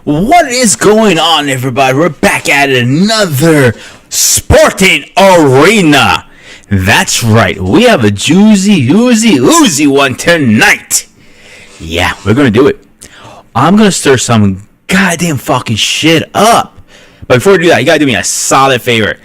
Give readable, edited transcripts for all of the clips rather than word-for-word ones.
What is going on, everybody? We're back at another Spartan Arena. That's right. We have a oozy one tonight. Yeah, we're going to do it. I'm going to stir some goddamn fucking shit up. But before we do that, you got to do me a solid favor.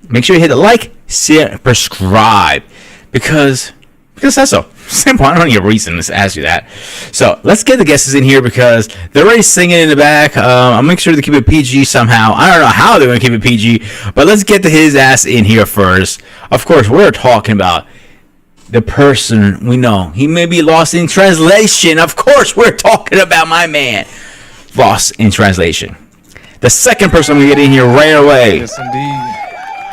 Make sure you hit the like, share, subscribe. Because that's so simple. I don't need a reason to ask you that. So let's get the guests in here because they're already singing in the back. I'll make sure to keep it PG somehow. I don't know how they're going to keep it PG, but let's get his ass in here first. Of course, we're talking about the person we know. He may be lost in translation. Of course, we're talking about my man, lost in translation. The second person we get in here right away. Yes, indeed.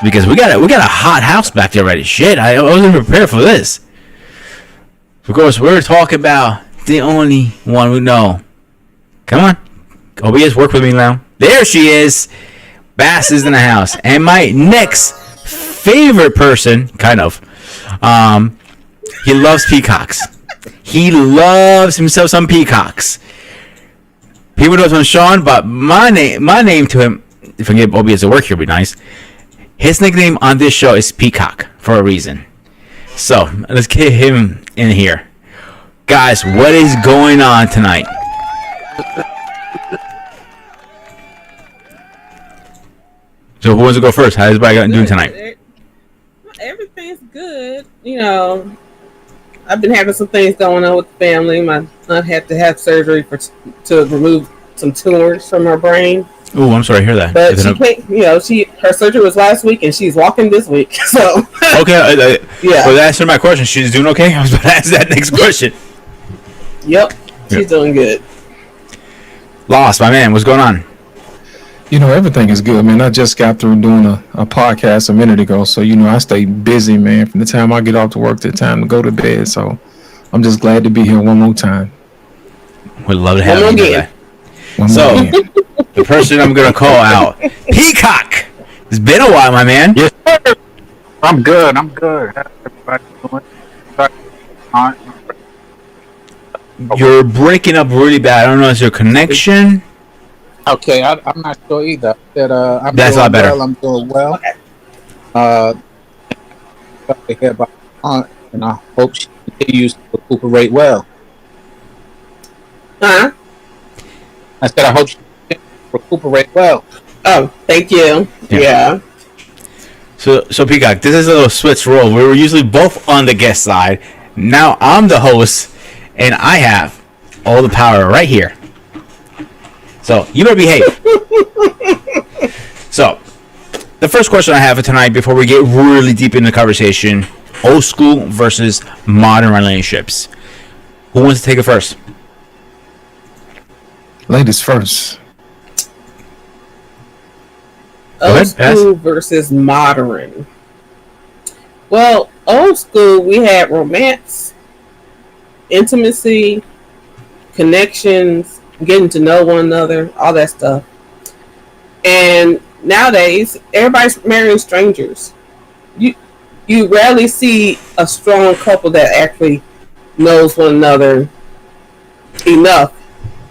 Because we got a hot house back there already. Shit, I wasn't prepared for this. Of course, we're talking about the only one we know. Come on. OBS, work with me now. There she is. Bass is in the house. And my next favorite person, kind of, he loves peacocks. He loves himself some peacocks. People know it's Sean, but my name to him, if I can get OBS to work here, would be nice. His nickname on this show is Peacock for a reason. So, let's get him in here. Guys, what is going on tonight? So, who wants to go first? How's everybody doing tonight? Everything's good. You know, I've been having some things going on with the family. My aunt had to have surgery to remove some tumors from her brain. Oh, I'm sorry to hear that. But she can't, you know, her surgery was last week and she's walking this week. So okay, yeah. Well, answer my question. She's doing okay. I was about to ask that next question. Yep, she's doing good. Lost, my man. What's going on? You know, everything is good, man. I just got through doing a podcast a minute ago, so you know I stay busy, man. From the time I get off to work to the time to go to bed. So I'm just glad to be here one more time. We'd love to have you again. So, the person I'm going to call out, Peacock. It's been a while, my man. Yes, sir. I'm good. How's everybody doing? You're breaking up really bad. I don't know. Is your connection? Okay, I'm not sure either. I'm That's a lot better. I'm doing well. To hear about my aunt, and I hope she continues to recuperate well. Huh? I said I hope she recuperate well. Oh, thank you. Yeah. So Peacock, this is a little switch role. We were usually both on the guest side. Now I'm the host, and I have all the power right here. So you better behave. So the first question I have for tonight, before we get really deep in the conversation, old school versus modern relationships. Who wants to take it first? Ladies first. Old school versus modern. Well, old school, we had romance, intimacy, connections, getting to know one another, all that stuff. And nowadays, everybody's marrying strangers. You rarely see a strong couple that actually knows one another enough,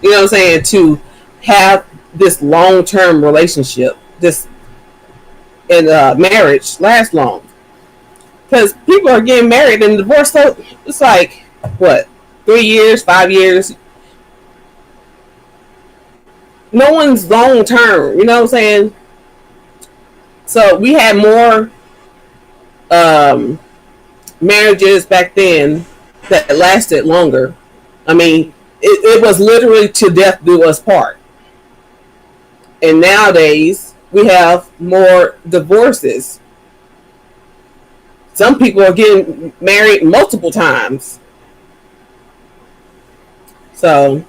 you know what I'm saying, to have this long-term relationship, this and marriage last long. Because people are getting married and divorced, so it's like, what, 3 years, 5 years? No one's long-term, you know what I'm saying? So we had more marriages back then that lasted longer. I mean, it was literally to death do us part. And nowadays, we have more divorces. Some people are getting married multiple times. So,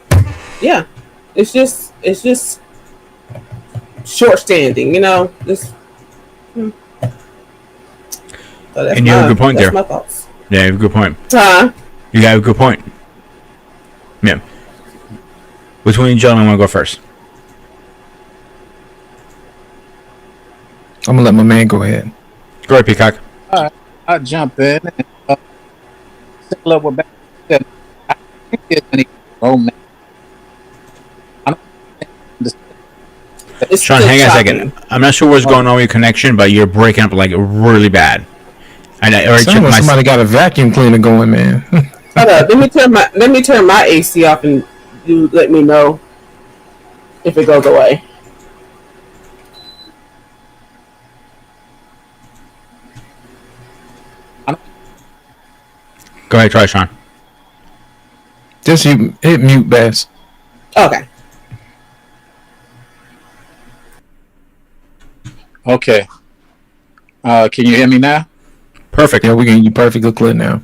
yeah, it's just short standing, you know. So and you have a good point there. That's my thoughts. Yeah, you have a good point. Huh? You have a good point. Yeah. Which one of you gentlemen want to go first? I'm gonna let my man go ahead. Go ahead, Peacock. All right, I'll jump in and similar what Becky said. I think there's any romance It's Sean, still hang on a choppy. second. I'm not sure what's going on with your connection, but you're breaking up like really bad. I already Sounds checked like my. somebody got a vacuum cleaner going, man. Hold up, let me turn my AC off and you let me know if it goes away. Go ahead, try, Sean. Just hit mute, Bass. Okay. Okay. Can you hear me now? Perfect. Yeah, we can hear you perfectly clear now.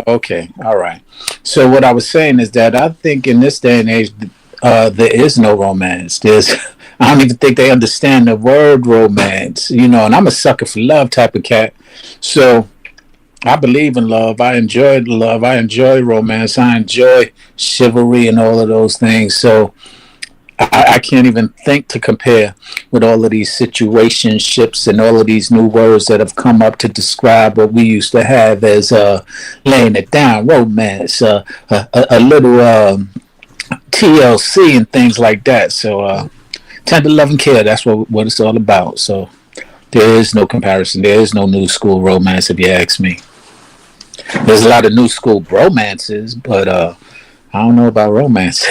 Okay. All right. So what I was saying is that I think in this day and age, there is no romance. I don't even think they understand the word romance, and I'm a sucker for love type of cat. So I believe in love. I enjoy love. I enjoy romance. I enjoy chivalry and all of those things. So I can't even think to compare with all of these situationships and all of these new words that have come up to describe what we used to have as laying it down, romance, a little TLC and things like that. So tender love and care, that's what it's all about. So there is no comparison. There is no new school romance, if you ask me. There's a lot of new school bromances, but I don't know about romance.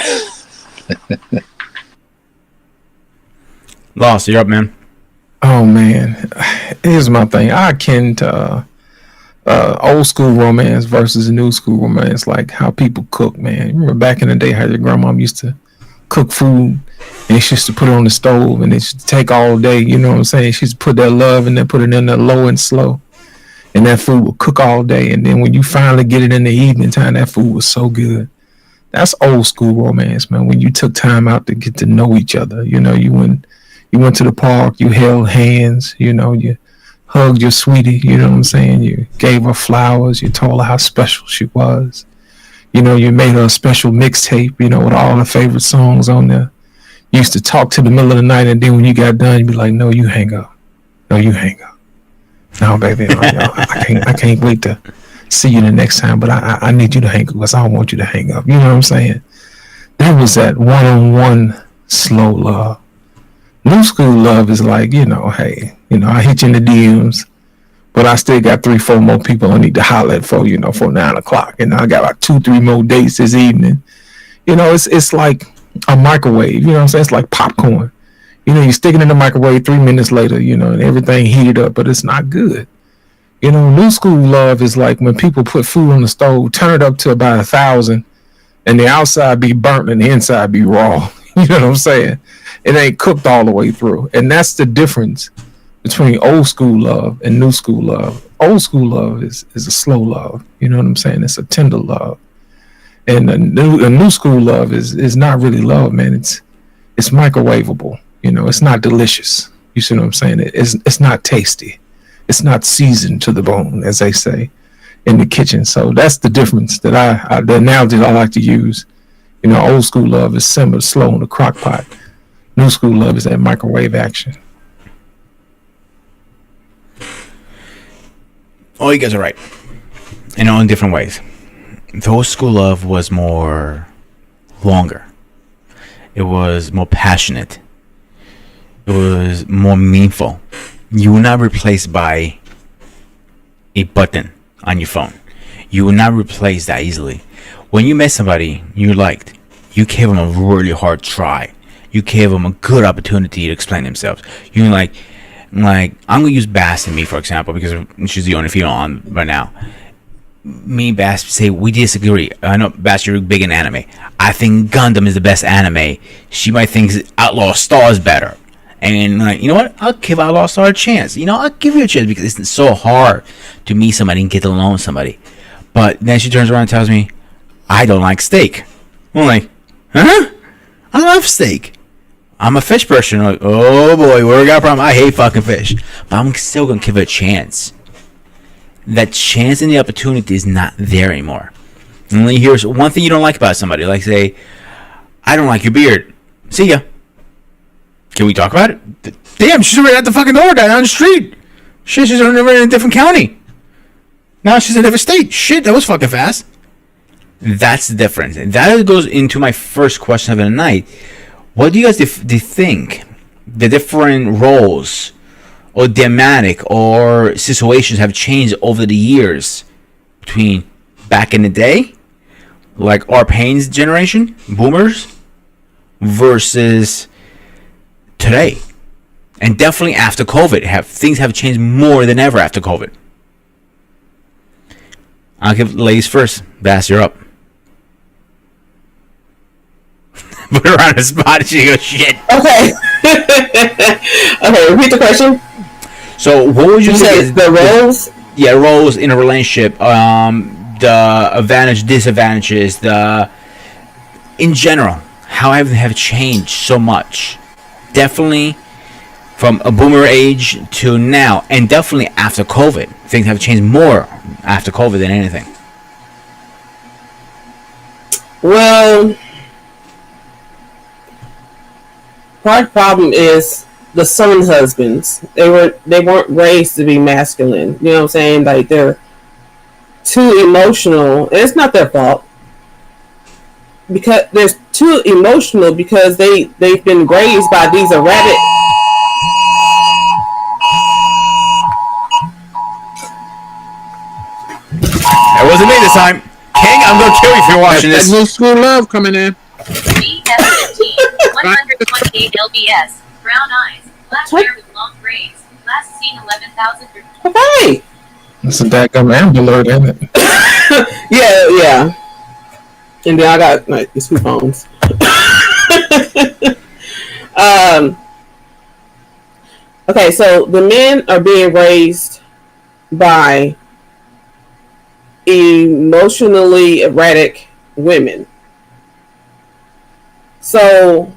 Lost, you're up, man. Oh man, here's my thing. I akin to old school romance versus new school romance, like how people cook. Man, you remember back in the day how your grandmom used to cook food and she used to put it on the stove and it used to take all day. You know what I'm saying? She used to put that love and then put it in there low and slow, and that food would cook all day. And then when you finally get it in the evening time, that food was so good. That's old school romance, man. When you took time out to get to know each other, you went to the park, you held hands, you hugged your sweetie, you know what I'm saying? You gave her flowers, you told her how special she was. You made her a special mixtape, with all her favorite songs on there. You used to talk to the middle of the night, and then when you got done, you'd be like, no, you hang up. No, you hang up. No, baby, I can't wait to see you the next time, but I need you to hang up because I don't want you to hang up. You know what I'm saying? That was that one-on-one slow love. New school love is like, hey, I hit you in the DMs, but I still got 3-4 more people I need to holler at for 9 o'clock. And I got like 2-3 more dates this evening. It's like a microwave, you know what I'm saying? It's like popcorn. You stick it in the microwave 3 minutes later, and everything heated up, but it's not good. New school love is like when people put food on the stove, turn it up to about 1,000, and the outside be burnt and the inside be raw. You know what I'm saying? It ain't cooked all the way through. And that's the difference between old school love and new school love. Old school love is a slow love. You know what I'm saying? It's a tender love. And a new school love is not really love, man. It's microwavable. It's not delicious. You see what I'm saying? It's not tasty. It's not seasoned to the bone, as they say in the kitchen. So that's the difference that the analogy that I like to use. Old school love is simmered slow in the crock pot. New school love is that microwave action. Oh, you guys are right. In different ways. The old school love was more longer. It was more passionate. It was more meaningful. You were not replaced by a button on your phone. You will not replace that easily. When you met somebody you liked, you gave them a really hard try. You gave them a good opportunity to explain themselves. You like I'm gonna use Bass and me for example because she's the only female on right now. Me and Bass say we disagree. I know Bass, you're big in anime. I think Gundam is the best anime. She might think Outlaw Star is better. And you know what? I'll give Outlaw Star a chance. I'll give you a chance because it's so hard to meet somebody and get to know somebody. But then she turns around and tells me, I don't like steak. I'm like, huh? I love steak. I'm a fish person. I'm like, oh boy, we got a problem. I hate fucking fish. But I'm still going to give it a chance. That chance and the opportunity is not there anymore. And then here's one thing you don't like about somebody. Like say, I don't like your beard. See ya. Can we talk about it? Damn, she's already at the fucking door down the street. Shit, she's already in a different county. Now she's in a different state. Shit, that was fucking fast. That's the difference. And that goes into my first question of the night. What do you guys think the different roles or thematic or situations have changed over the years between back in the day, like our Payne's generation, boomers, versus today. And definitely after COVID, things have changed more than ever after COVID. I'll give ladies first. Bass, you're up. Put her on the spot. She goes, shit. Okay. Okay, repeat the question. So, what would you say is the roles? Yeah, roles in a relationship. The advantage, disadvantages. In general, how have changed so much. Definitely from a boomer age to now, and definitely after COVID, things have changed more after COVID than anything. Well, part of the problem is the son husbands. They weren't raised to be masculine. You know what I'm saying? Like they're too emotional, and it's not their fault because they're too emotional because they've been raised by these erratic. It wasn't me this time. King, I'm gonna kill you if you're watching this. That new school love coming in. BF15, 128 lbs, brown eyes, black hair with long braids, last seen 11,000. Okay. It's a dadgum Amber Alert, isn't it? Yeah. And then I got like these two phones. Okay, so the men are being raised by emotionally erratic women. So,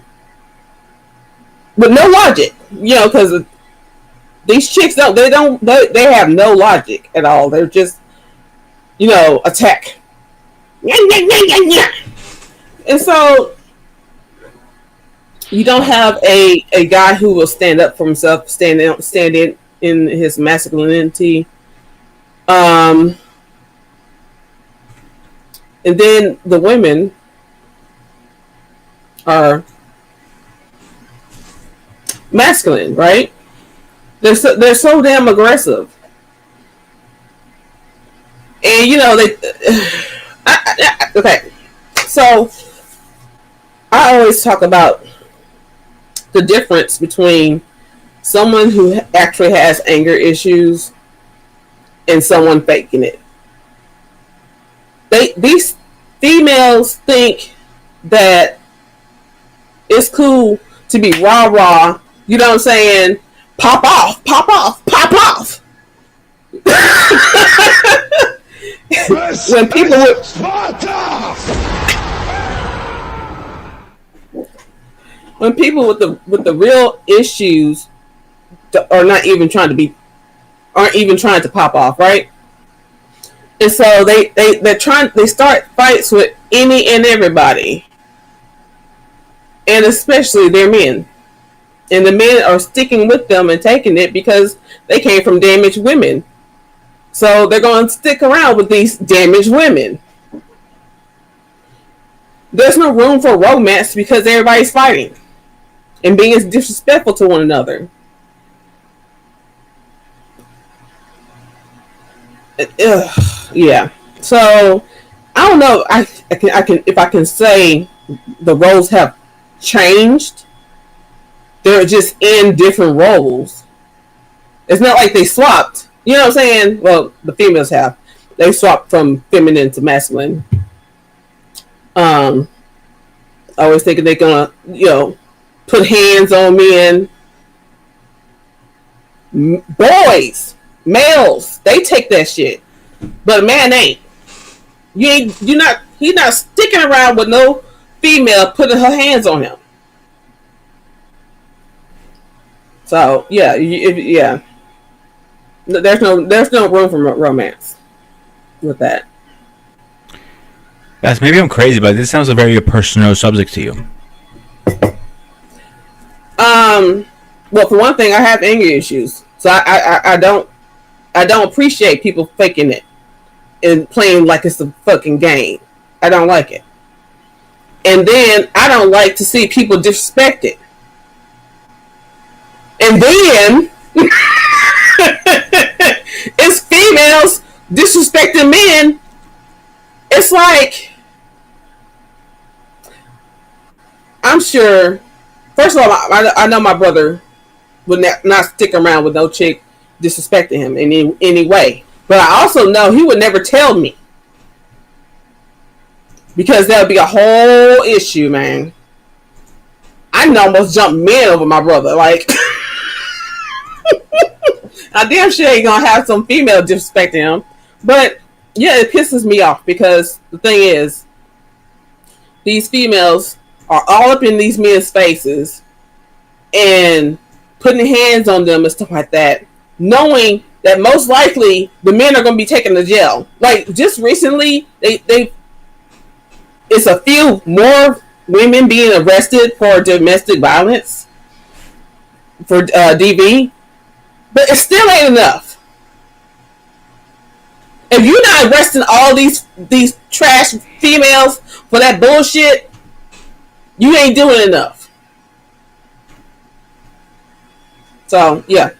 with no logic, because these chicks they have no logic at all. They're just, attack. And so, you don't have a guy who will stand up for himself, stand in his masculinity. And then the women are masculine, right? They're so damn aggressive, and okay. So I always talk about the difference between someone who actually has anger issues and someone faking it. These females think that it's cool to be rah-rah, you know what I'm saying? Pop off, pop off, pop off. When people with Spartan! When people with the real issues aren't even trying to pop off, right? And so they start fights with any and everybody. And especially their men. And the men are sticking with them and taking it because they came from damaged women. So they're going to stick around with these damaged women. There's no room for romance because everybody's fighting and being disrespectful to one another. Yeah. So I don't know. I can if I can say the roles have changed. They're just in different roles. It's not like they swapped. You know what I'm saying? Well, the females have. They swapped from feminine to masculine. Always thinking they're gonna, put hands on men. Boys, males, they take that shit, but a man ain't. He's not sticking around with no female putting her hands on him. So yeah. There's no room for romance with that. Yes, maybe I'm crazy, but this sounds a very personal subject to you. Well, for one thing, I have anger issues, so I don't appreciate people faking it and playing like it's a fucking game. I don't like it, and then I don't like to see people disrespect it. And then it's females disrespecting men. It's like, I'm sure. First of all, I know my brother would not stick around with no chick disrespecting him in any way. But I also know he would never tell me because that would be a whole issue, man. I can almost jump men over my brother. Like, I damn sure ain't gonna have some female disrespecting him. But yeah, it pisses me off because the thing is, these females are all up in these men's faces and putting hands on them and stuff like that, knowing that most likely the men are going to be taken to jail. Like just recently, they it's a few more women being arrested for domestic violence for DV, but it still ain't enough. If you're not arresting all these trash females for that bullshit, you ain't doing enough. So yeah.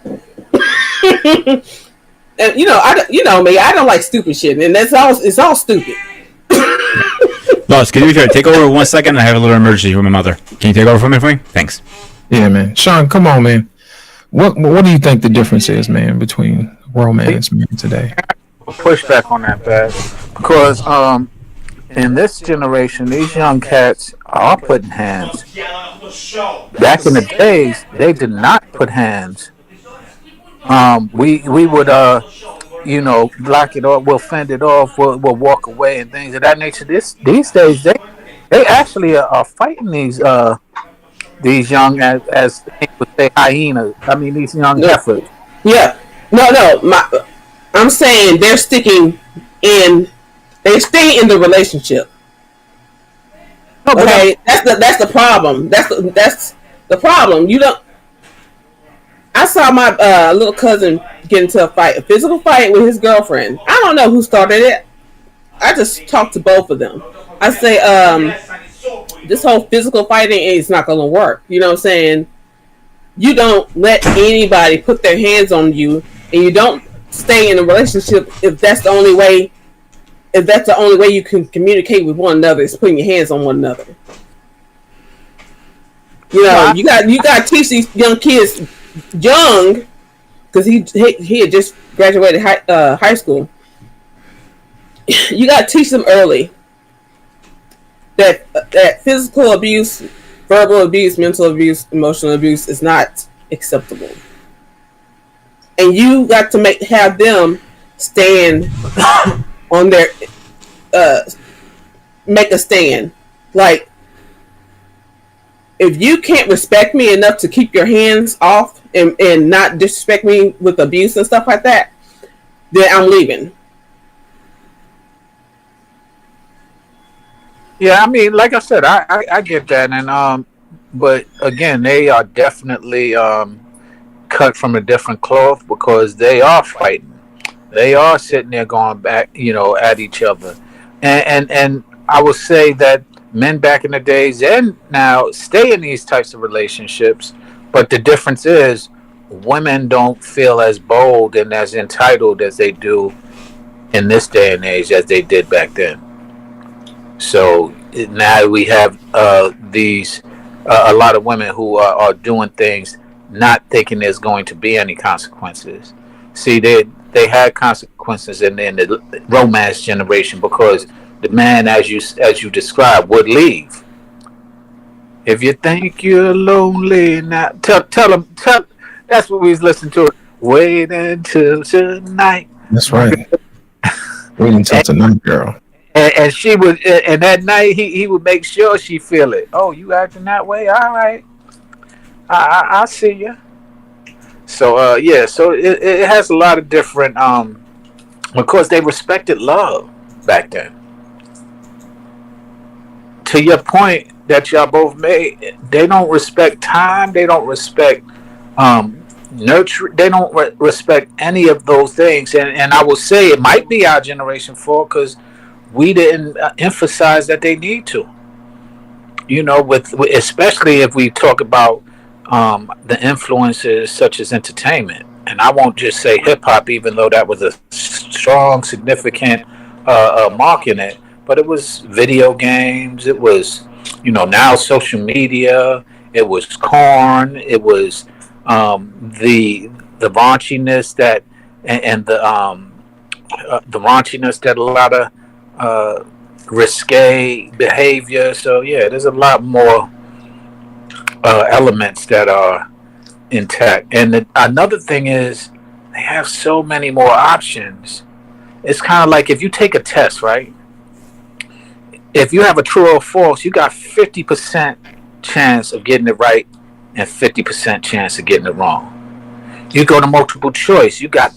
And you know me, I don't like stupid shit, and it's all stupid. Lois, can you take over 1 second? I have a little emergency with my mother. Can you take over for me? Thanks. Yeah, man. Sean, come on, man. What do you think the difference is, man, between romance men today? Push back on that, Bad. Because in this generation, these young cats are putting hands. Back in the days, they did not put hands. We would block it off, we'll fend it off, we'll walk away and things of that nature. These days they actually are fighting these young as they would say hyenas. I mean these young heifers. Yeah. No, I'm saying they're sticking in. They stay in the relationship. No, okay, that's the problem. That's the problem. You don't. I saw my little cousin get into a physical fight with his girlfriend. I don't know who started it. I just talked to both of them. I say, this whole physical fighting is not going to work. You know what I'm saying? You don't let anybody put their hands on you, and you don't stay in a relationship if that's the only way. If that's the only way you can communicate with one another is putting your hands on one another. You know, you got to teach these young kids young, because he had just graduated high school. You got to teach them early that physical abuse, verbal abuse, mental abuse, emotional abuse is not acceptable, and you got to have them stand on their make a stand. Like, if you can't respect me enough to keep your hands off and not disrespect me with abuse and stuff like that, then I'm leaving. Yeah, I mean, like I said, I get that, and but again, they are definitely cut from a different cloth because they are fighting. They are sitting there going back, at each other, and I will say that men back in the days and now stay in these types of relationships, but the difference is women don't feel as bold and as entitled as they do in this day and age as they did back then. So now we have these a lot of women who are doing things not thinking there's going to be any consequences. See, they had consequences in the romance generation because the man, as you described, would leave. If you think you're lonely now, tell them. That's what we was listening to. Wait until tonight. That's right. Wait until tonight, girl. And she would, and that night he would make sure she feel it. Oh, you acting that way? All right, I see you. So yeah, so it has a lot of different. Because they respected love back then. To your point that y'all both made, they don't respect time. They don't respect nurture. They don't respect any of those things. And I will say it might be our generation fault because we didn't emphasize that they need to. With especially if we talk about the influences such as entertainment. And I won't just say hip hop, even though that was a strong, significant mark in it, but it was video games, it was, now social media, it was corn, it was the raunchiness that, and the raunchiness that a lot of uh, risque behavior. So yeah, there's a lot more elements that are intact. And another thing is they have so many more options. It's kind of like if you take a test, right? If you have a true or false, you got 50% chance of getting it right and 50% chance of getting it wrong. You go to multiple choice, you got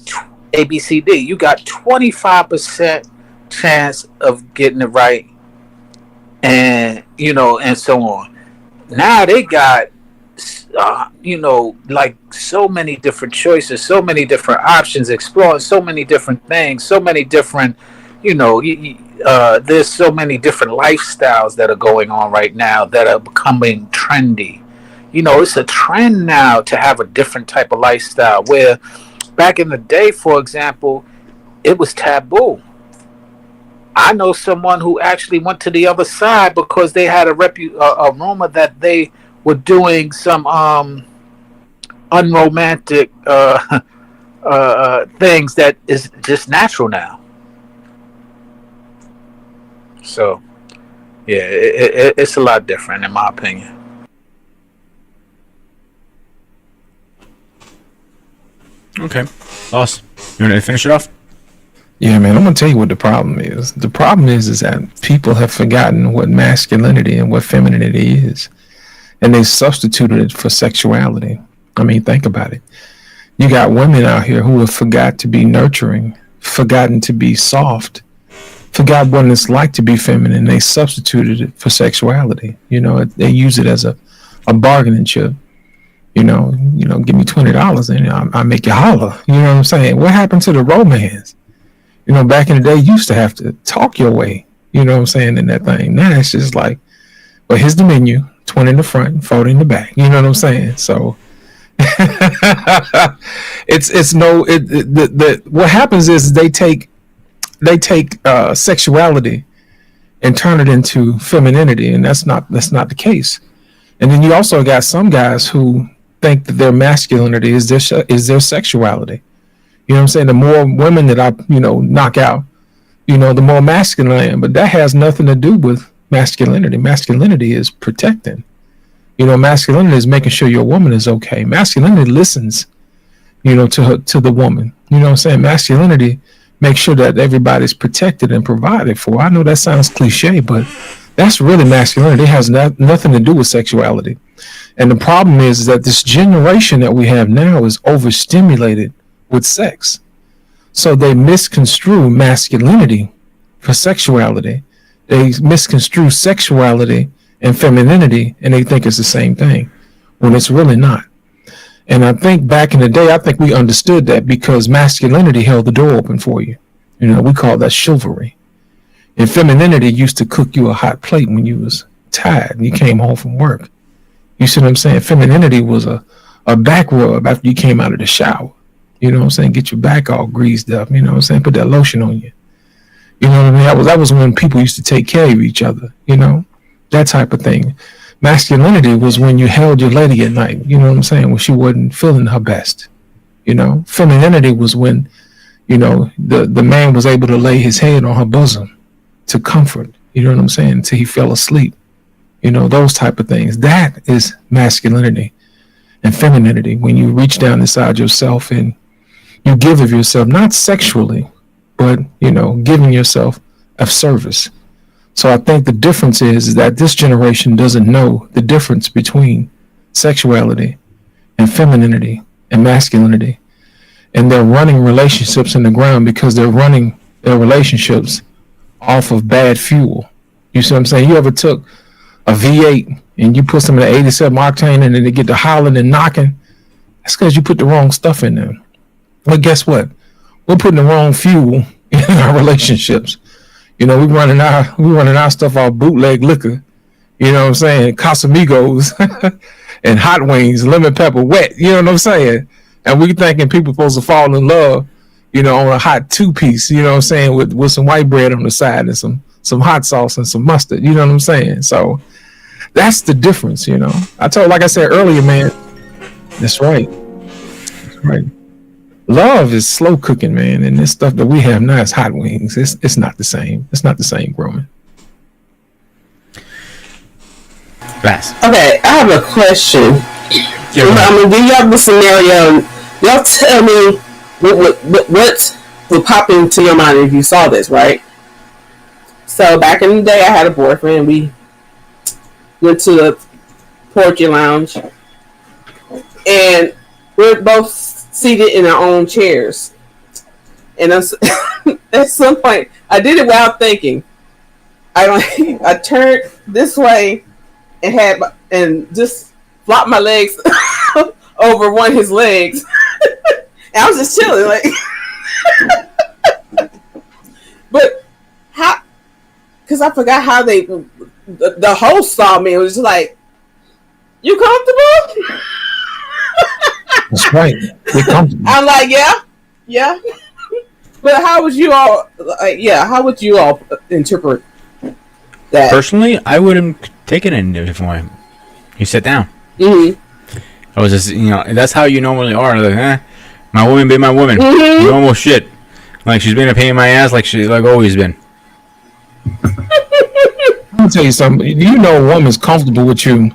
A, B, C, D. You got 25% chance of getting it right, and and so on. Now they got like so many different choices, so many different options, exploring so many different things, so many different, there's so many different lifestyles that are going on right now that are becoming trendy. It's a trend now to have a different type of lifestyle, where back in the day, for example, it was taboo. I know someone who actually went to the other side because they had a rumor that they were doing some unromantic things that is just natural now. So yeah, it's a lot different in my opinion. Okay. Awesome. You want to finish it off? Yeah, man, I'm gonna tell you what the problem is. The problem is that people have forgotten what masculinity and what femininity is, and they substituted it for sexuality. I mean, think about it. You got women out here who have forgot to be nurturing, forgotten to be soft, forgot what it's like to be feminine. They substituted it for sexuality. They use it as a bargaining chip. Give me $20 and I make you holler. You know what I'm saying? What happened to the romance? Back in the day, you used to have to talk your way. You know what I'm saying, in that thing. Now it's just like, well, here's the menu: 20 in the front, 40 in the back. You know what I'm saying? So what happens is they take sexuality and turn it into femininity, and that's not the case. And then you also got some guys who think that their masculinity is their sexuality. You know what I'm saying? The more women that I, knock out, the more masculine I am. But that has nothing to do with masculinity. Masculinity is protecting. Masculinity is making sure your woman is okay. Masculinity listens, to the woman. You know what I'm saying? Masculinity makes sure that everybody's protected and provided for. I know that sounds cliche, but that's really masculinity. It has nothing to do with sexuality. And the problem is that this generation that we have now is overstimulated with sex. So they misconstrue masculinity for sexuality. They misconstrue sexuality and femininity, and they think it's the same thing when it's really not. And I think back in the day, I think we understood that because masculinity held the door open for you. We call that chivalry. And femininity used to cook you a hot plate when you was tired and you came home from work. You see what I'm saying? Femininity was a back rub after you came out of the shower. You know what I'm saying? Get your back all greased up. You know what I'm saying? Put that lotion on you. You know what I mean? That was when people used to take care of each other. That type of thing. Masculinity was when you held your lady at night. You know what I'm saying? When she wasn't feeling her best. Femininity was when, the man was able to lay his head on her bosom to comfort. You know what I'm saying? Until he fell asleep. Those type of things. That is masculinity and femininity. When you reach down inside yourself and you give of yourself, not sexually, but, giving yourself of service. So I think the difference is that this generation doesn't know the difference between sexuality and femininity and masculinity. And they're running relationships in the ground because they're running their relationships off of bad fuel. You see what I'm saying? You ever took a V8 and you put some of the 87 octane in and they get to hollering and knocking? That's because you put the wrong stuff in there. Well, guess what? We're putting the wrong fuel in our relationships. We're running our stuff off bootleg liquor. You know what I'm saying? Casamigos. and hot wings, lemon pepper, wet. You know what I'm saying? And we thinking people supposed to fall in love, on a hot 2-piece. You know what I'm saying, with some white bread on the side and some hot sauce and some mustard. You know what I'm saying? So that's the difference. Like I said earlier, man. That's right. That's right. Love is slow cooking, man, and this stuff that we have now is hot wings. It's not the same. It's not the same, Roman. Fast. Okay, I have a question. I'm gonna give y'all the scenario. Y'all tell me what would pop into your mind if you saw this, right? So back in the day, I had a boyfriend. We went to the Porky Lounge, and we're both seated in our own chairs. And at some point, I did it without thinking. I turned this way and just flopped my legs over one of his legs. And I was just chilling, like. But how? Because I forgot how the host saw me. It was just like, "You comfortable?" That's right. We're comfortable. I'm like, yeah. But how would you all? How would you all interpret that? Personally, I wouldn't take it in a different way. You sit down. Mm-hmm. I was just, that's how you normally are. Like, my woman be my woman. Mm-hmm. Normal shit. Like, she's been a pain in my ass, like always been. I'll tell you something. A woman's comfortable with you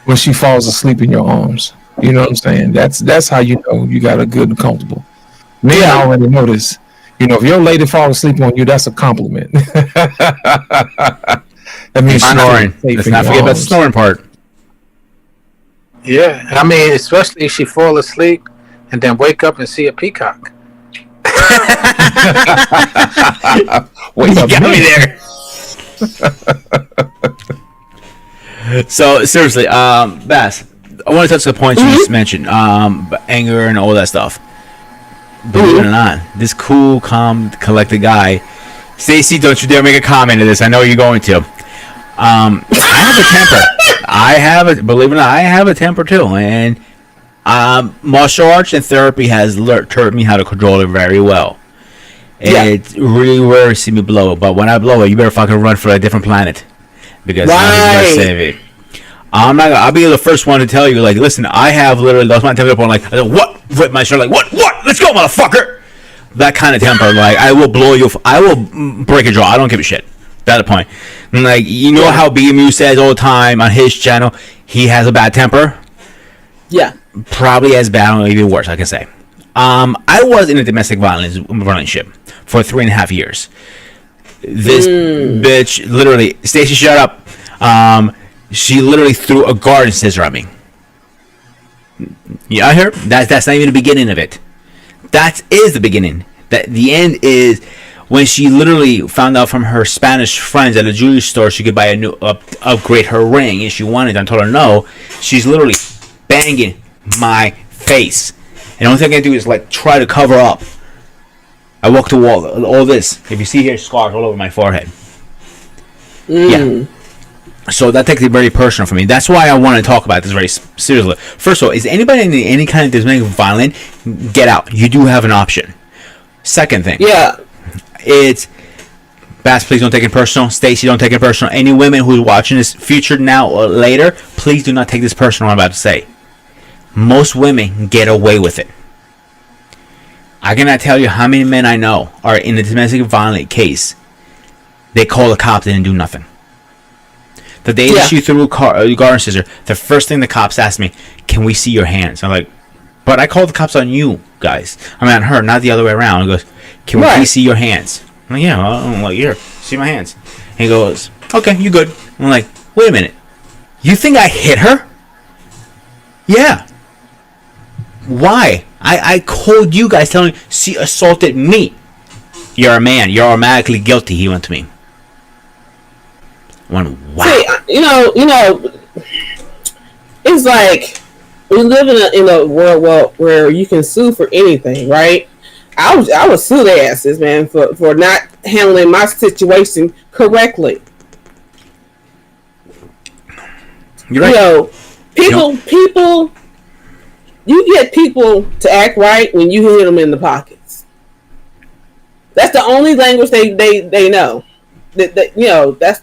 when she falls asleep in your arms. You know what I'm saying? That's how you know you got a good and comfortable. Men already know this. If your lady falls asleep on you, that's a compliment. That means snoring. Let's not forget about the snoring part. Yeah, I mean, especially if she fall asleep and then wake up and see a peacock. Wake up, you got me there. So seriously, Bass, I want to touch the points you just mentioned, anger and all that stuff. Believe it or not, this cool, calm, collected guy, Stacy, don't you dare make a comment to this. I know you're going to. I have a temper. Believe it or not, I have a temper too, and martial arts and therapy has taught me how to control it very well. It really rare to see me blow it, but when I blow it, you better fucking run for a different planet, because I'm gonna save it. I'll be the first one to tell you, like, listen, I have literally lost my temper upon, like, I said, what? Rip my shirt, like, what? Let's go, motherfucker! That kind of temper, like, I will blow you, I will break a jaw, I don't give a shit. That's the point. And, like, how BMU says all the time on his channel, he has a bad temper? Yeah. Probably as bad, or even worse, I can say. I was in a domestic violence relationship for 3.5 years. This bitch, literally, Stacy, shut up. She literally threw a garden scissor at me. Yeah, I heard that's not even the beginning of it. That is the beginning. That the end is when she literally found out from her Spanish friends at a jewelry store she could buy a new upgrade her ring, and she wanted. I told her no. She's literally banging my face, and the only thing I can do is like try to cover up. I walk the wall. All this, if you see here, scars all over my forehead. Yeah. So that takes it very personal for me. That's why I want to talk about this very seriously. First of all, is anybody in any kind of domestic violence? Get out. You do have an option. Second thing. Yeah. It's Bass, please don't take it personal. Stacy, don't take it personal. Any women who's watching this future now or later, please do not take this personal what I'm about to say. Most women get away with it. I cannot tell you how many men I know are in a domestic violence case. They call the cops and do nothing. The day that she threw a garden scissor, the first thing the cops asked me, can we see your hands? I'm like, but I called the cops on you guys. I mean, on her, not the other way around. He goes, can we please see your hands? I'm like, yeah. I'm like, here, see my hands. And he goes, okay, you good. I'm like, wait a minute. You think I hit her? Yeah. Why? I called you guys telling me she assaulted me. You're a man. You're automatically guilty, he went to me. Wow. See, it's like we live in a world where you can sue for anything, right? I would sue their asses, man, for not handling my situation correctly. You're right. People, you get people to act right when you hit them in the pockets. That's the only language they know. That's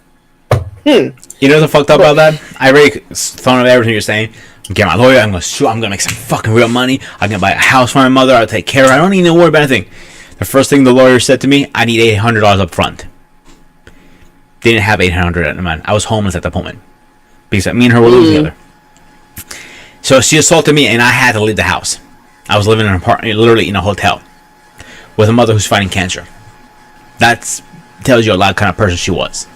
You know what's fucked up about that? I already thought of everything you're saying. I'm getting my lawyer. I'm gonna sue. I'm gonna make some fucking real money. I'm gonna buy a house for my mother. I'll take care of her. I don't even worry about anything. The first thing the lawyer said to me, I need $800 up front. Didn't have $800 at the moment. I was homeless at that moment because me and her were living together. So she assaulted me, and I had to leave the house. I was living in an apartment, literally in a hotel, with a mother who's fighting cancer. That tells you a lot of kind of person she was.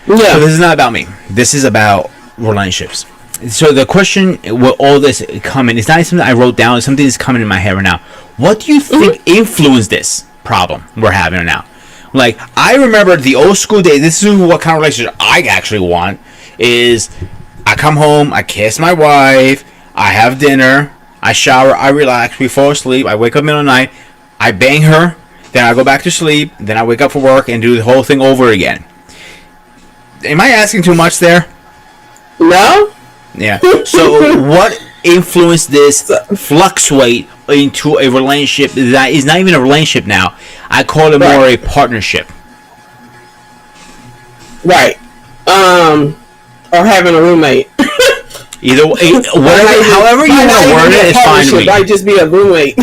yeah. So this is not about me. This is about relationships. So the question with all this coming, it's not something I wrote down. It's something that's coming in my head right now. What do you think influenced this problem we're having right now? Like, I remember the old school days. This is what kind of relationship I actually want. Is I come home, I kiss my wife, I have dinner, I shower, I relax, we fall asleep, I wake up in the middle of the night, I bang her, then I go back to sleep, then I wake up for work and do the whole thing over again. Am I asking too much there? No. Yeah. So what influenced this fluctuate into a relationship that is not even a relationship now? I call it more a partnership. Right. Or having a roommate. Either whatever, however you want to word it, it's fine with me. Might just be a roommate.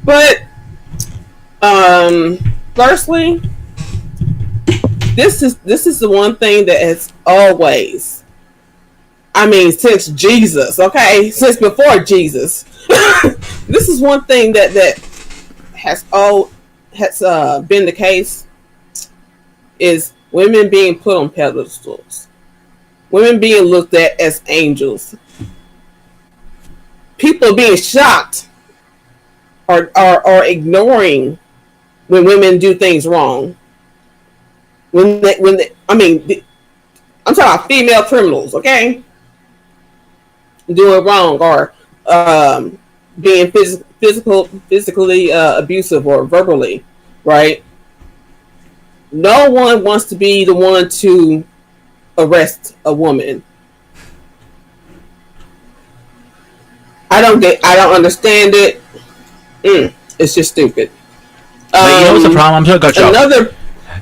But firstly, this is the one thing that has always, I mean, since Jesus, okay, since before Jesus, this is one thing that has been the case, is women being put on pedestals, women being looked at as angels, people being shocked or ignoring when women do things wrong. I'm talking about female criminals, okay, doing wrong or being physically abusive or verbally, right? No one wants to be the one to arrest a woman. I don't understand it. It's just stupid. But you know what's the problem? I'm sorry to cut you off. Another.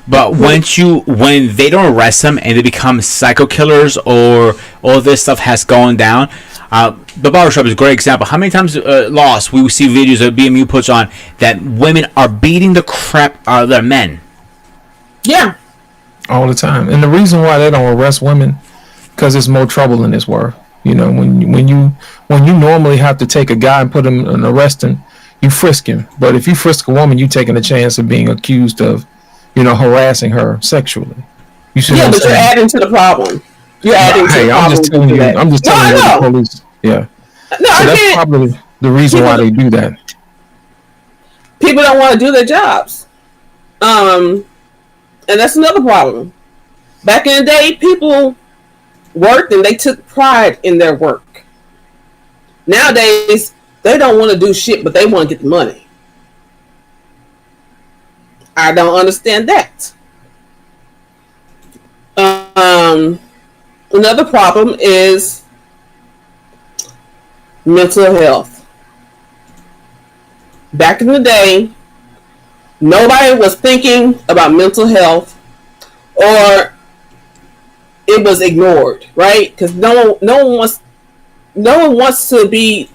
But when they don't arrest them and they become psycho killers or all this stuff has gone down, the barbershop is a great example. How many times lost we see videos that BMU puts on that women are beating the crap out of their men. Yeah. All the time. And the reason why they don't arrest women, because it's more trouble in this world. You know, when you normally have to take a guy and put him and arrest him, you frisk him. But if you frisk a woman, you're taking a chance of being accused of, harassing her sexually. You see? Yeah, but you're adding to the problem. You're adding to the problem. I'm just telling you. I'm just telling you the police. Yeah. No, so that's probably the reason why they do that. People don't want to do their jobs. And that's another problem. Back in the day, people worked and they took pride in their work. Nowadays, they don't want to do shit, but they want to get the money. I don't understand that. Another problem is mental health. Back in the day, nobody was thinking about mental health, or it was ignored, right? Because no one wants to be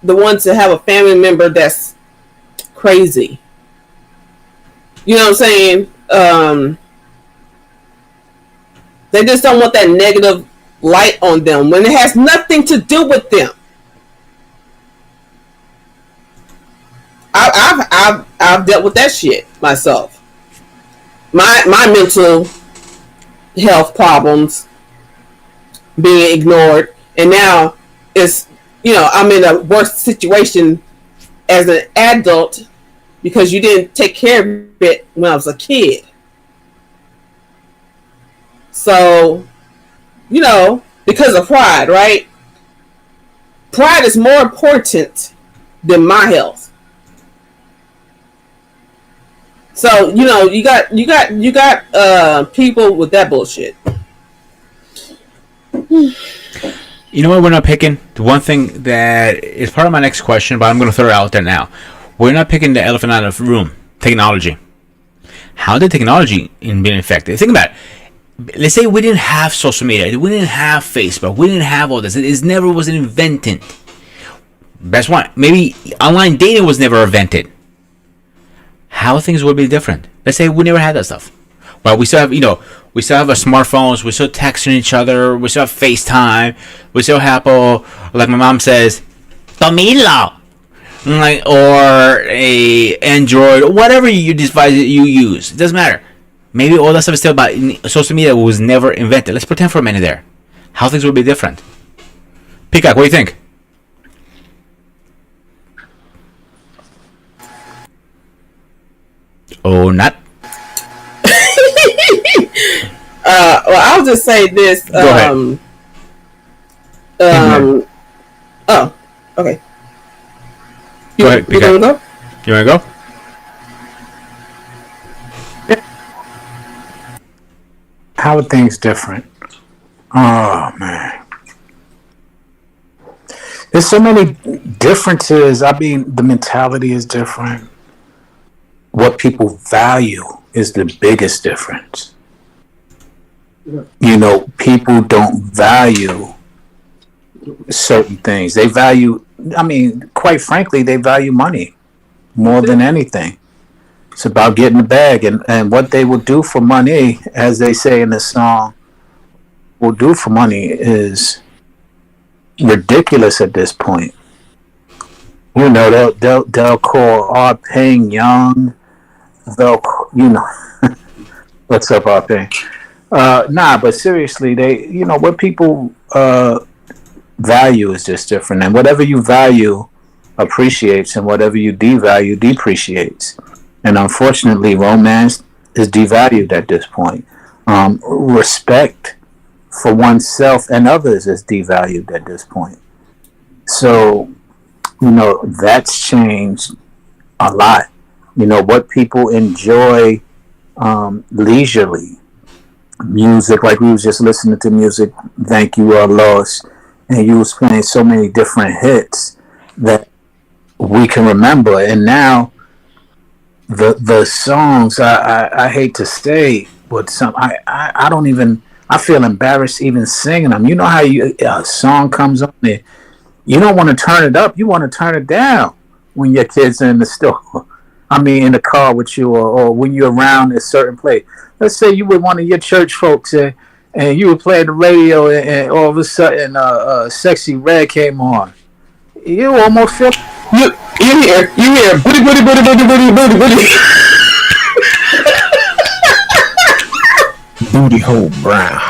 the one to have a family member that's crazy. You know what I'm saying? They just don't want that negative light on them when it has nothing to do with them. I've dealt with that shit myself. My mental health problems being ignored, and now it's I'm in a worse situation as an adult because you didn't take care of it when I was a kid. So, because of pride, right? Pride is more important than my health. So, you got people with that bullshit. You know what we're not picking? The one thing that is part of my next question, but I'm going to throw it out there now. We're not picking the elephant out of the room. Technology. How did technology been affected? Think about it. Let's say we didn't have social media. We didn't have Facebook. We didn't have all this. It never was invented. Best one. Maybe online dating was never invented. How things would be different. Let's say we never had that stuff. Well, we still have, we still have our smartphones. We're still texting each other. We still have FaceTime. We still have, like my mom says, Tomilo. Like, or a Android, whatever you device you use. It doesn't matter. Maybe all that stuff is still about social media was never invented. Let's pretend for a minute there. How things would be different. Peacock, what do you think? Oh, not. Well, I'll just say this. Go ahead. Oh, okay. Go ahead, You gonna go? You want to go? How are things different? Oh man, there's so many differences. I mean, the mentality is different. What people value is the biggest difference. People don't value certain things. They value, quite frankly, they value money more than anything. It's about getting the bag, and what they will do for money, as they say in the song, will do for money is ridiculous at this point. They'll call R. Payne young. They'll, what's up, R. Payne? But seriously, what people value is just different, and whatever you value appreciates, and whatever you devalue depreciates. And unfortunately, romance is devalued at this point. Respect for oneself and others is devalued at this point. So, that's changed a lot. What people enjoy leisurely. Music, like we was just listening to music, Thank You Are Lost, and you was playing so many different hits that we can remember. And now the songs, I hate to say, but I don't even, I feel embarrassed even singing them. You know how a song comes on there, you don't want to turn it up, you want to turn it down when your kids are in the store. In the car with you, or when you're around a certain place. Let's say you were one of your church folks, and you were playing the radio, and all of a sudden, Sexy Red came on. You almost feel You hear, booty, booty, booty, booty, booty, booty, booty. Booty hole brown.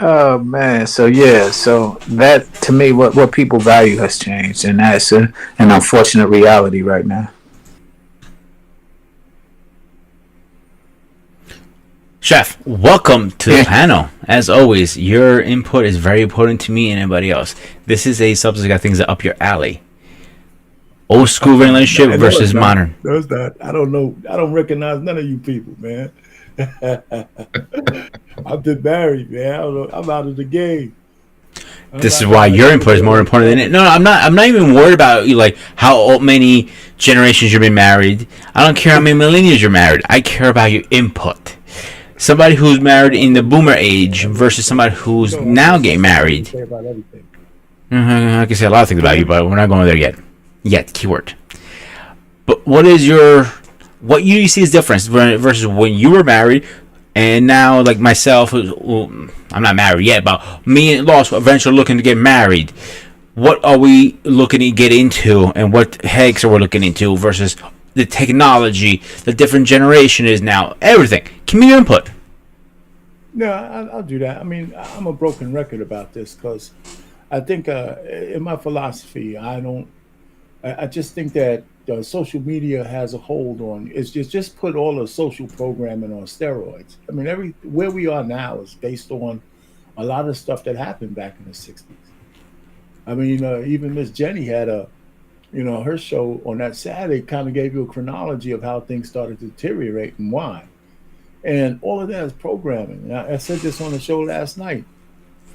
Oh man, so that to me, what people value has changed, and that's an unfortunate reality right now. Chef, welcome to the panel. As always, your input is very important to me and anybody else. This is a subject I think is up your alley. Old school relationship versus modern. No, it's not. I don't know. I don't recognize none of you people, man. I've been married, man. I don't know. I'm out of the game. This is why your input is more important than it. No, I'm not even worried about like how many generations you've been married. I don't care how many millennia you're married. I care about your input. Somebody who's married in the boomer age versus somebody who's now getting married. About everything. I can say a lot of things about you, but we're not going there yet. Keyword. But what you see is difference versus when you were married and now, like myself, I'm not married yet, but me and Lost eventually looking to get married. What are we looking to get into, and what headaches are we looking into versus the technology, the different generation is now, everything. Give me your input. No, I'll do that. I'm a broken record about this because I think in my philosophy, I just think that social media has a hold on. It's just put all the social programming on steroids. Where we are now is based on a lot of stuff that happened back in the '60s. Even Miss Jenny had her show on that Saturday kind of gave you a chronology of how things started to deteriorate and why. And all of that is programming. And I said this on the show last night.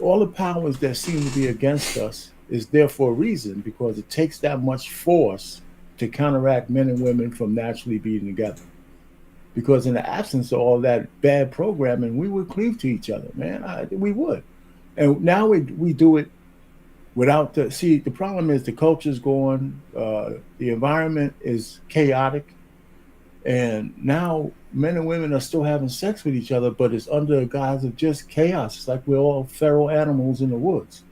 all the powers that seem to be against us is there for a reason, because it takes that much force to counteract men and women from naturally being together. Because in the absence of all that bad programming, we would cleave to each other, man. We would. And now we do it without the, see, the problem is the culture's gone, the environment is chaotic, and now men and women are still having sex with each other, but it's under the guise of just chaos. It's like we're all feral animals in the woods,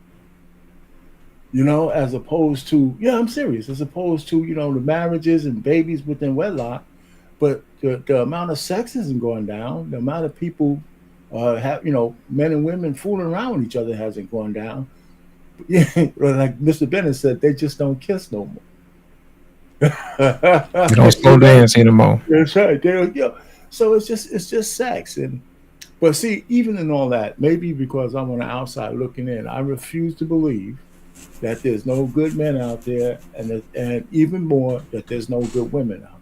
as opposed to, yeah, I'm serious, as opposed to, the marriages and babies within wedlock. But the amount of sex isn't going down. The amount of people have, men and women fooling around with each other hasn't gone down. Yeah, like Mr. Bennett said, they just don't kiss no more. They don't slow dance anymore. That's right. They don't, so it's just sex. And but see, even in all that, maybe because I'm on the outside looking in, I refuse to believe that there's no good men out there, and even more that there's no good women out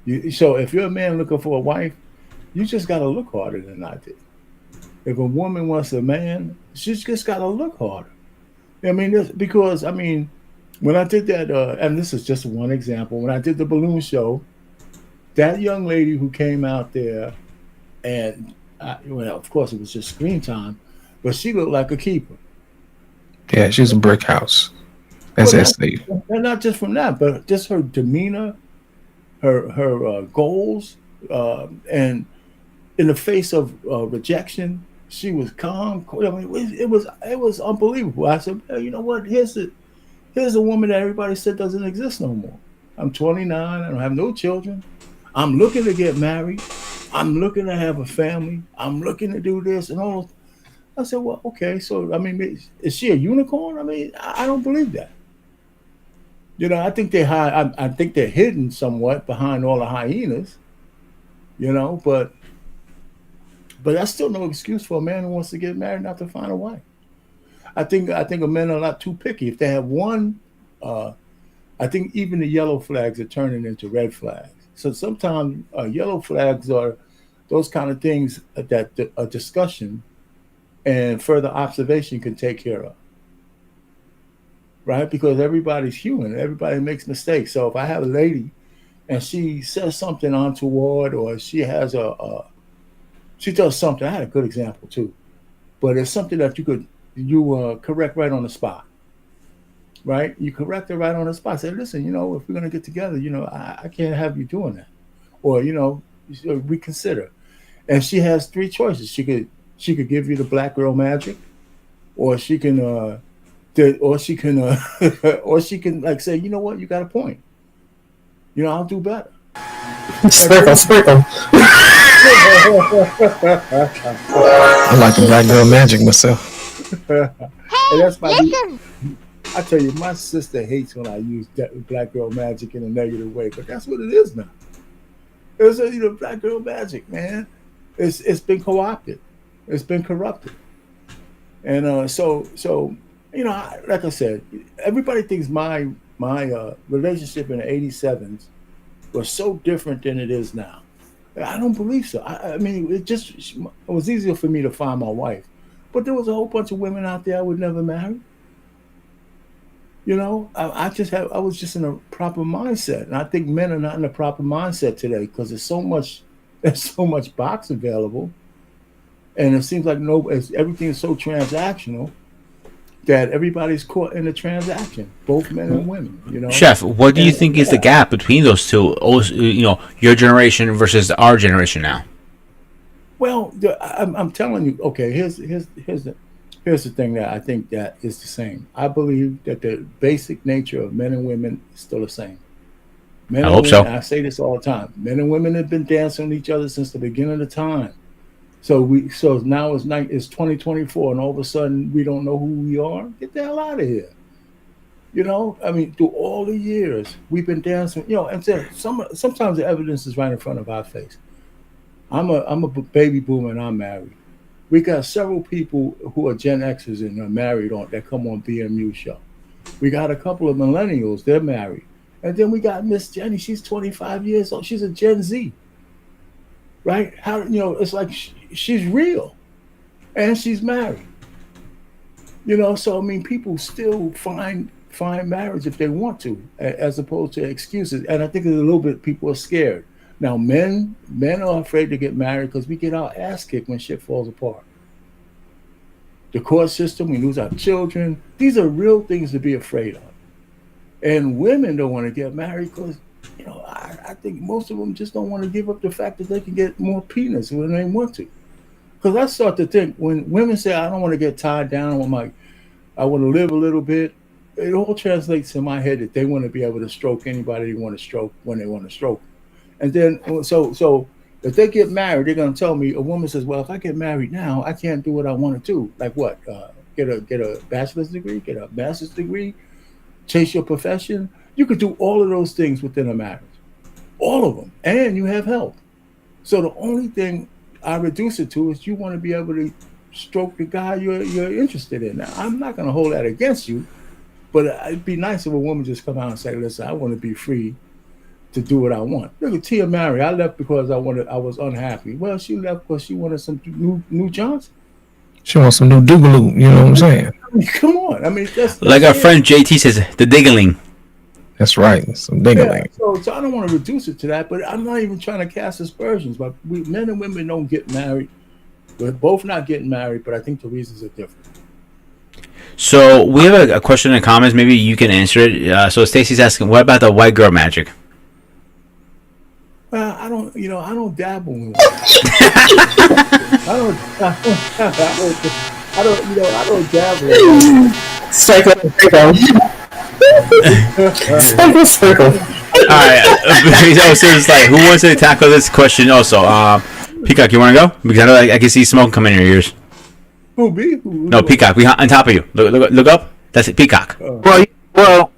there. So if you're a man looking for a wife, you just got to look harder than I did. If a woman wants a man, she's just got to look harder. I mean, because I mean, when I did that, and this is just one example, when I did the balloon show, that young lady who came out there, and well, of course, it was just screen time, but she looked like a keeper. Yeah, she's a brick house. As Well, I say. and not just from that, but just her demeanor, her goals, and in the face of rejection, she was calm. I mean, it was unbelievable. I said, "Well, you know what? Here's a woman that everybody said doesn't exist no more. I'm 29. I don't have no children. I'm looking to get married. I'm looking to have a family. I'm looking to do this and all." I said, "Well, okay. So, I mean, is she a unicorn? I mean, I don't believe that. I think they hide. I think they're hidden somewhat behind all the hyenas. But that's still no excuse for a man who wants to get married not to find a wife. I think men are a lot too picky. If they have one, I think even the yellow flags are turning into red flags. So sometimes yellow flags are those kind of things that a discussion and further observation can take care of, right? Because everybody's human. Everybody makes mistakes. So if I have a lady and she says something untoward, or she has she does something. I had a good example too, but it's something that you correct right on the spot, right? You correct it right on the spot. Say, listen, if we're gonna get together, I can't have you doing that, or reconsider. And she has three choices. She could give you the black girl magic, or she can or she can like say, you know what, you got a point. I'll do better. Sprinkle. I like the black girl magic myself. And that's my. I tell you, my sister hates when I use black girl magic in a negative way, but that's what it is now. It's black girl magic, man. It's been co-opted, it's been corrupted, and like I said, everybody thinks my relationship in the '87s was so different than it is now. I don't believe so. I mean, it was easier for me to find my wife, but there was a whole bunch of women out there I would never marry. I was just in a proper mindset, and I think men are not in a proper mindset today because there's so much box available, and it seems like everything is so transactional that everybody's caught in a transaction, both men and women. Chef, what do you think is the gap between those two? Your generation versus our generation now. Well, I'm telling you. Okay, here's the thing that I think that is the same. I believe that the basic nature of men and women is still the same. Men I and hope so. women, I say this all the time. Men and women have been dancing with each other since the beginning of time. So now it's 2024, and all of a sudden we don't know who we are. Get the hell out of here. I mean, through all the years we've been dancing. And sometimes the evidence is right in front of our face. I'm a baby boomer and I'm married. We got several people who are Gen Xers and are married that come on BMU show. We got a couple of millennials, they're married. And then we got Miss Jenny, she's 25 years old. She's a Gen Z. Right? It's like she's real. And she's married. So I mean, people still find marriage if they want to, as opposed to excuses. And I think it's a little bit people are scared now. Men are afraid to get married because we get our ass kicked when shit falls apart. The court system, we lose our children. These are real things to be afraid of. And women don't want to get married because, I think most of them just don't want to give up the fact that they can get more penis when they want to. Because I start to think when women say, I don't want to get tied down with I want to live a little bit, it all translates in my head that they want to be able to stroke anybody they want to stroke when they want to stroke. And then, so if they get married, they're going to tell me, a woman says, well, if I get married now, I can't do what I want to do. Like what? Get a bachelor's degree, get a master's degree, chase your profession. You could do all of those things within a marriage. All of them. And you have help. So the only thing I reduce it to is you want to be able to stroke the guy you're interested in. Now, I'm not going to hold that against you, but it'd be nice if a woman just come out and say, listen, I want to be free to do what I want. Look at Tia Mary. I left because I was unhappy. Well, she left because she wanted some new Johnson. She wants some new Dougaloo. You know what I'm saying? I mean, come on. I mean, that's Like our friend JT says, the diggling. That's right. Some diggling. Yeah, so I don't want to reduce it to that, but I'm not even trying to cast aspersions. But men and women don't get married. We're both not getting married, but I think the reasons are different. So we have a question in the comments. Maybe you can answer it. So Stacy's asking, what about the white girl magic? Well, I don't dabble in that. I don't dabble in that. Circle. All right. So it's like, who wants to tackle this question also? Peacock, you want to go? Because I know I can see smoke coming in your ears. Who, me? No, Peacock. We on top of you. Look up. That's it, Peacock. Well,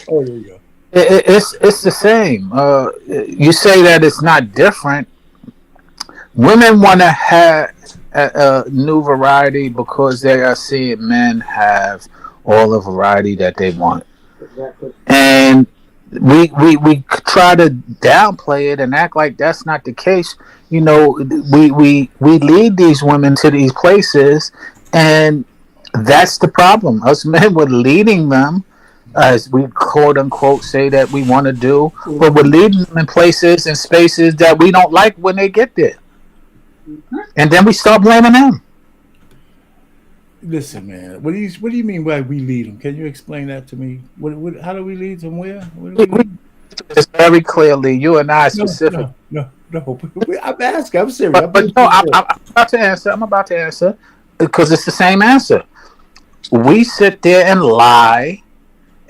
Oh, there you go. it's the same. You say that it's not different. Women want to have a new variety because they are seeing men have all the variety that they want, and we try to downplay it and act like that's not the case. We lead these women to these places, and that's the problem. Us men were leading them, as we quote unquote say that we want to do, but we're leading them in places and spaces that we don't like when they get there, and then we start blaming them. Listen, man. What do you mean by we lead them? Can you explain that to me? How do we lead them? Where? It's very clearly you and I specific. No. I'm asking. I'm serious. But no, I'm about to answer. I'm about to answer because it's the same answer. We sit there and lie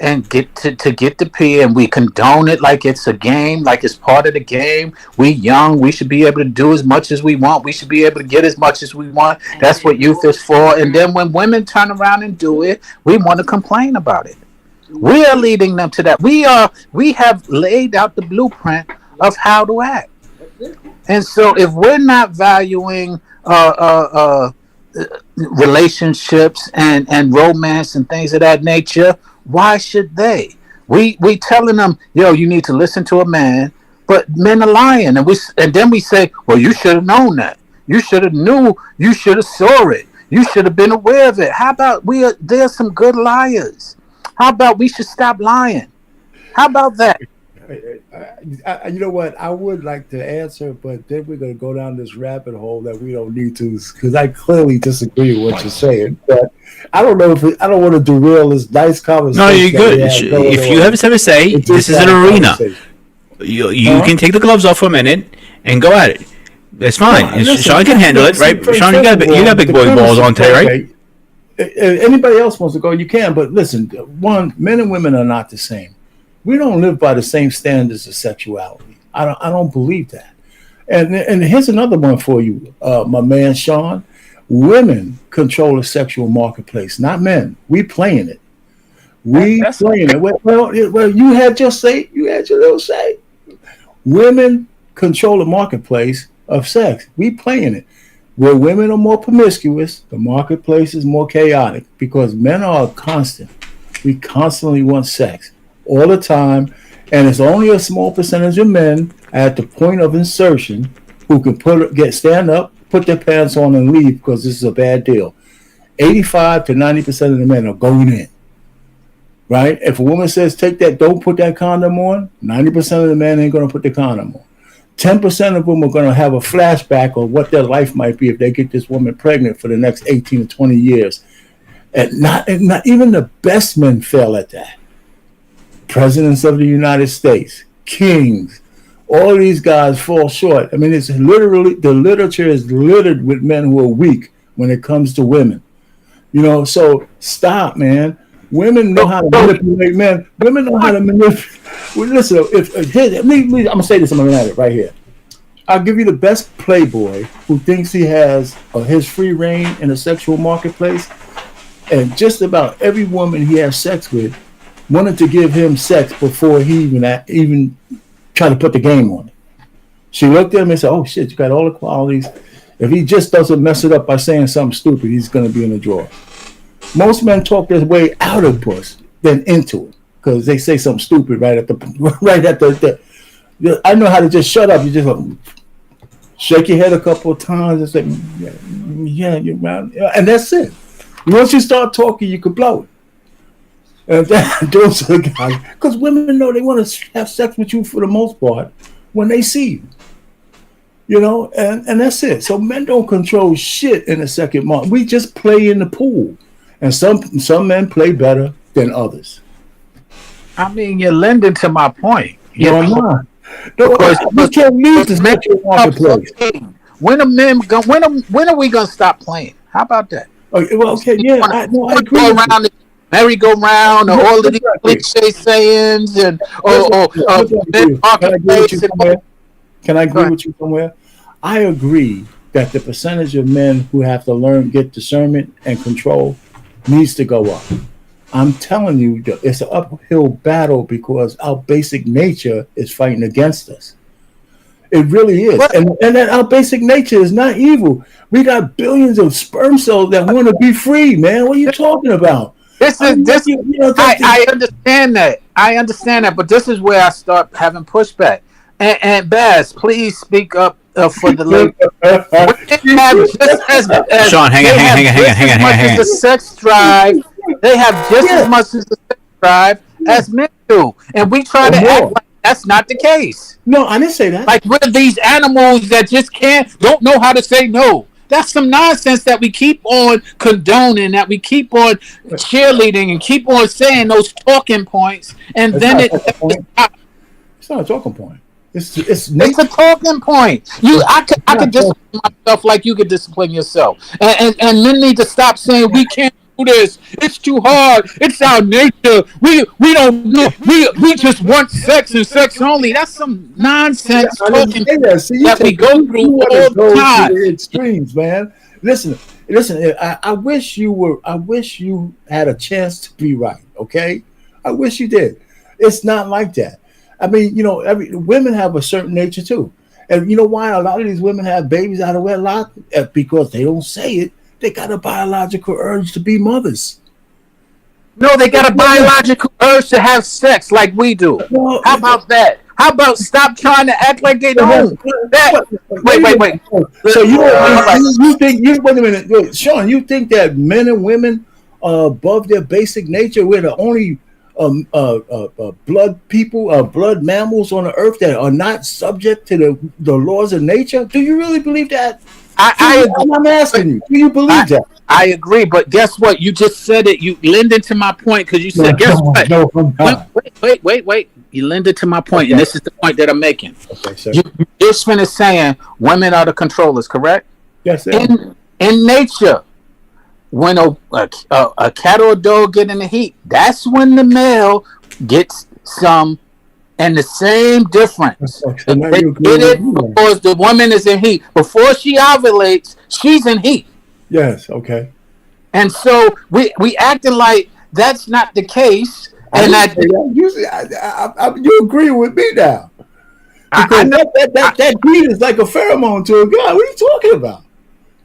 and get to get the P, and we condone it like it's a game, like it's part of the game. We young, we should be able to do as much as we want. We should be able to get as much as we want. That's what youth is for. And then when women turn around and do it, we want to complain about it. We are leading them to that. We have laid out the blueprint of how to act. And so if we're not valuing relationships and romance and things of that nature, why should they? We telling them, yo, you need to listen to a man, but men are lying, and then we say, well, you should have known that. You should have knew. You should have saw it. You should have been aware of it. How about there's some good liars? How about we should stop lying? How about that? You know what? I would like to answer, but then we're going to go down this rabbit hole that we don't need to, because I clearly disagree with what you're saying. But I don't know I don't want to derail this nice conversation. No, you're good. If you have something to say, this is an arena. You can take the gloves off for a minute and go at it. It's fine. Sean can handle it, right? Sean, you got big boy balls on today, right? If anybody else wants to go, you can. But listen, one, men and women are not the same. We don't live by the same standards of sexuality. I don't believe that. And here's another one for you, my man Sean. Women control the sexual marketplace, not men. We playing it. That's playing it. Well, you had your say. You had your little say. Women control the marketplace of sex. We playing it. Where women are more promiscuous, the marketplace is more chaotic because men are constant. We constantly want sex all the time, and it's only a small percentage of men at the point of insertion who can stand up, put their pants on, and leave because this is a bad deal. 85 to 90% of the men are going in. Right? If a woman says, don't put that condom on, 90% of the men ain't going to put the condom on. 10% of them are going to have a flashback of what their life might be if they get this woman pregnant for the next 18 to 20 years. And not even the best men fail at that. Presidents of the United States, kings, all these guys fall short. I mean, it's literally, the literature is littered with men who are weak when it comes to women. So stop, man. Women know how to manipulate men. Women know how to manipulate. Well, listen, I'm gonna say this. I'm gonna add it right here. I'll give you the best playboy who thinks he has his free reign in a sexual marketplace, and just about every woman he has sex with wanted to give him sex before he even tried to put the game on it. She looked at him and said, "Oh shit, you got all the qualities. If he just doesn't mess it up by saying something stupid, he's gonna be in the drawer." Most men talk their way out of puss than into it because they say something stupid right at the. I know how to just shut up. You just shake your head a couple of times and say, "Yeah, you're right," and that's it. Once you start talking, you can blow it. And those are the guys, because women know they want to have sex with you for the most part when they see you. And that's it. So men don't control shit in the second month. We just play in the pool. And some men play better than others. I mean, you're lending to my point. No, I'm not. You can't leave this marketplace. When are we gonna stop playing? How about that? Okay, well, okay, yeah, I agree. Go around the merry-go-round, or all of these cliche sayings, and Can I agree with you somewhere? I agree that the percentage of men who have to get discernment and control needs to go up. I'm telling you, it's an uphill battle because our basic nature is fighting against us. It really is. And then our basic nature is not evil. We got billions of sperm cells that want to be free, man. What are you talking about? I understand that. But this is where I start having pushback. And Baz, please speak up for the lady. Sean, hang on. The sex drive, they have just as much as the sex drive as men do, and we try to act like that's not the case. No, I didn't say that. Like we're these animals that just don't know how to say no. That's some nonsense that we keep on condoning, that we keep on cheerleading, and keep on saying those talking points, and then it's not a talking point. It's a talking point. I could discipline myself like you could discipline yourself, and men need to stop saying we can't do this. It's too hard. It's our nature. We don't do. We just want sex and sex only. That's some nonsense talking that we go through all the time. To the extremes, man. Listen. I wish you had a chance to be right. Okay, I wish you did. It's not like that. I mean, women have a certain nature too. And you know why a lot of these women have babies out of wedlock? Because they don't say it. They got a biological urge to be mothers. No, they got a biological urge to have sex like we do. Well, how about that? How about stop trying to act like they don't? Wait. So you think wait a minute, Sean, you think that men and women are above their basic nature? We're the only blood mammals on the earth that are not subject to the laws of nature? Do you really believe that? I'm asking you. Do you believe that? I agree, but guess what? You just said it. You lended to my point because you said, guess what? No, I'm not. Wait. You lended to my point, and this is the point that I'm making. Okay, sir. You're saying women are the controllers, correct? Yes, sir. In nature, when a cat or a dog get in the heat, that's when the male gets some, and the same difference. They get it because the woman is in heat. Before she ovulates, she's in heat. Yes, okay. And so we acting like that's not the case. And you agree with me now. Because that heat is like a pheromone to a guy. What are you talking about?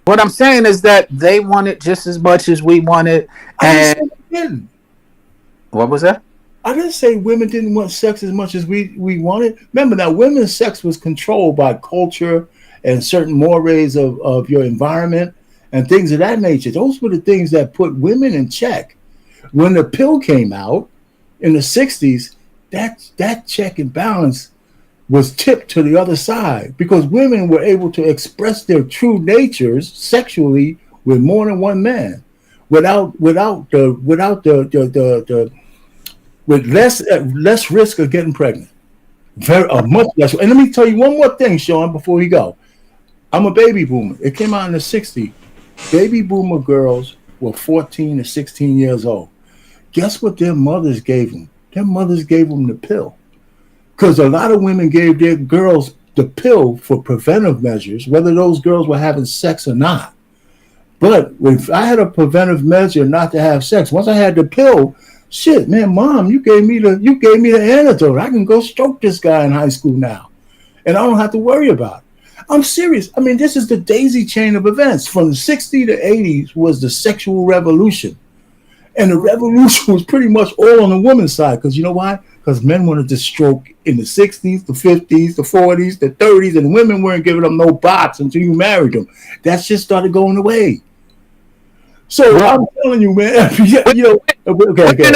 What I'm saying is that they want it just as much as we want it. And what was that? I didn't say women didn't want sex as much as we wanted. Remember, now women's sex was controlled by culture and certain mores of your environment and things of that nature. Those were the things that put women in check. When the pill came out in the 60s, that check and balance was tipped to the other side because women were able to express their true natures sexually with more than one man, with less risk of getting pregnant. Very much less. And let me tell you one more thing, Sean, before we go. I'm a baby boomer. It came out in the 60s. Baby boomer girls were 14 to 16 years old. Guess what their mothers gave them? Their mothers gave them the pill. Because a lot of women gave their girls the pill for preventive measures, whether those girls were having sex or not. But if I had a preventive measure not to have sex, once I had the pill, shit, man, Mom, you gave me the antidote. I can go stroke this guy in high school now, and I don't have to worry about it. I'm serious. I mean, this is the daisy chain of events. From the 60s to 80s was the sexual revolution. And the revolution was pretty much all on the woman's side. Because you know why? Because men wanted to stroke in the 60s, the 50s, the 40s, the 30s, and women weren't giving them no box until you married them. That shit started going away. So I'm telling you, man. Okay.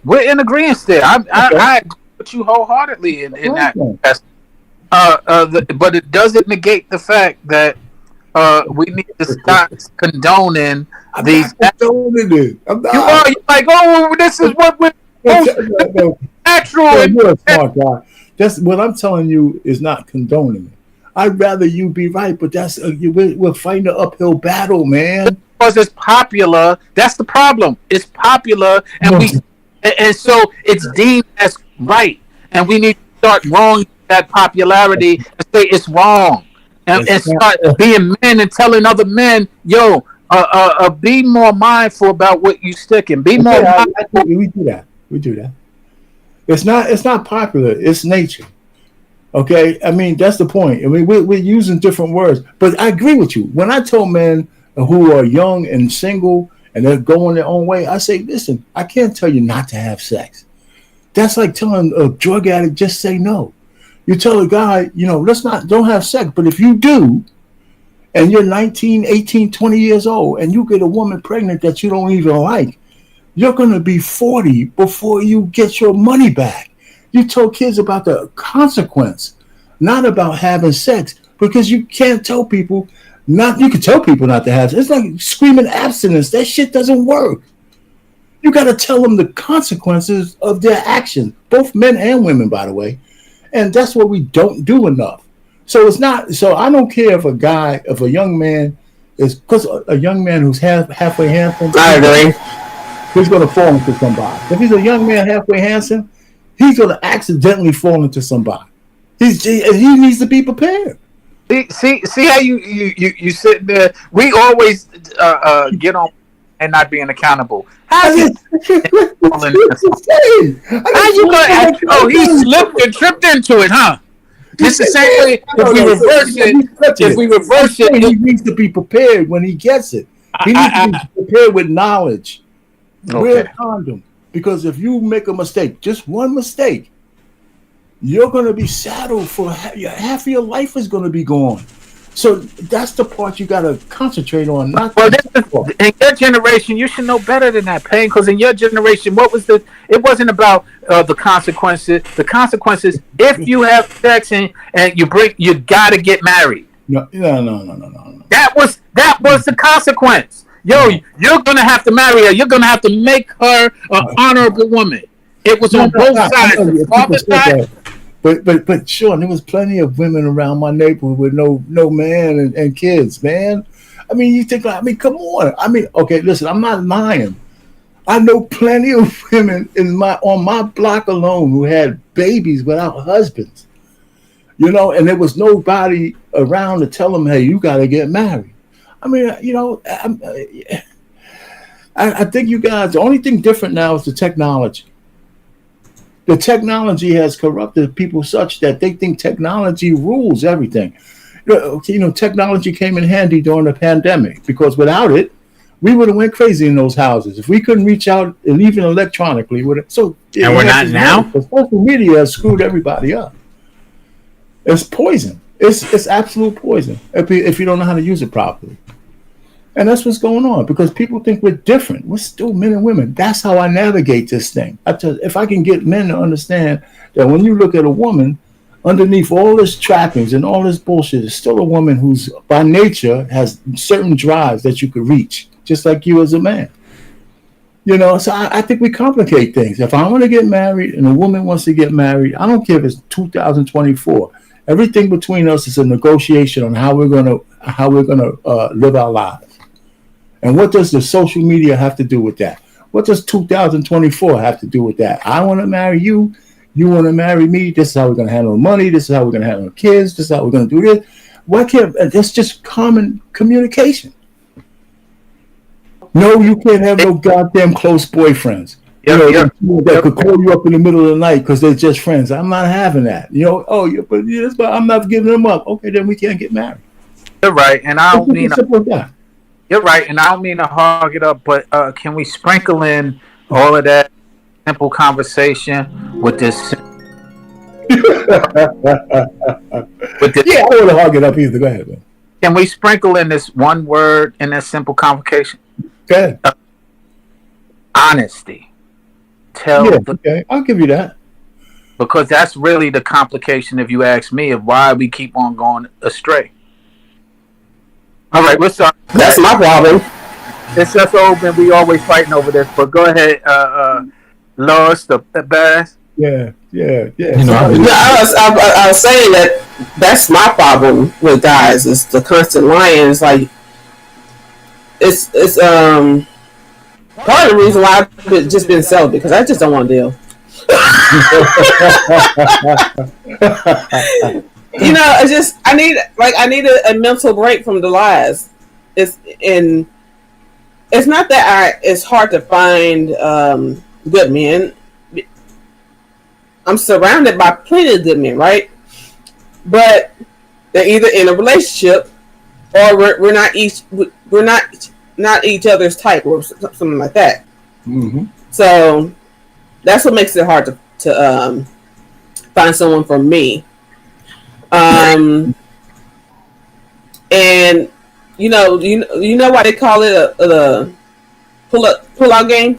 We're in agreement there. I agree with you wholeheartedly in that. But it doesn't negate the fact that we need to stop condoning these. I'm not. You're like, oh, this is what we're natural. You're a smart guy. That's what I'm telling you is not condoning it. I'd rather you be right, but that's we're fighting an uphill battle, man. Because it's popular. That's the problem. It's popular, and so it's deemed as right, and we need to start wrong that popularity and say it's wrong, and start being men and telling other men, yo, be more mindful about what you stick in. Be more mindful. We do that. It's not popular. It's nature. Okay, I mean that's the point. I mean we're using different words, but I agree with you. When I tell men who are young and single and they're going their own way, I say, listen, I can't tell you not to have sex. That's like telling a drug addict just say no. You tell a guy, don't have sex, but if you do, and you're 19, 18, 20 years old, and you get a woman pregnant that you don't even like, you're going to be 40 before you get your money back. You told kids about the consequence, not about having sex, because you can't tell people you can tell people not to have sex. It's like screaming abstinence. That shit doesn't work. You got to tell them the consequences of their actions, both men and women, by the way. And that's what we don't do enough. So I don't care if a young man is, because a young man who's halfway handsome, I agree. He's going to fall into somebody. If he's a young man halfway handsome, he's going to accidentally fall into somebody. He needs to be prepared. See how you sit there. We always get on and not being accountable. How you going? He slipped and tripped into it, huh? It's the same way. If we reverse it, he needs to be prepared when he gets it. He needs to be prepared with knowledge. Wear a condom, because if you make a mistake, just one mistake, you're going to be saddled for half of your life is going to be gone. So that's the part you got to concentrate on. In your generation, you should know better than that, Payne. Because in your generation, it wasn't about the consequences. The consequences, if you have sex and you got to get married. No. That was the consequence. Yo, you're going to have to marry her. You're going to have to make her an honorable woman. It was on both sides. The father side. But Sean, there was plenty of women around my neighborhood with no man and kids, man. I mean, come on. I mean, okay, listen, I'm not lying. I know plenty of women on my block alone who had babies without husbands. And there was nobody around to tell them, hey, you got to get married. I mean, I think you guys, the only thing different now is the technology. The technology has corrupted people such that they think technology rules everything. Technology came in handy during the pandemic, because without it, we would have went crazy in those houses. If we couldn't reach out, and even electronically, and we're not now. Social media has screwed everybody up. It's poison. It's absolute poison if you don't know how to use it properly. And that's what's going on because people think we're different. We're still men and women. That's how I navigate this thing. If I can get men to understand that when you look at a woman, underneath all this trappings and all this bullshit is still a woman who's by nature has certain drives that you could reach, just like you as a man. So I think we complicate things. If I want to get married and a woman wants to get married, I don't care if it's 2024. Everything between us is a negotiation on how we're gonna live our lives. And what does the social media have to do with that? What does 2024 have to do with that? I want to marry you. You want to marry me. This is how we're going to handle money. This is how we're going to handle kids. This is how we're going to do this. Why can't that's just common communication? No, you can't have no goddamn close boyfriends. That could call you up in the middle of the night because they're just friends. I'm not having that. But I'm not giving them up. Okay, then we can't get married. You're right, and I don't mean simple as that. You're right, and I don't mean to hog it up, but can we sprinkle in all of that simple conversation with this? Yeah, I don't want to hog it up either. Go ahead, man. Can we sprinkle in this one word in this simple conversation? Go ahead. Honesty. Okay, I'll give you that. Because that's really the complication, if you ask me, of why we keep on going astray. All right, we're sorry. That's my problem. It's just open. We always fighting over this. But go ahead, Lois, the bass. Yeah. I was saying that's my problem with guys. It's the constant lying. It's like it's part of the reason why I've just been celibate because I just don't want to deal. It's just I need a mental break from the lies. It's not that it's hard to find good men. I'm surrounded by plenty of good men, right? But they're either in a relationship or we're not each other's type or something like that. Mm-hmm. So that's what makes it hard to find someone for me. And you know why they call it a pull out game?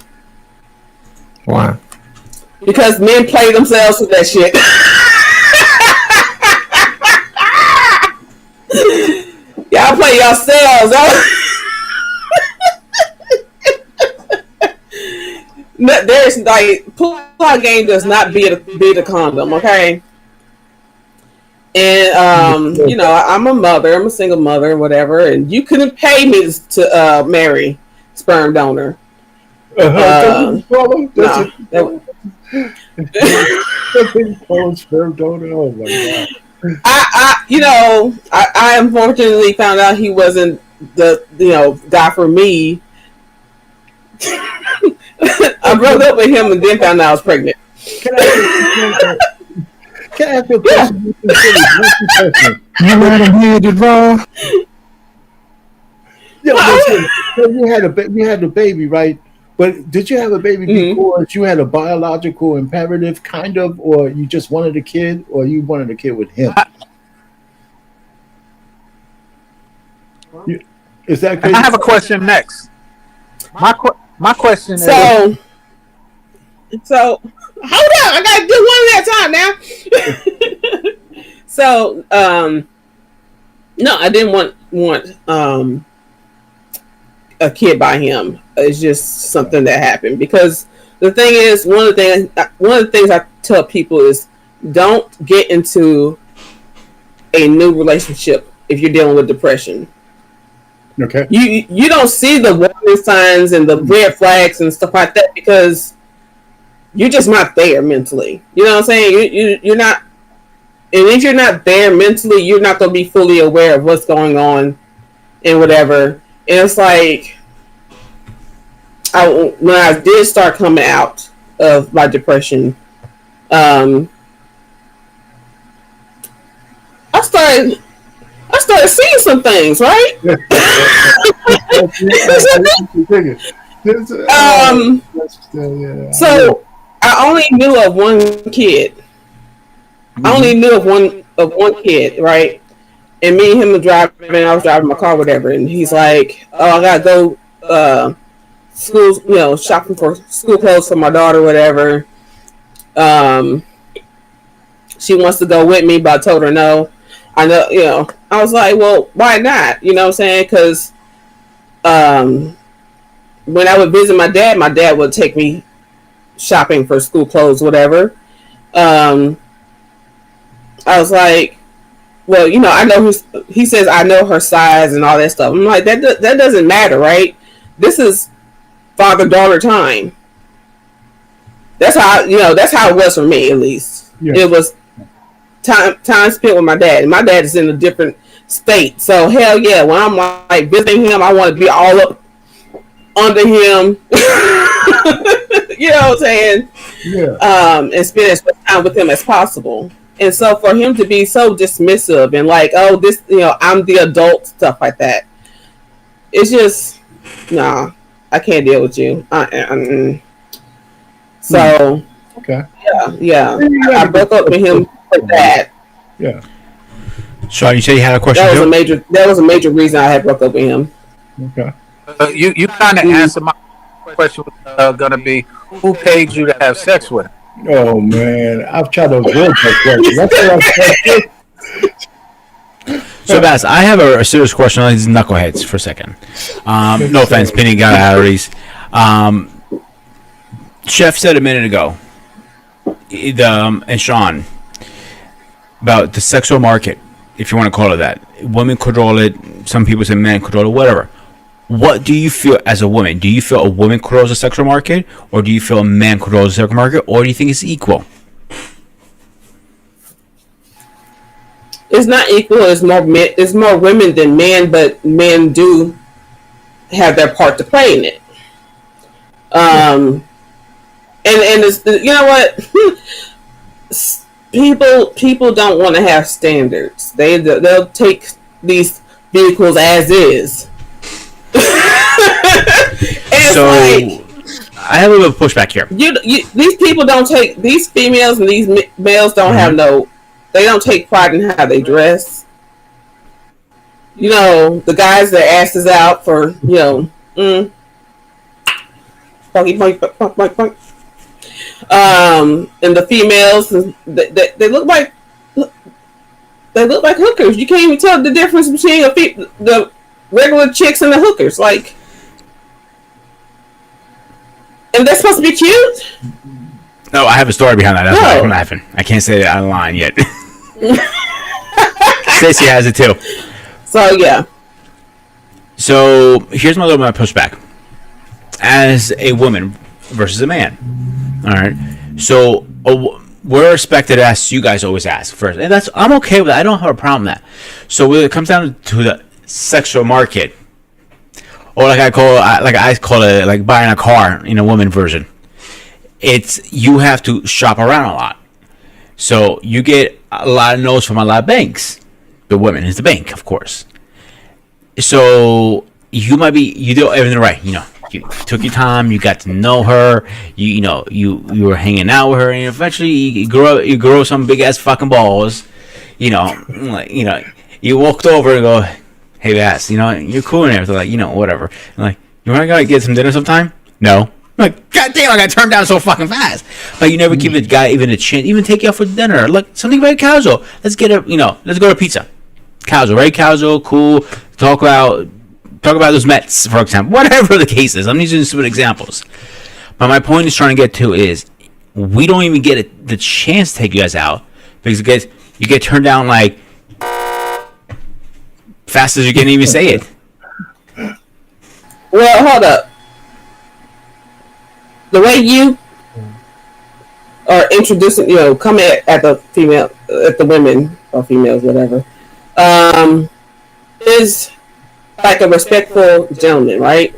Why? Because men play themselves with that shit. Y'all play yourselves. There's like pull-out game does not be the condom, okay? And I'm a mother. I'm a single mother, whatever. And you couldn't pay me to marry sperm donor. Sperm donor. Oh my god! I unfortunately found out he wasn't the guy for me. I broke up with him and then found out I was pregnant. Can I ask you a question? You let him hear it raw? You had a baby, right? But did you have a baby because you had a biological imperative, kind of, or you just wanted a kid, or you wanted a kid with him? Is that crazy? I have a question next. My question is. So hold on, I gotta do one at a time now. So no, I didn't want a kid by him. It's just something that happened because the thing is, one of the things I tell people is don't get into a new relationship if you're dealing with depression. Okay. You don't see the warning signs and the red flags and stuff like that because you're just not there mentally. You know what I'm saying? You're not, and if you're not there mentally, you're not going to be fully aware of what's going on and whatever. And it's like, when I did start coming out of my depression, I started seeing some things, right? So I only knew of one kid. I only knew of one kid, right? and me and him were driving. I was driving my car, whatever, and he's like, "Oh, I gotta go school, shopping for school clothes for my daughter, whatever." Um, she wants to go with me, but I told her no. I know, I was like, well, why not? You know what I'm saying? Because when I would visit my dad would take me shopping for school clothes, whatever. I was like, well, I know he says I know her size and all that stuff. I'm like, that doesn't matter, right? This is father-daughter time. That's how it was for me, at least. Yeah. It was time spent with my dad. And my dad is in a different state. So hell yeah, when I'm like visiting him, I want to be all up under him. You know what I'm saying? Yeah. And spend as much time with him as possible. And so for him to be so dismissive and like, oh, this, I'm the adult, stuff like that. It's just, nah, I can't deal with you. So, okay. Yeah. I broke up with him for that. Yeah. So you say you had a question? That was a major reason I had broke up with him. Okay. You kind of answered my question. Was gonna be, who paid you to have sex with him? Oh man, I've tried to avoid that question. So, Bass, I have a serious question on these knuckleheads for a second. No offense, Penny got arteries. Chef said a minute ago, and Sean, about the sexual market, if you want to call it that. Women control it. Some people say men control it. Whatever. What do you feel as a woman? Do you feel a woman controls the sexual market, or do you feel a man controls the sexual market, or do you think it's equal? It's not equal. It's more women than men, but men do have their part to play in it. And it's, you know what? People don't want to have standards. They'll take these vehicles as is. So like, I have a little pushback here. These people don't take, these females and these males don't have they don't take pride in how they dress. The guys that asses out for point. And the females, they look like hookers. You can't even tell the difference between the regular chicks and the hookers. Like, and they're supposed to be cute. No, I have a story behind that. That's why I'm laughing. I can't say it online yet. Stacey has it too. So yeah. So here's my little pushback. As a woman versus a man, all right. So we're expected to ask. You guys always ask first, and I'm okay with that. I don't have a problem with that. So when it comes down to the sexual market, or I call it like buying a car in a woman version. It's you have to shop around a lot, so you get a lot of no's from a lot of banks. The woman is the bank, of course. So you do everything right. You took your time. You got to know her. You were hanging out with her, and eventually you grow some big ass fucking balls. You walked over and go, "Hey, Bass, you're cool and everything." Like, whatever. I'm like, you want to go get some dinner sometime? No. I'm like, God damn, I got turned down so fucking fast. Like, you never give the guy even a chance, even take you out for dinner. Like, something very casual. Let's go to pizza. Casual, very casual, cool. Talk about those Mets, for example. Whatever the case is. I'm using some examples. But my point is trying to get to is, we don't even get the chance to take you guys out because you get turned down like fast as you can even say it. Well, hold up. The way you are introducing, coming at the women or females, whatever, is like a respectful gentleman, right?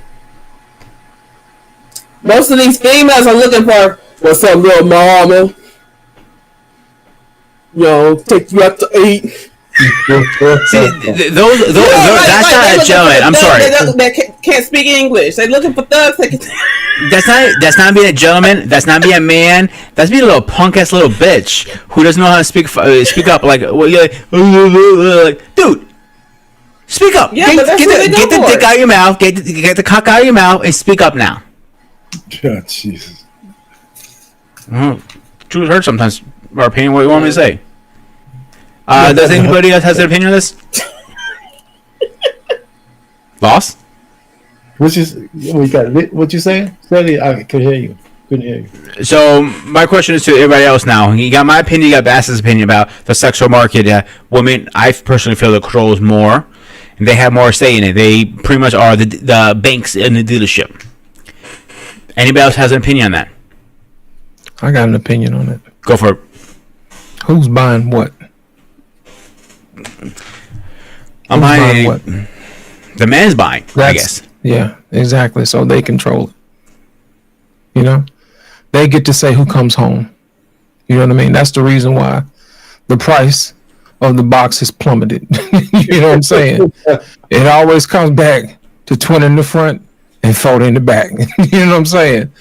Most of these females are looking for, what's up, little mama? Take you out to eat. See, those that's not a gentleman. I'm sorry. They can't speak English. They're looking for thugs. That's not being a gentleman. That's not being a man. That's being a little punk ass little bitch who doesn't know how to speak up. Like, well, you're like, dude. Speak up. Yeah, but that's what they Get go the for. dick out of your mouth. Get the cock out of your mouth and speak up now. Oh, Jesus. Truth hurts sometimes. Our opinion. What do you want me to say? Does anybody else has an opinion on this? Boss? What you saying? Steady, I could hear you. Couldn't hear you. So my question is to everybody else now. You got my opinion, you got Bass's opinion about the sexual market. Women, I personally feel it controls more, and they have more say in it. They pretty much are the banks in the dealership. Anybody else has an opinion on that? I got an opinion on it. Go for it. Who's buying what? I'm buying what? The man's buying, I guess. Yeah, exactly. So they control it. You know? They get to say who comes home. You know what I mean? That's the reason why the price of the box has plummeted. You know what I'm saying? It always comes back to 20 in the front and 40 in the back. You know what I'm saying?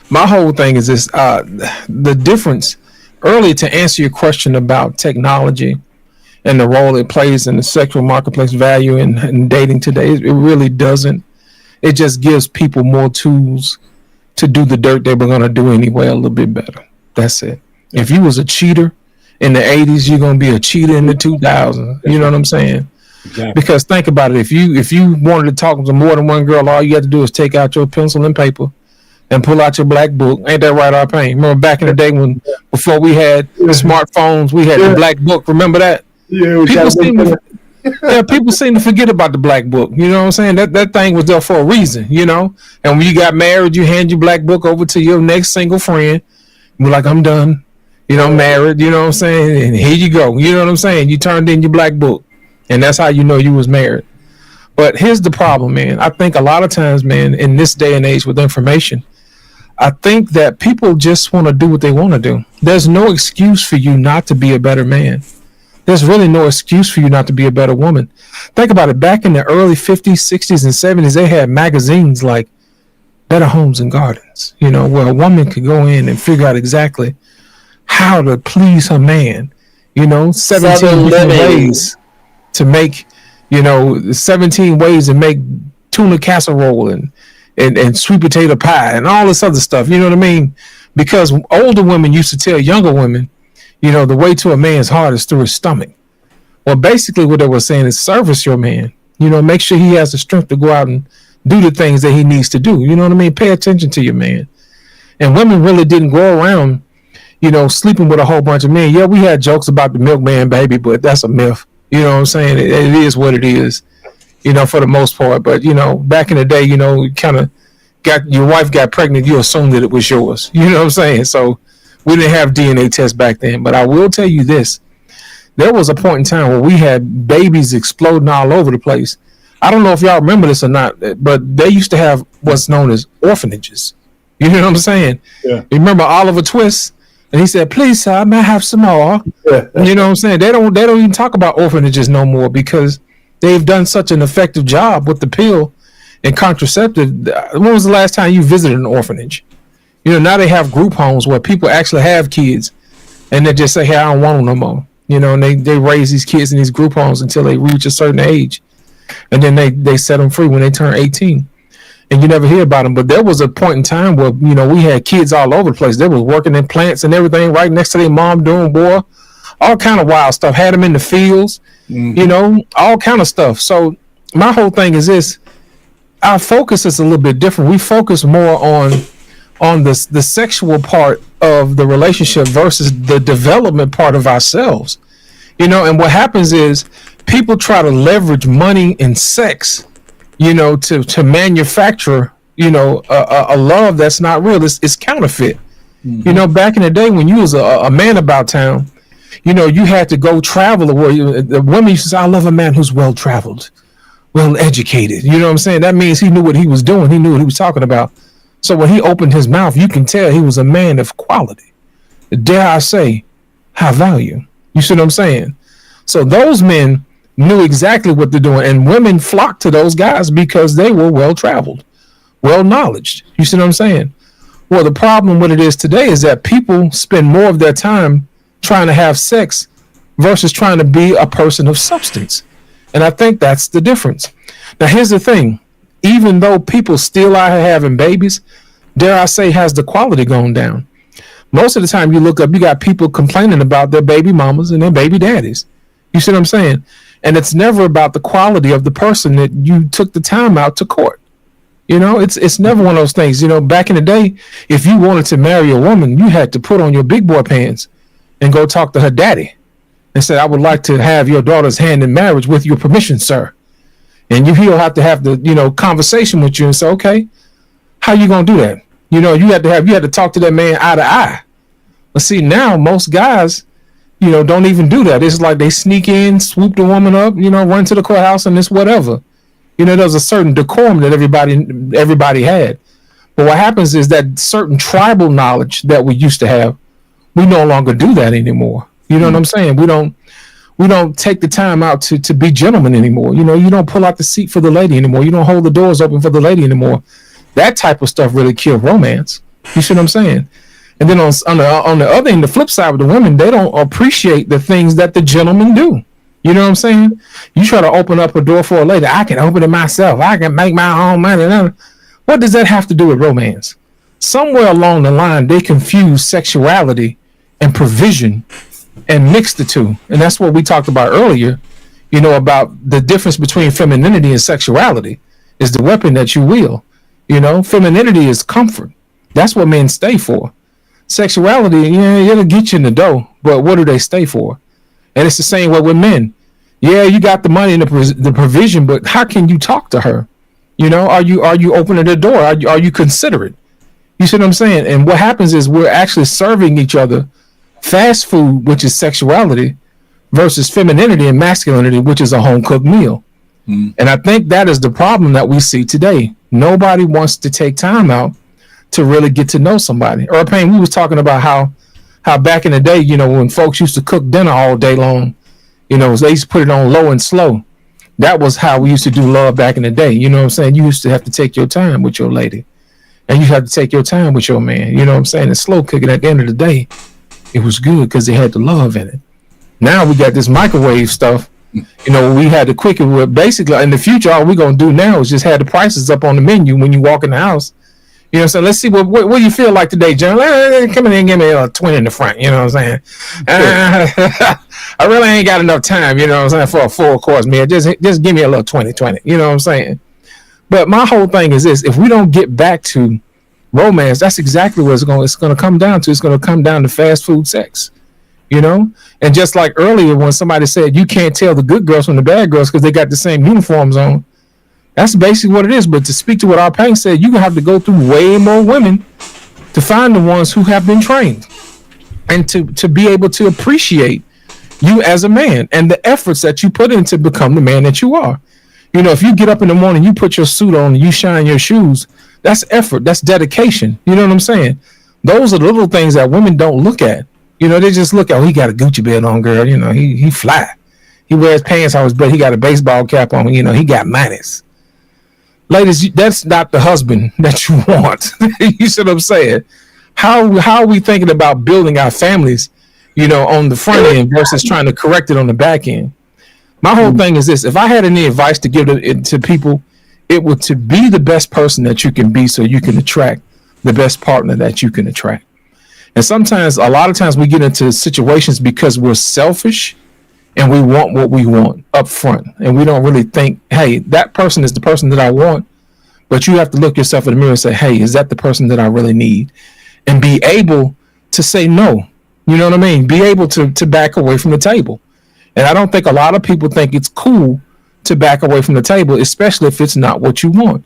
My whole thing is this, the difference, earlier to answer your question about technology and the role it plays in the sexual marketplace value in dating today, it really doesn't. It just gives people more tools to do the dirt they were going to do anyway a little bit better. That's it. If you was a cheater in the 80s, you're going to be a cheater in the 2000s. You know what I'm saying? Exactly. Because think about it. If you wanted to talk to more than one girl, all you had to do is take out your pencil and paper and pull out your black book. Ain't that right, R-Pain? Remember back in the day before we had smartphones, we had the black book. Remember that? Yeah, people seem to forget about the black book. You know what I'm saying? That thing was there for a reason, you know? And when you got married, you hand your black book over to your next single friend. You're like, I'm done. You know, married, you know what I'm saying? And here you go. You know what I'm saying? You turned in your black book. And that's how you know you was married. But here's the problem, man. I think a lot of times, man, in this day and age with information, I think that people just want to do what they want to do. There's no excuse for you not to be a better man. There's really no excuse for you not to be a better woman. Think about it. Back in the early 50s, 60s, and 70s, they had magazines like Better Homes and Gardens, you know, where a woman could go in and figure out exactly how to please her man. You know, 17 different ways to make, 17 ways to make tuna casserole and sweet potato pie and all this other stuff. You know what I mean? Because older women used to tell younger women, the way to a man's heart is through his stomach. Well, basically what they were saying is service your man. Make sure he has the strength to go out and do the things that he needs to do. You know what I mean? Pay attention to your man. And women really didn't go around, sleeping with a whole bunch of men. Yeah, we had jokes about the milkman baby, but that's a myth. You know what I'm saying? It is what it is, for the most part. But, back in the day, you kind of your wife got pregnant, you assumed that it was yours. You know what I'm saying? So we didn't have DNA tests back then. But I will tell you this. There was a point in time where we had babies exploding all over the place. I don't know if y'all remember this or not, but they used to have what's known as orphanages. You know what I'm saying? Yeah. You remember Oliver Twist? And he said, please, sir, I may have some more. Yeah. You know what I'm saying? They don't even talk about orphanages no more because they've done such an effective job with the pill and contraceptive. When was the last time you visited an orphanage? Now they have group homes where people actually have kids and they just say, hey, I don't want them no more. And they raise these kids in these group homes until they reach a certain age. And then they set them free when they turn 18. And you never hear about them. But there was a point in time where, we had kids all over the place. They was working in plants and everything right next to their mom doing all kind of wild stuff. Had them in the fields, all kind of stuff. So my whole thing is this. Our focus is a little bit different. We focus more on the sexual part of the relationship versus the development part of ourselves. And what happens is people try to leverage money and sex, to manufacture, a love that's not real. It's counterfeit. Mm-hmm. Back in the day when you was a man about town, you had to go travel the women used to say, I love a man who's well traveled, well educated. You know what I'm saying? That means he knew what he was doing. He knew what he was talking about. So when he opened his mouth, you can tell he was a man of quality. Dare I say, high value. You see what I'm saying? So those men knew exactly what they're doing, and women flocked to those guys because they were well-traveled, well-knowledged. You see what I'm saying? Well, the problem with it is today is that people spend more of their time trying to have sex versus trying to be a person of substance. And I think that's the difference. Now, here's the thing. Even though people still out here having babies, dare I say, has the quality gone down? Most of the time you look up, you got people complaining about their baby mamas and their baby daddies. You see what I'm saying? And it's never about the quality of the person that you took the time out to court. You know, it's never one of those things. You know, back in the day, if you wanted to marry a woman, you had to put on your big boy pants and go talk to her daddy and say, I would like to have your daughter's hand in marriage with your permission, sir. And he'll have to have the, conversation with you and say, okay, how you going to do that? You know, you had to talk to that man eye to eye. But see, now most guys, don't even do that. It's like they sneak in, swoop the woman up, run to the courthouse and it's whatever. There's a certain decorum that everybody had. But what happens is that certain tribal knowledge that we used to have, we no longer do that anymore. You know what I'm saying? We don't take the time out to be gentlemen anymore. You don't pull out the seat for the lady anymore. You don't hold the doors open for the lady anymore. That type of stuff really killed romance. You see what I'm saying? And then on the other end, the flip side with the women, they don't appreciate the things that the gentlemen do. You know what I'm saying? You try to open up a door for a lady. I can open it myself. I can make my own money. What does that have to do with romance? Somewhere along the line, they confuse sexuality and provision and mix the two. And that's what we talked about earlier, about the difference between femininity and sexuality is the weapon that you wield. Femininity is comfort. That's what men stay for. Sexuality, it'll get you in the dough, but what do they stay for? And it's the same way with men. Yeah, you got the money and the provision, but how can you talk to her? Are you opening the door? Are you considerate? You see what I'm saying? And what happens is we're actually serving each other fast food, which is sexuality, versus femininity and masculinity, which is a home cooked meal. And I think that is the problem that we see today. Nobody wants to take time out to really get to know somebody. Or Payne, we was talking about how back in the day, when folks used to cook dinner all day long, they used to put it on low and slow. That was how we used to do love back in the day. You know what I'm saying? You used to have to take your time with your lady. And you have to take your time with your man. You know what I'm saying? And slow cooking at the end of the day, it was good because they had the love in it. Now we got this microwave stuff. We had to quick it. Basically, in the future, all we're going to do now is just have the prices up on the menu when you walk in the house. So let's see what do you feel like today, John? Come in and give me a 20 in the front. You know what I'm saying? I really ain't got enough time, for a full course meal. Just give me a little 20. You know what I'm saying? But my whole thing is this: if we don't get back to romance, that's exactly what it's going to come down to. It's going to come down to fast food sex. And just like earlier when somebody said you can't tell the good girls from the bad girls because they got the same uniforms on. That's basically what it is. But to speak to what our Payne said, you're going to have to go through way more women to find the ones who have been trained and to be able to appreciate you as a man and the efforts that you put in to become the man that you are. If you get up in the morning, you put your suit on, and you shine your shoes, that's effort. That's dedication. You know what I'm saying? Those are the little things that women don't look at. They just look at, he got a Gucci belt on, girl. He fly. He wears pants on his butt. He got a baseball cap on. He got manners. Ladies, that's not the husband that you want. You see what I'm saying? How are we thinking about building our families, on the front end versus trying to correct it on the back end? My whole thing is this: if I had any advice to give to people, it would to be the best person that you can be so you can attract the best partner that you can attract. And a lot of times we get into situations because we're selfish and we want what we want up front. And we don't really think, hey, that person is the person that I want. But you have to look yourself in the mirror and say, hey, is that the person that I really need? And be able to say no. You know what I mean? Be able to back away from the table. And I don't think a lot of people think it's cool to back away from the table, especially if it's not what you want.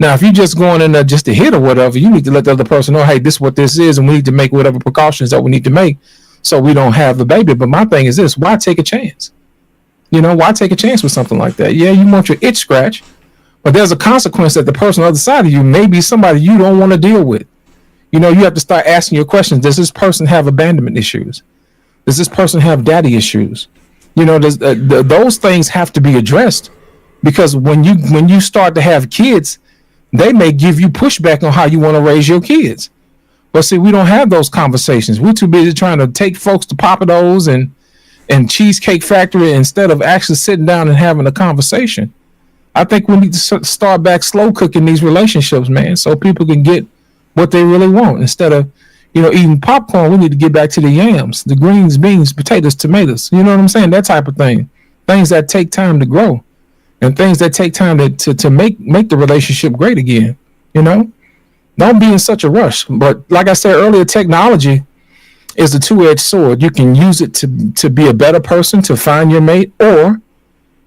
Now, if you're just going in there just to hit or whatever, you need to let the other person know, hey, this is what this is, and we need to make whatever precautions that we need to make so we don't have the baby. But my thing is this: why take a chance? Why take a chance with something like that? Yeah, you want your itch scratch, but there's a consequence that the person on the other side of you may be somebody you don't want to deal with. You have to start asking your questions. Does this person have abandonment issues? Does this person have daddy issues? Those things have to be addressed, because when you start to have kids, they may give you pushback on how you want to raise your kids. But see, we don't have those conversations. We're too busy trying to take folks to Papados and and Cheesecake Factory instead of actually sitting down and having a conversation. I think we need to start back slow cooking these relationships, man, so people can get what they really want instead of, eating popcorn. We need to get back to the yams, the greens, beans, potatoes, tomatoes. You know what I'm saying? That type of thing. Things that take time to grow, and things that take time to make the relationship great again. Don't be in such a rush. But like I said earlier, technology is a two-edged sword. You can use it to be a better person, to find your mate, or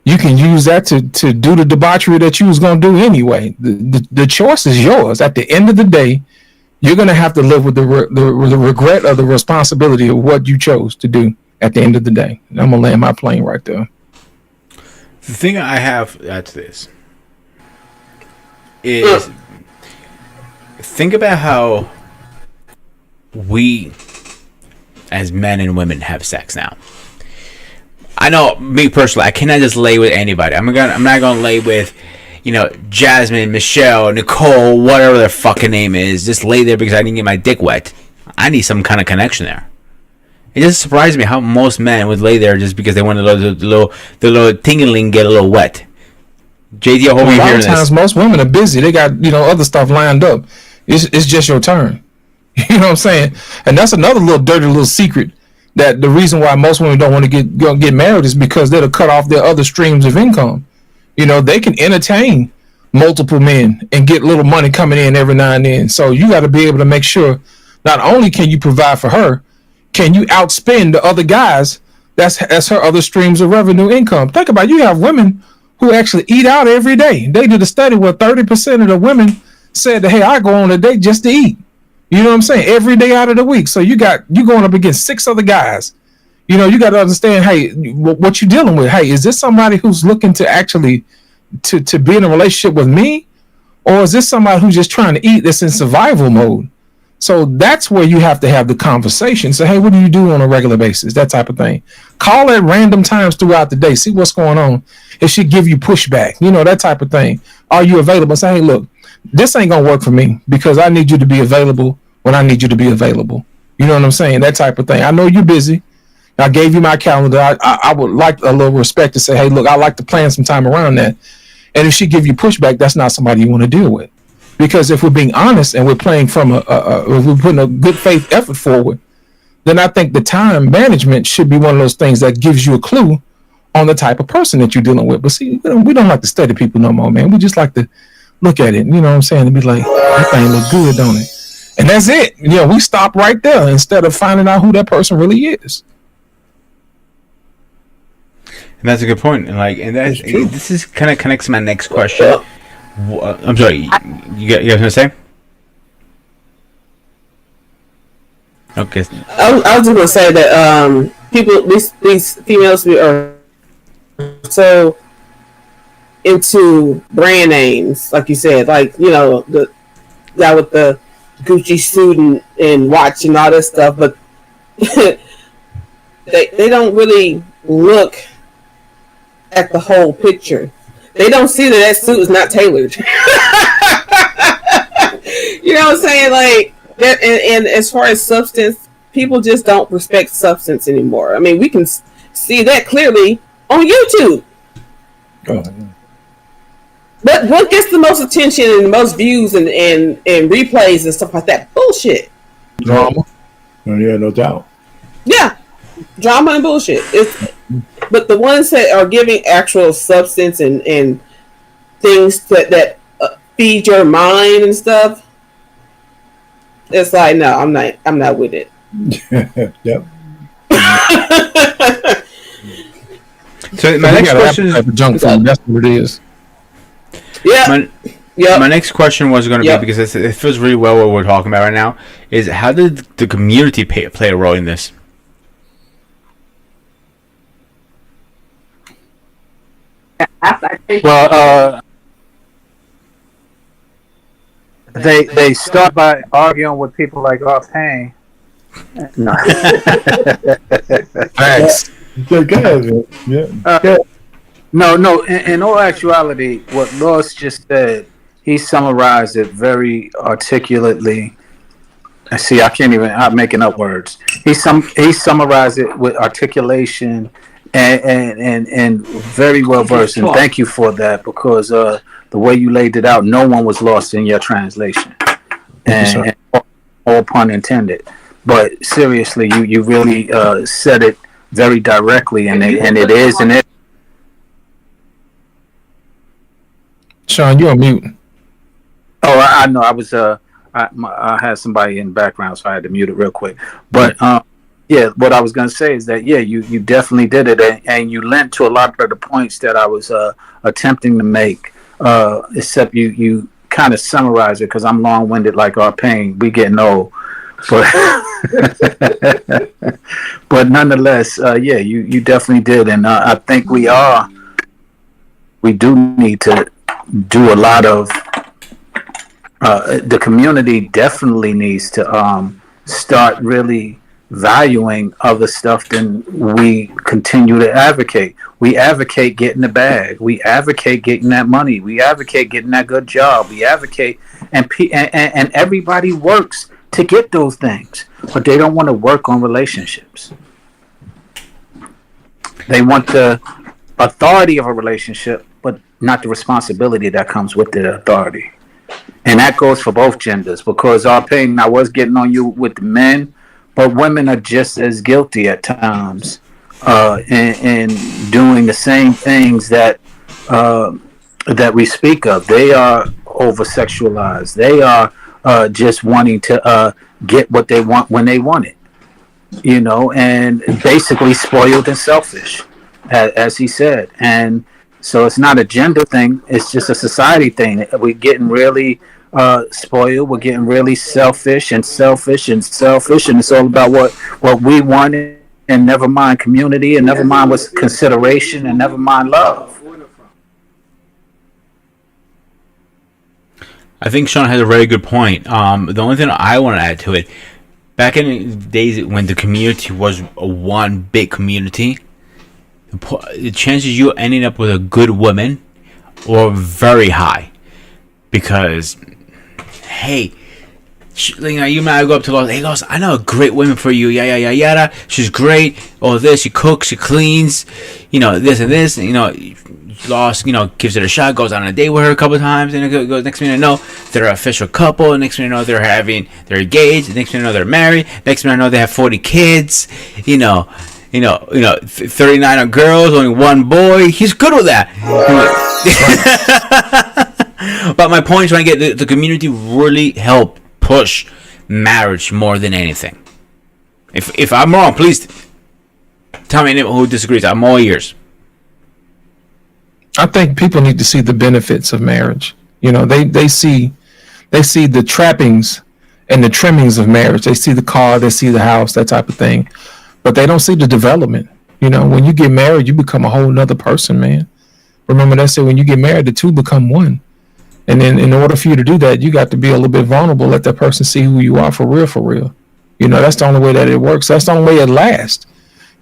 you can use that to do the debauchery that you was going to do anyway. The choice is yours. At the end of the day, you're going to have to live with the regret or the responsibility of what you chose to do at the end of the day. And I'm going to land my plane right there. The thing I have to this is think about how we as men and women have sex now. I know me personally, I cannot just lay with anybody. I'm not gonna lay with, Jasmine, Michelle, Nicole, whatever their fucking name is. Just lay there because I didn't get my dick wet. I need some kind of connection there. It just surprised me how most men would lay there just because they want the little tingling get a little wet. JD, I hope you're hearing this. A lot of times, most women are busy. They got other stuff lined up. It's just your turn. You know what I'm saying? And that's another little dirty little secret, that the reason why most women don't want to get married is because they'll cut off their other streams of income. They can entertain multiple men and get little money coming in every now and then. So you got to be able to make sure not only can you provide for her, can you outspend the other guys? That's her other streams of revenue income. Think about it. You have women who actually eat out every day. They did a study where 30% of the women said that, hey, I go on a date just to eat. You know what I'm saying? Every day out of the week. So you going up against 6 other guys. You got to understand, hey, what you dealing with. Hey, is this somebody who's looking to actually to be in a relationship with me? Or is this somebody who's just trying to eat that's in survival mode? So that's where you have to have the conversation. Say, hey, what do you do on a regular basis? That type of thing. Call at random times throughout the day. See what's going on. It should give you pushback. That type of thing. Are you available? Say, hey, look, this ain't going to work for me because I need you to be available when I need you to be available. You know what I'm saying? That type of thing. I know you're busy. I gave you my calendar. I would like a little respect to say, hey, look, I like to plan some time around that. And if she give you pushback, that's not somebody you want to deal with. Because if we're being honest and we're playing from if we're putting a good faith effort forward, then I think the time management should be one of those things that gives you a clue on the type of person that you're dealing with. But see, we don't like to study people no more, man. We just like to look at it, you know what I'm saying, and be like, that thing look good, don't it? And that's it. We stop right there instead of finding out who that person really is. And that's a good point. And this is kind of connects to my next question. I'm sorry. You guys gonna say? Okay. I was just gonna say that people, these females are so into brand names, like you said, like the guy with the Gucci suit and watch and all this stuff, but they don't really look at the whole picture. They don't see that suit is not tailored. You know what I'm saying? Like that, and as far as substance, people just don't respect substance anymore. I mean, we can see that clearly on YouTube. Oh. But what gets the most attention and the most views and replays and stuff like that? Bullshit. Drama. Oh, yeah, no doubt. Yeah, drama and bullshit. But the ones that are giving actual substance and things that feed your mind and stuff, it's like, no, I'm not with it. Yep. So my next question is junk food. That's what it is. Yeah. My next question was going to be, because it feels really well what we're talking about right now, is how did the community play a role in this? Well, they start by arguing with people like Payne. No. Thanks. Yeah. No. In all actuality, what Ross just said, he summarized it very articulately. See, I can't even. I'm making up words. He summarized it with articulation and very well versed. And thank you for that because the way you laid it out, no one was lost in your translation. And all pun intended. But seriously, you really said it very directly, and it is and it. Sean, you're on mute. Oh, I know. I was I had somebody in the background, so I had to mute it real quick. But yeah, what I was gonna say is that you definitely did it, and you lent to a lot of the points that I was attempting to make. Except you kind of summarize it because I'm long winded like our pain. We getting old, but but nonetheless, yeah, you definitely did, and I think we do need to do a lot of. The community definitely needs to start really valuing other stuff than we continue to advocate. We advocate getting the bag. We advocate getting that money. We advocate getting that good job. We advocate, and everybody works to get those things, but they don't want to work on relationships. They want the authority of a relationship, but not the responsibility that comes with the authority. And that goes for both genders because our pain, I was getting on you with the men, but women are just as guilty at times in doing the same things that we speak of. They are over sexualized. They are just wanting to get what they want when they want it, and basically spoiled and selfish, as he said. And so it's not a gender thing. It's just a society thing. We're getting really spoiled. We're getting really selfish, and it's all about what we want, and never mind community, and never mind what's consideration, and never mind love. I think Sean has a very good point. The only thing I want to add to it, back in the days when the community was one big community, the chances you ending up with a good woman were very high, because hey, you and I go up to Lost. Hey, Lost, I know a great woman for you. Yada. She's great. All this, she cooks, she cleans. This and this. Lost. Gives it a shot. Goes on a date with her a couple of times, and it goes. Next thing you know, they're an official couple. Next thing you know, they're engaged. Next thing you know, they're married. Next thing you know, they have 40 kids. 39 are girls, only one boy. He's good with that. But my point is trying to get the community really help push marriage more than anything. If I'm wrong, please tell me who disagrees. I'm all ears. I think people need to see the benefits of marriage. They see the trappings and the trimmings of marriage. They see the car, they see the house, that type of thing. But they don't see the development. When you get married, you become a whole nother person, man. Remember that said, when you get married, the two become one. And then in order for you to do that, you got to be a little bit vulnerable. Let that person see who you are for real, for real. That's the only way that it works. That's the only way it lasts.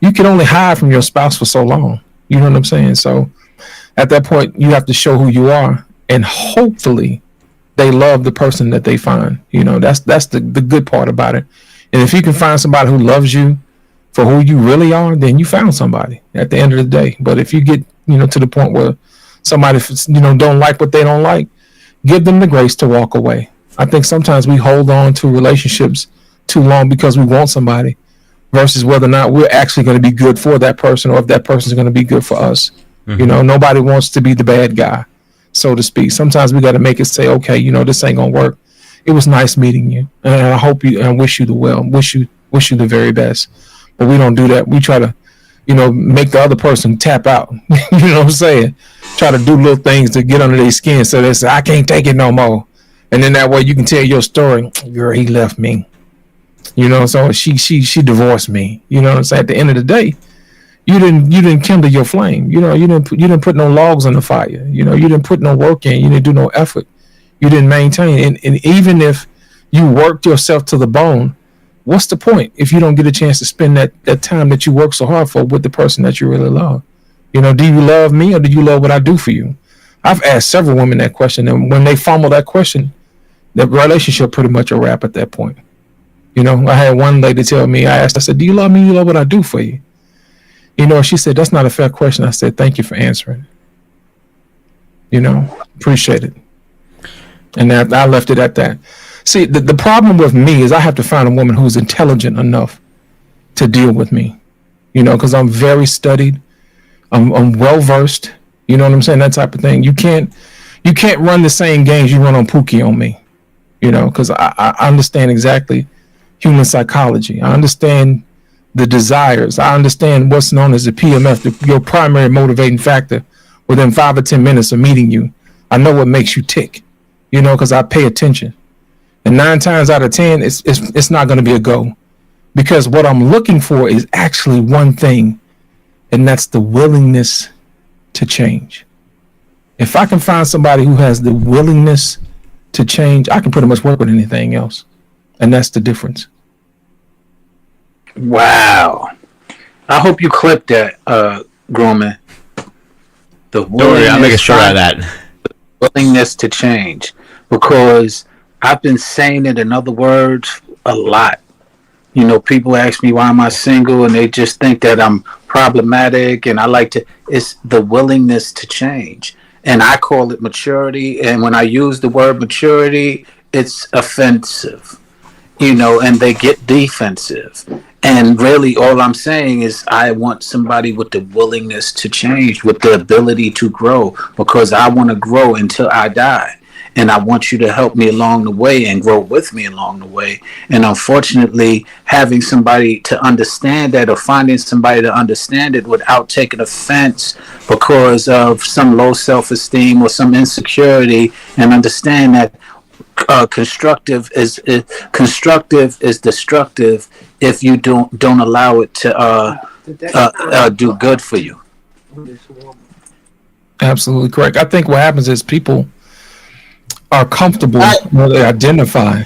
You can only hide from your spouse for so long. You know what I'm saying? So at that point, you have to show who you are. And hopefully they love the person that they find. That's the good part about it. And if you can find somebody who loves you for who you really are, then you found somebody at the end of the day. But if you get, to the point where somebody, don't like what they don't like, give them the grace to walk away. I think sometimes we hold on to relationships too long because we want somebody versus whether or not we're actually going to be good for that person or if that person is going to be good for us. Mm-hmm. Nobody wants to be the bad guy, so to speak. Sometimes we got to make it say, okay, this ain't going to work. It was nice meeting you. And I hope you, and wish you the well, wish you the very best. But we don't do that. We try to, make the other person tap out. You know what I'm saying? Try to do little things to get under their skin so they say, I can't take it no more. And then that way you can tell your story. Girl, he left me. So she divorced me. You know what I'm saying? At the end of the day, you didn't kindle your flame. You didn't put no logs on the fire. You didn't put no work in. You didn't do no effort. You didn't maintain. And even if you worked yourself to the bone, what's the point if you don't get a chance to spend that time that you work so hard for with the person that you really love? Do you love me or do you love what I do for you? I've asked several women that question, and when they fumble that question, the relationship pretty much a wrap at that point. You know, I had one lady tell me, I asked, I said, do you love me? You love what I do for you? You know, she said, that's not a fair question. I said, thank you for answering. You know, appreciate it. And that, I left it at that. See, the problem with me is I have to find a woman who's intelligent enough to deal with me, you know, because I'm very studied. I'm well versed. You know what I'm saying? That type of thing. You can't run the same games you run on Pookie on me, you know, because I understand exactly human psychology. I understand the desires. I understand what's known as the PMF, your primary motivating factor within 5 or 10 minutes of meeting you. I know what makes you tick, you know, because I pay attention. And 9 times out of 10, it's not going to be a go, because what I'm looking for is actually one thing, and that's the willingness to change. If I can find somebody who has the willingness to change, I can pretty much work with anything else. And that's the difference. Wow. I hope you clip that, Grumman. Don't worry, I'll make a short out of that. Willingness to change. Because I've been saying it in other words a lot. You know, people ask me why am I single, and they just think that I'm problematic, and I like to, it's the willingness to change. And I call it maturity. And when I use the word maturity, it's offensive, you know, and they get defensive. And really all I'm saying is I want somebody with the willingness to change, with the ability to grow, because I want to grow until I die. And I want you to help me along the way and grow with me along the way. And unfortunately, having somebody to understand that, or finding somebody to understand it without taking offense because of some low self-esteem or some insecurity, and understand that constructive is destructive if you don't allow it to do good for you. Absolutely correct. I think what happens is people are comfortable when they identify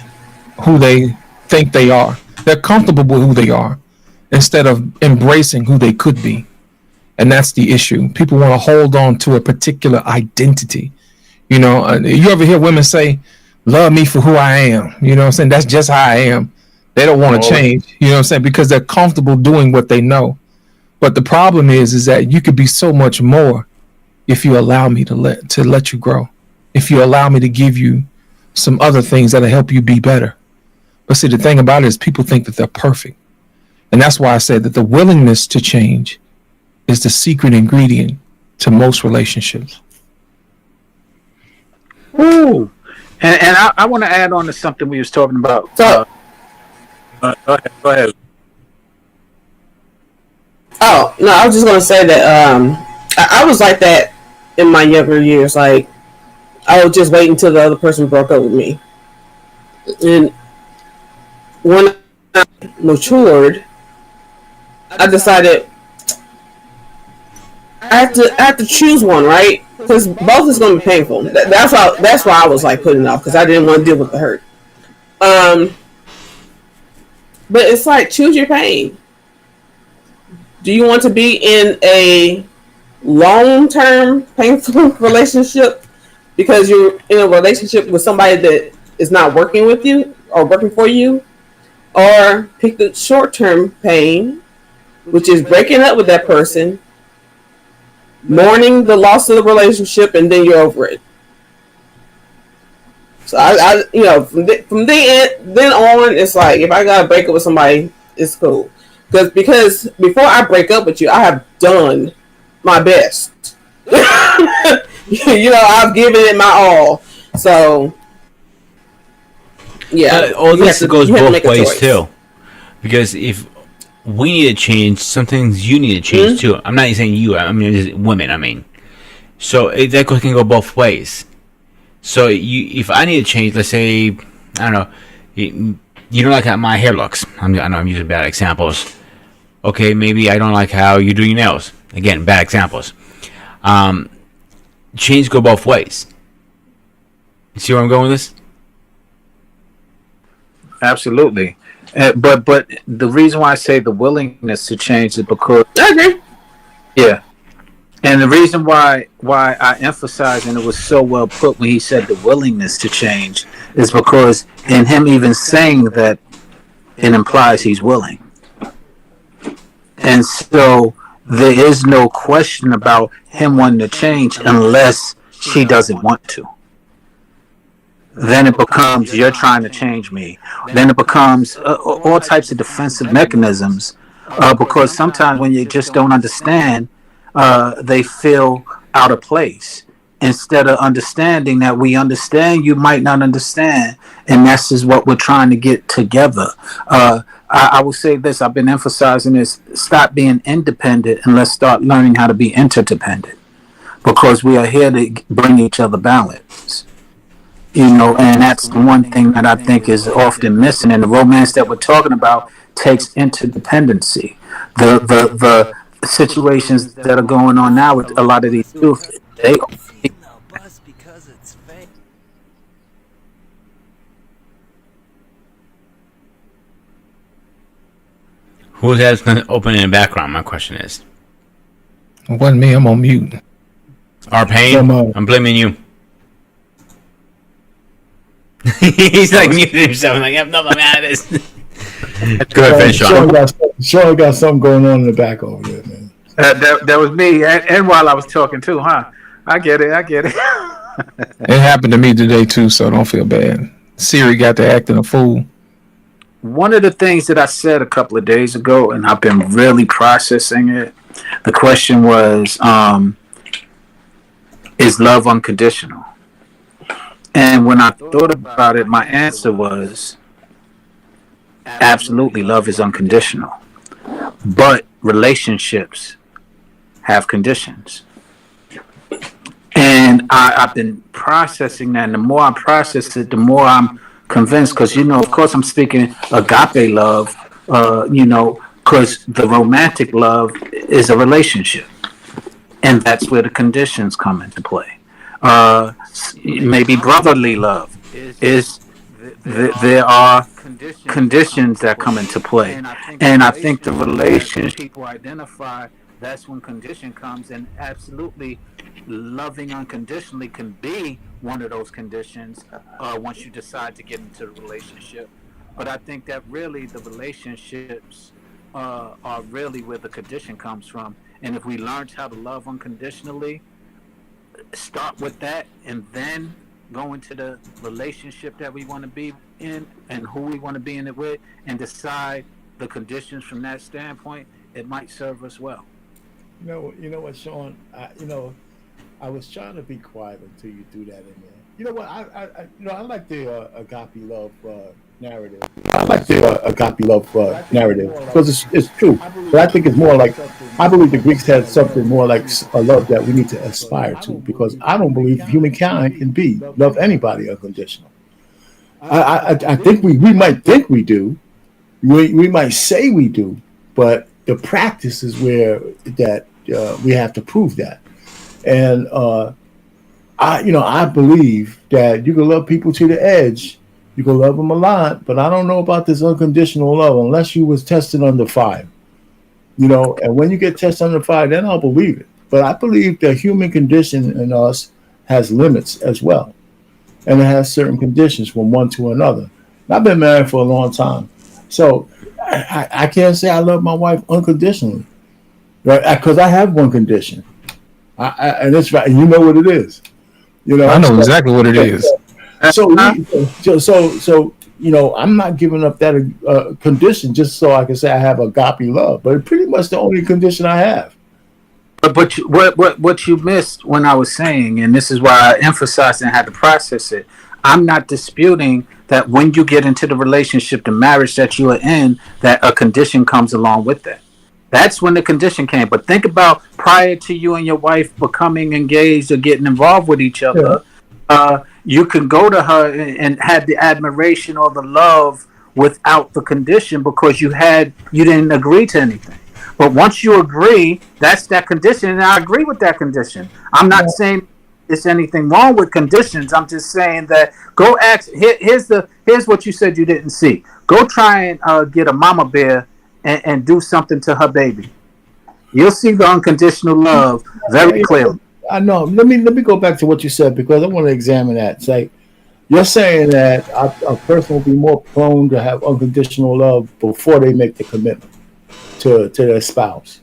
who they think they are. They're comfortable with who they are instead of embracing who they could be. And that's the issue. People want to hold on to a particular identity. You know, you ever hear women say, love me for who I am? You know what I'm saying? That's just how I am. They don't want to change, you know what I'm saying? Because they're comfortable doing what they know. But the problem is that you could be so much more if you allow me to let you grow. If you allow me to give you some other things that'll help you be better. But see, the thing about it is people think that they're perfect. And that's why I said that the willingness to change is the secret ingredient to most relationships. Ooh. And I want to add on to something we was talking about. So, Go ahead. oh, no, I was just going to say that I was like that in my younger years. Like, I would just wait until the other person broke up with me. And when I matured, I decided I have to choose one, right? Because both is going to be painful. That's why I was like putting it off, because I didn't want to deal with the hurt. But it's like, choose your pain. Do you want to be in a long-term painful relationship because you're in a relationship with somebody that is not working with you or working for you? Or pick the short-term pain, which is breaking up with that person, mourning the loss of the relationship, and then you're over it. So I you know, from then on, it's like, if I gotta break up with somebody, it's cool. Because before I break up with you, I have done my best. You know, I've given it my all. So yeah, all this goes both ways too. Because if we need to change, some things you need to change too. I'm not saying you. I mean, just women. I mean, so that can go both ways. So if I need to change, let's say, I don't know, you don't like how my hair looks. I know I'm using bad examples. Okay, maybe I don't like how you do your nails. Again, bad examples. Change go both ways. You see where I'm going with this? Absolutely. But the reason why I say the willingness to change is because I agree. Yeah. And the reason why I emphasize, and it was so well put when he said the willingness to change, is because in him even saying that it implies he's willing. And so there is no question about him wanting to change unless she doesn't want to. Then it becomes, you're trying to change me. Then it becomes all types of defensive mechanisms, because sometimes when you just don't understand, they feel out of place. Instead of understanding that we understand, you might not understand, and that's just what we're trying to get together. I will say this: I've been emphasizing this: stop being independent and let's start learning how to be interdependent, because we are here to bring each other balance. And that's the one thing that I think is often missing. And the romance that we're talking about takes interdependency. The situations that are going on now with a lot of these youth, they Who's that's open in the background? My question is. It wasn't me. I'm on mute. Our pain. I'm blaming you. He's like muted himself. Like, I'm not mad at this. Go ahead, finish, Sean. Sean got something going on in the back over there, man. That was me, and while I was talking too, huh? I get it. It happened to me today too, so don't feel bad. Siri got to acting a fool. One of the things that I said a couple of days ago, and I've been really processing it. The question was, is love unconditional? And when I thought about it, my answer was absolutely, love is unconditional. But relationships have conditions. And I've been processing that. And the more I process it, the more I'm convinced. Because, of course, I'm speaking agape love, because the romantic love is a relationship. And that's where the conditions come into play. Maybe brotherly love is there are conditions that come into play, and I think the relationship people identify, that's when condition comes, and absolutely loving unconditionally can be one of those conditions once you decide to get into the relationship. But I think that really the relationships are really where the condition comes from, and if we learned how to love unconditionally, start with that, and then go into the relationship that we want to be in and who we want to be in it with, and decide the conditions from that standpoint, it might serve us well. You know what, Sean? I was trying to be quiet until you threw that in there. You know what? I like the agape love narrative. I like the agape love narrative because it's true. But I think it's more like, I believe the Greeks had something more like a love that we need to aspire to, because I don't believe humankind can love anybody unconditional. I think we might think we do. We might say we do, but the practice is where that we have to prove that. And I believe that you can love people to the edge. You can love them a lot, but I don't know about this unconditional love unless you was tested under fire. And when you get tested under fire, then I'll believe it. But I believe the human condition in us has limits as well. And it has certain conditions from one to another. And I've been married for a long time. So I can't say I love my wife unconditionally, right? Because I have one condition. And it's right. You know what it is. I know exactly what it is. So I'm not giving up that condition just so I can say I have agape love. But it's pretty much the only condition I have. But what you missed when I was saying, and this is why I emphasized and had to process it, I'm not disputing that when you get into the relationship, the marriage that you are in, that a condition comes along with that. That's when the condition came. But think about prior to you and your wife becoming engaged or getting involved with each other. Yeah. You can go to her and have the admiration or the love without the condition because you didn't agree to anything. But once you agree, that's that condition, and I agree with that condition. I'm not saying there's anything wrong with conditions. I'm just saying that go ask. Here's what you said you didn't see. Go try and get a mama bear and do something to her baby. You'll see the unconditional love very clearly. I know. Let me go back to what you said because I want to examine that. It's like, you're saying that a person will be more prone to have unconditional love before they make the commitment to their spouse,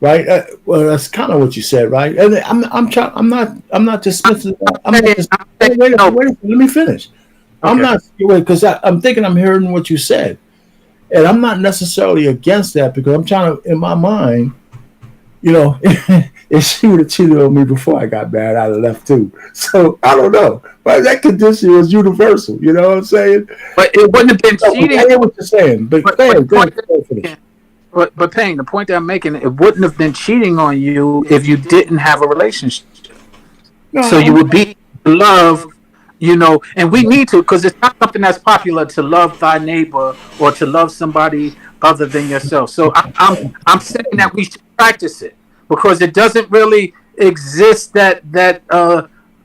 right? Well, that's kind of what you said, right? And I'm not dismissing. I'm not just. Wait. Let me finish. I'm Okay. not because I'm thinking I'm hearing what you said, and I'm not necessarily against that because I'm trying to, in my mind, you know, if she would have cheated on me before I got married, I'd have left too. So I don't know, but that condition is universal. You know what I'm saying? But it wouldn't have been So, cheating. I hear what you're saying, but But go but the ahead, go point ahead, go ahead, finish. but Payne, the point that I'm making, it wouldn't have been cheating on you if you didn't have a relationship. No, So you would be in love, and we need to, because it's not something that's popular to love thy neighbor or to love somebody other than yourself. So I'm saying that we should practice it because it doesn't really exist that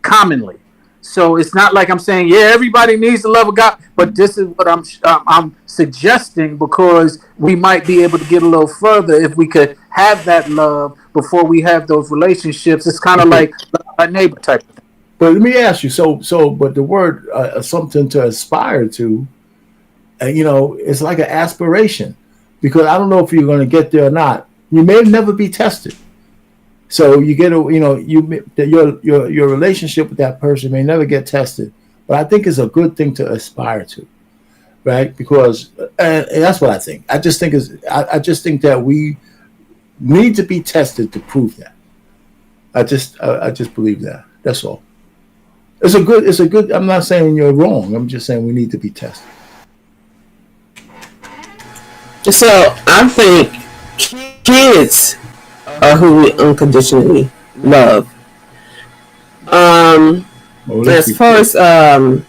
commonly. So it's not like I'm saying, yeah, everybody needs the love of God, but this is what I'm suggesting because we might be able to get a little further if we could have that love before we have those relationships. It's kind of okay. like a neighbor type of thing. But let me ask you. But the word something to aspire to, it's like an aspiration, because I don't know if you're going to get there or not. You may never be tested. So you get your relationship with that person may never get tested, but I think it's a good thing to aspire to, right? Because and that's what I think. I just think that we need to be tested to prove that. I just believe that. That's all. It's a good. I'm not saying you're wrong. I'm just saying we need to be tested. So I think kids are who we unconditionally love. Well, let's As be far clear. as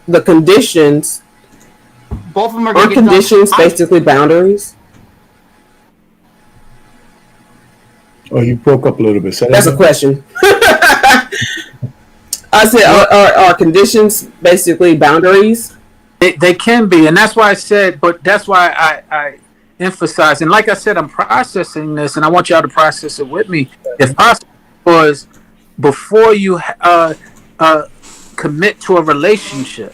the conditions, Both of them are are going to get conditions done. basically boundaries? Oh, you broke up a little bit. Say that That's a again? question. I said, Well, are conditions basically boundaries? they can be, and that's why I said, but that's why I emphasize, and like I said, I'm processing this, and I want y'all to process it with me, if possible, because before you uh, commit to a relationship,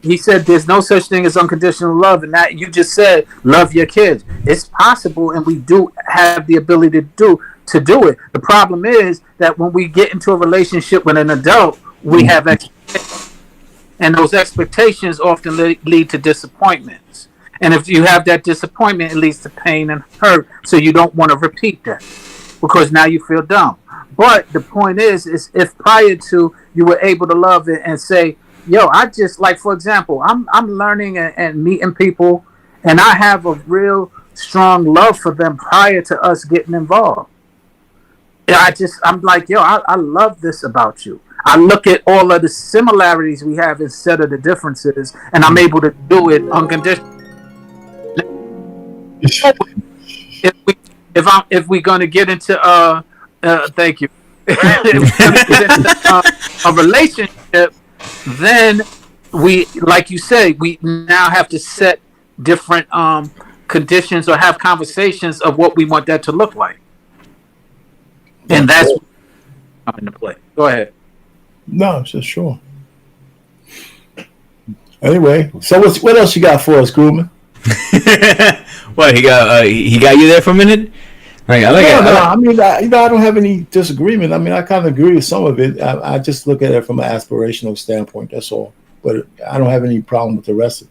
he said there's no such thing as unconditional love, and that you just said love your kids. It's possible, and we do have the ability to do it. The problem is that when we get into a relationship with an adult, we have expectations, and those expectations often lead to disappointments. And if you have that disappointment, it leads to pain and hurt. So you don't want to repeat that because now you feel dumb. But the point is if prior to you were able to love it and say, yo, I just like, for example, I'm learning and meeting people, and I have a real strong love for them prior to us getting involved. I'm like, yo, I love this about you. I look at all of the similarities we have instead of the differences, and I'm able to do it unconditionally. If we if we're gonna get into thank you. If we're gonna get into a relationship, then we, like you say, we now have to set different conditions or have conversations of what we want that to look like, and That's that's it. what comes into play. Go ahead. No, it's just sure. Anyway, so what else you got for us, Groomer? What he got you there for a minute? Right, I like No, it. no. I like, I mean, I don't have any disagreement. I mean, I kind of agree with some of it. I just look at it from an aspirational standpoint. That's all. But I don't have any problem with the rest of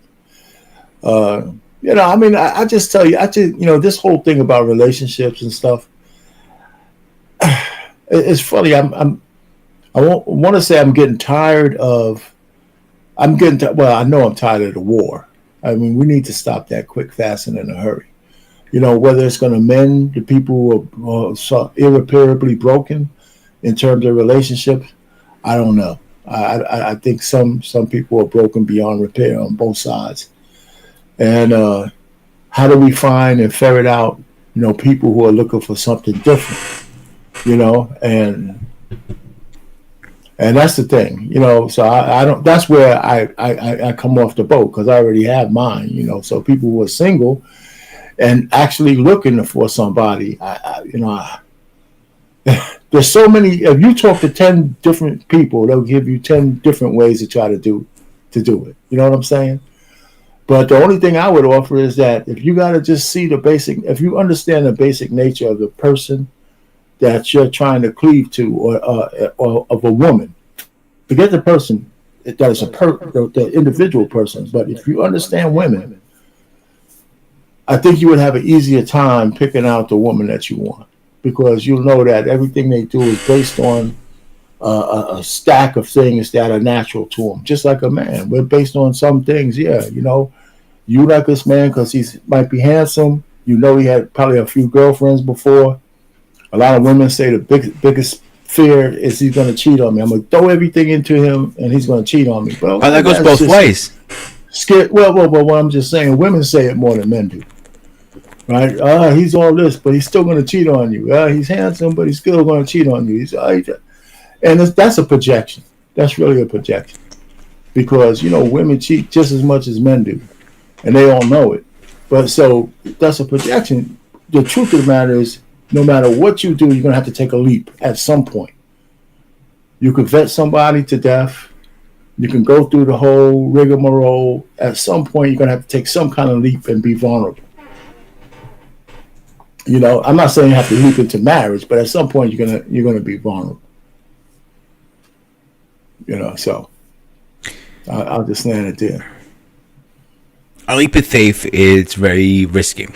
it. I mean, I just tell you, this whole thing about relationships and stuff. It's funny. I want to say I'm getting tired of. Well, I know I'm tired of the war. I mean, we need to stop that quick, fast, and in a hurry. Whether it's going to mend the people who are so irreparably broken in terms of relationships, I don't know. I think some people are broken beyond repair on both sides. And how do we find and ferret out, people who are looking for something different, and that's the thing, So I don't. That's where I come off the boat because I already have mine, So people who are single and actually looking for somebody, There's so many. If you talk to 10 different people, they'll give you 10 different ways to try to do it. You know what I'm saying? But the only thing I would offer is that if you got to just see the basic, if you understand the basic nature of the person that you're trying to cleave to, or of a woman, forget the person that is the individual person. But if you understand women, I think you would have an easier time picking out the woman that you want, because you'll know that everything they do is based on a stack of things that are natural to them. Just like a man, we're based on some things. Yeah, you like this man because he might be handsome. He had probably a few girlfriends before. A lot of women say the biggest fear is he's going to cheat on me. I'm going to throw everything into him and he's going to cheat on me. Well, that goes both ways. Scared. Well, what I'm just saying, women say it more than men do. Right? He's all this, but he's still going to cheat on you. He's handsome, but he's still going to cheat on you. And that's a projection. That's really a projection, because women cheat just as much as men do, and they all know it. But so that's a projection. The truth of the matter is, no matter what you do, you're going to have to take a leap at some point. You could vet somebody to death. You can go through the whole rigmarole. At some point, you're going to have to take some kind of leap and be vulnerable. I'm not saying you have to leap into marriage, but at some point you're gonna be vulnerable. So I'll just land it there. A leap of faith is very risky.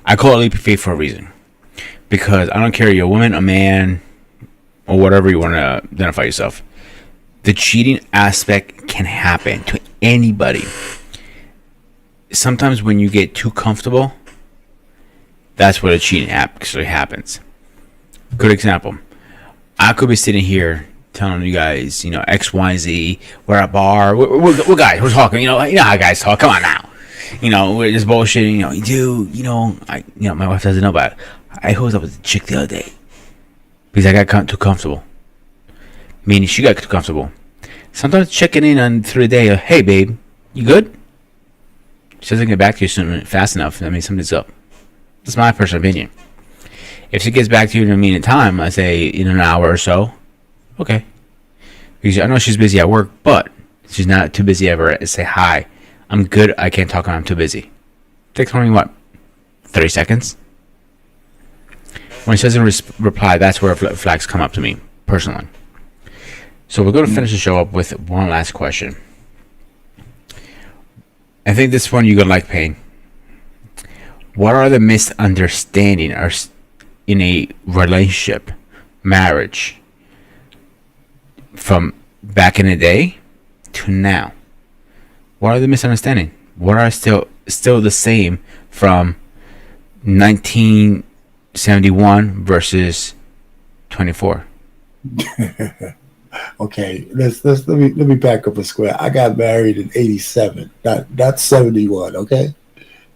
I call it a leap of faith for a reason, because I don't care, you're a woman, a man, or whatever you want to identify yourself. The cheating aspect can happen to anybody. Sometimes when you get too comfortable, that's where the cheating actually happens. Good example. I could be sitting here telling you guys, X, Y, Z. We're at a bar. We're guys. We're talking. You know how guys talk. Come on now. We're just bullshitting. My wife doesn't know about it. I hooked up with a chick the other day because I got too comfortable. Meaning she got too comfortable. Sometimes checking in on through the day. Hey, babe, you good? She doesn't get back to you soon, fast enough. I mean, something's up. That's my personal opinion. If she gets back to you in a minute time, I say in an hour or so, okay. Because I know she's busy at work, but she's not too busy ever to say hi. I'm good. I can't talk. I'm too busy. Takes only 30 seconds. When she doesn't reply, that's where flags come up to me personally. So we're going to finish the show up with one last question. I think this one you're gonna like, Payne. What are the misunderstandings in a relationship, marriage, from back in the day to now? What are the misunderstandings? What are still the same from 1971 versus 24? Okay, let me back up a square. I got married in 87, not 71. Okay.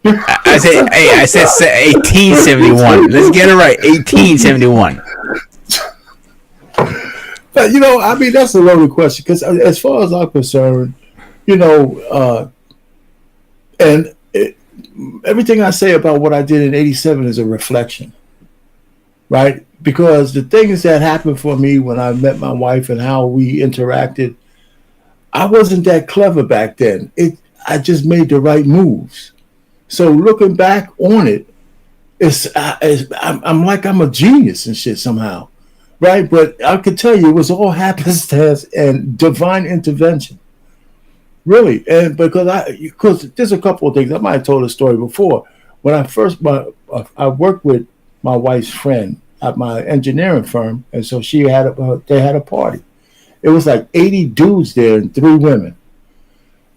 I said 1871. Let's get it right. 1871. But that's a loaded question, because as far as I'm concerned, everything I say about what I did in 87 is a reflection, right? Because the things that happened for me when I met my wife and how we interacted, I wasn't that clever back then. I just made the right moves. So looking back on it, I'm like I'm a genius and shit somehow, right? But I could tell you it was all happenstance and divine intervention, really. And because there's a couple of things. I might have told a story before. When I I worked with my wife's friend at my engineering firm, and so they had a party. It was like 80 dudes there and 3 women,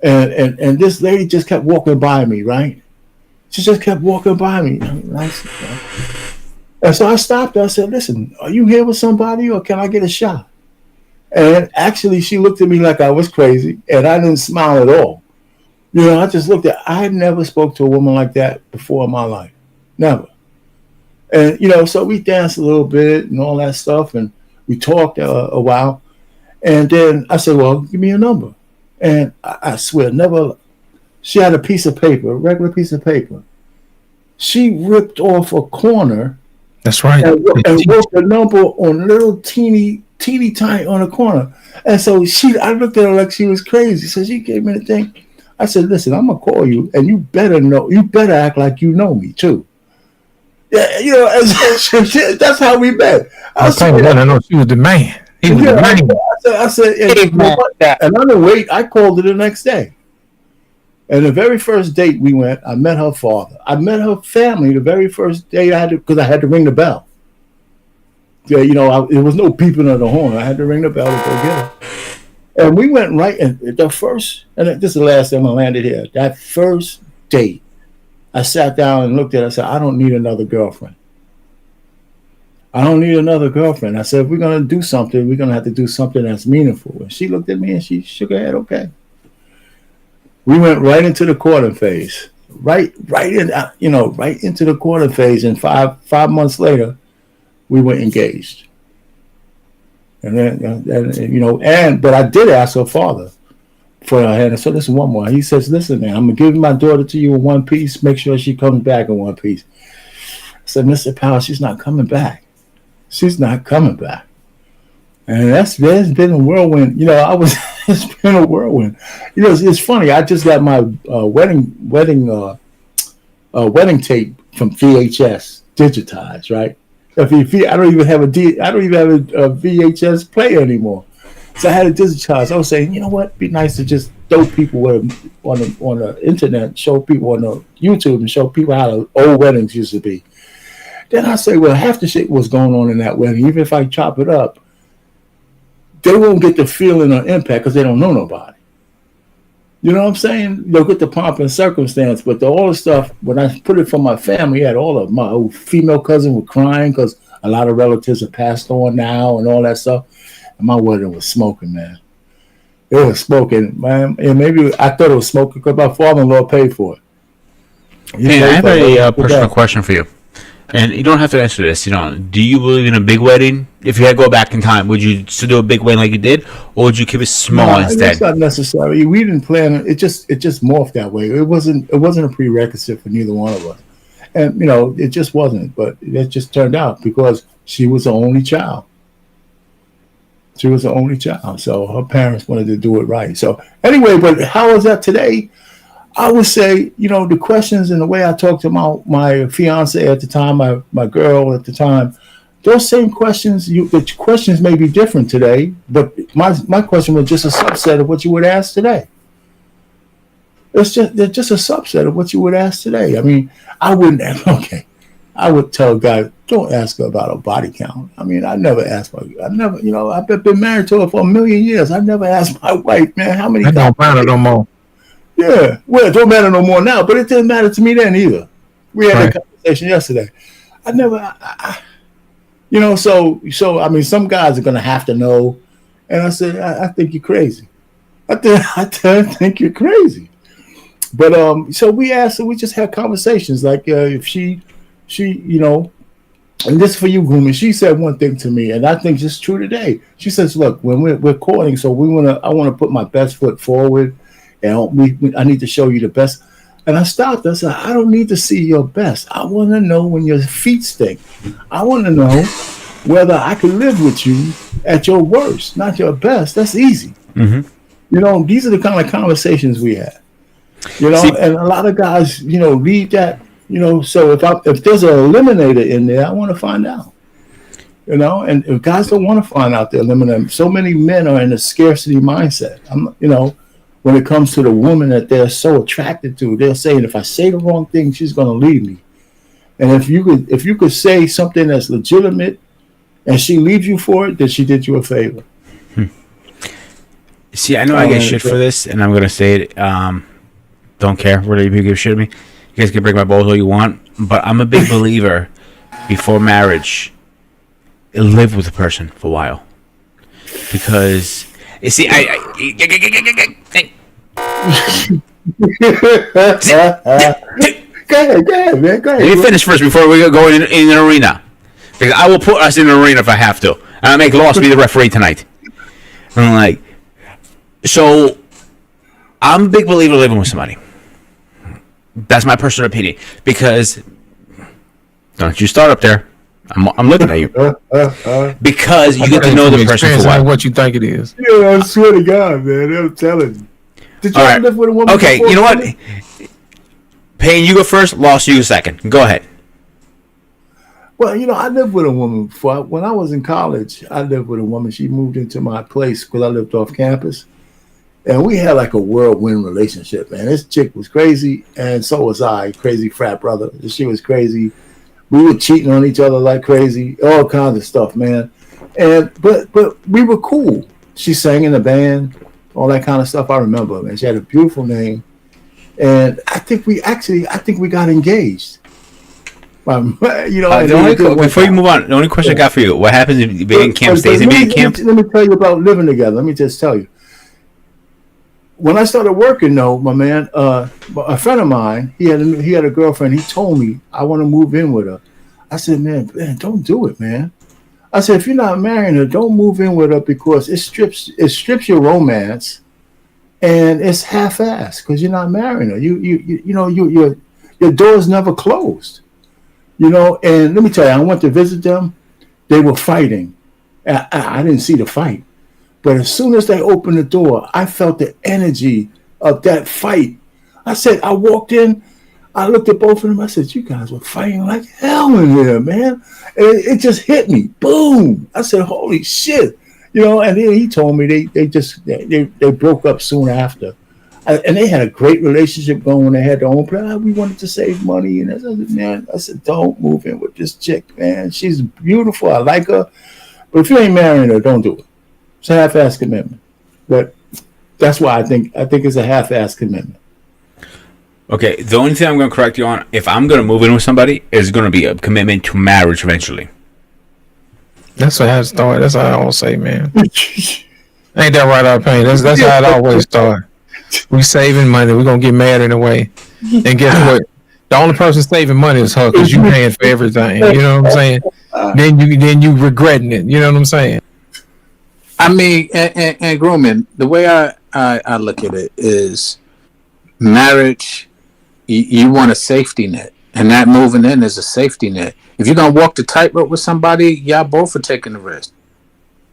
and this lady just kept walking by me, right? She just kept walking by me. And so I stopped her. I said, listen, are you here with somebody, or can I get a shot? And actually, she looked at me like I was crazy, and I didn't smile at all. I just looked at her. I never spoke to a woman like that before in my life. Never. And, so we danced a little bit and all that stuff, and we talked a while. And then I said, well, give me your number. And I swear, never... She had a piece of paper, a regular piece of paper. She ripped off a corner That's right. and wrote the number on little teeny tiny on the corner. And so I looked at her like she was crazy. So she gave me the thing. I said, "Listen, I'm gonna call you, and you better act like you know me too." Yeah, that's how we met. I told her, I know she was the man. He was the man. I said, and I didn't wait. I called her the next day. And the very first date we went, I met her father. I met her family the very first day because I had to ring the bell. Yeah, there was no peeping on the horn. I had to ring the bell to go get her. And we went right, and this is the last time I landed here. That first date, I sat down and looked at her. I said, I don't need another girlfriend. I don't need another girlfriend. I said, if we're going to do something, we're going to have to do something that's meaningful. And she looked at me and she shook her head, okay. We went right into the courting phase, right into the courting phase. And 5 months later, we were engaged. And then, but I did ask her father for her hand. So listen, one more. He says, listen, man, I'm going to give my daughter to you in one piece. Make sure she comes back in one piece. I said, Mr. Powell, she's not coming back. She's not coming back. And that's been a whirlwind. It's been a whirlwind. It's funny. I just got my wedding tape from VHS digitized, right? I don't even have a VHS player anymore. So I had it digitized. I was saying, you know what? It'd be nice to just throw people on the internet, show people on the YouTube, and show people how the old weddings used to be. Then I say, well, half the shit was going on in that wedding. Even if I chop it up, they won't get the feeling or impact because they don't know nobody. You know what I'm saying? They'll get the pomp and circumstance, but all the stuff, when I put it from my family, had all of my old female cousin were crying because a lot of relatives have passed on now and all that stuff. And my wedding was smoking, man. It was smoking, man. And maybe I thought it was smoking because my father-in-law paid for it. Hey, I have a personal question for you. And you don't have to answer this. Do you believe in a big wedding? If you had to go back in time, would you still do a big wedding like you did, or would you keep it small instead? It's not necessary. We didn't plan it. It just morphed that way. It wasn't a prerequisite for neither one of us, and it just wasn't. But it just turned out because she was the only child. She was the only child, so her parents wanted to do it right. So anyway, but how is that today? I would say, the questions and the way I talked to my fiance at the time, my girl at the time, those same questions, the questions may be different today, but my question was just a subset of what you would ask today. They're just a subset of what you would ask today. I mean, I would tell guys, don't ask her about her body count. I mean, I've been married to her for 1 million years. I never asked my wife, man, how many. That don't matter no more. Yeah, well, it don't matter no more now, but it didn't matter to me then either. We had that conversation yesterday. So I mean, some guys are gonna have to know, and I said, I think you're crazy. I think you're crazy. But so we just had conversations like if she, and this is for you, Gumi. She said one thing to me, and I think it's true today. She says, "Look, when we're courting, so I want to put my best foot forward." And I need to show you the best. And I stopped. I said, I don't need to see your best. I want to know when your feet stink. I want to know whether I can live with you at your worst, not your best. That's easy. Mm-hmm. These are the kind of conversations we had. And a lot of guys, read that. So if there's an eliminator in there, I want to find out. And if guys don't want to find out the eliminator, so many men are in a scarcity mindset. When it comes to the woman that they're so attracted to, they're saying, if I say the wrong thing, she's going to leave me. And if you could say something that's legitimate and she leaves you for it, then she did you a favor. See, I know I get shit for this, and I'm going to say it. Don't care whether you give shit at me. You guys can break my balls all you want, but I'm a big believer before marriage, live with a person for a while. Because, you see, Go ahead, man. Go ahead. Let me finish first before we go in an arena. Because I will put us in an arena if I have to. And I'll make Lost be the referee tonight. And I'm like, so I'm a big believer living with somebody. That's my personal opinion. Because, don't you start up there. I'm looking at you because you get to know the person for a while. What you think it is. Yeah, I swear to God, man, I'm telling you. Did you ever live with a woman? Okay, you know what? Payne, you go first. Lost, you go second. Go ahead. Well, I lived with a woman before. When I was in college, I lived with a woman. She moved into my place because I lived off campus. And we had like a whirlwind relationship, man. This chick was crazy, and so was I, crazy frat brother. She was crazy. We were cheating on each other like crazy, all kinds of stuff, man. And but we were cool. She sang in the band, all that kind of stuff. I remember, man. She had a beautiful name, and I think we got engaged. Before you move on, the only question I got for you: what happens if being camp stays in being camp? Let me tell you about living together. Let me just tell you. When I started working, though, my man, a friend of mine, he had a girlfriend. He told me I want to move in with her. I said, man, don't do it, man. I said, if you're not marrying her, don't move in with her because it strips your romance, and it's half-assed because you're not marrying her. Your door's never closed. And let me tell you, I went to visit them. They were fighting. I didn't see the fight. But as soon as they opened the door, I felt the energy of that fight. I walked in, I looked at both of them. I said, you guys were fighting like hell in there, man. And it just hit me. Boom. I said, holy shit. And then he told me they broke up soon after. And they had a great relationship going. They had their own plan. We wanted to save money. And I said, don't move in with this chick, man. She's beautiful. I like her. But if you ain't marrying her, don't do it. It's a half-assed commitment. But that's why I think it's a half-assed commitment. Okay, the only thing I'm going to correct you on, if I'm going to move in with somebody, is going to be a commitment to marriage eventually. That's how it started. That's how I always say, man. Ain't that right, our pain? That's how it always starts. We saving money. We're going to get married in a way. And guess what? The only person saving money is her because you paying for everything. You know what I'm saying? Then you regretting it. You know what I'm saying? I mean, and grooming, the way I look at it is marriage, you want a safety net. And that moving in is a safety net. If you're going to walk the tightrope with somebody, y'all both are taking the risk.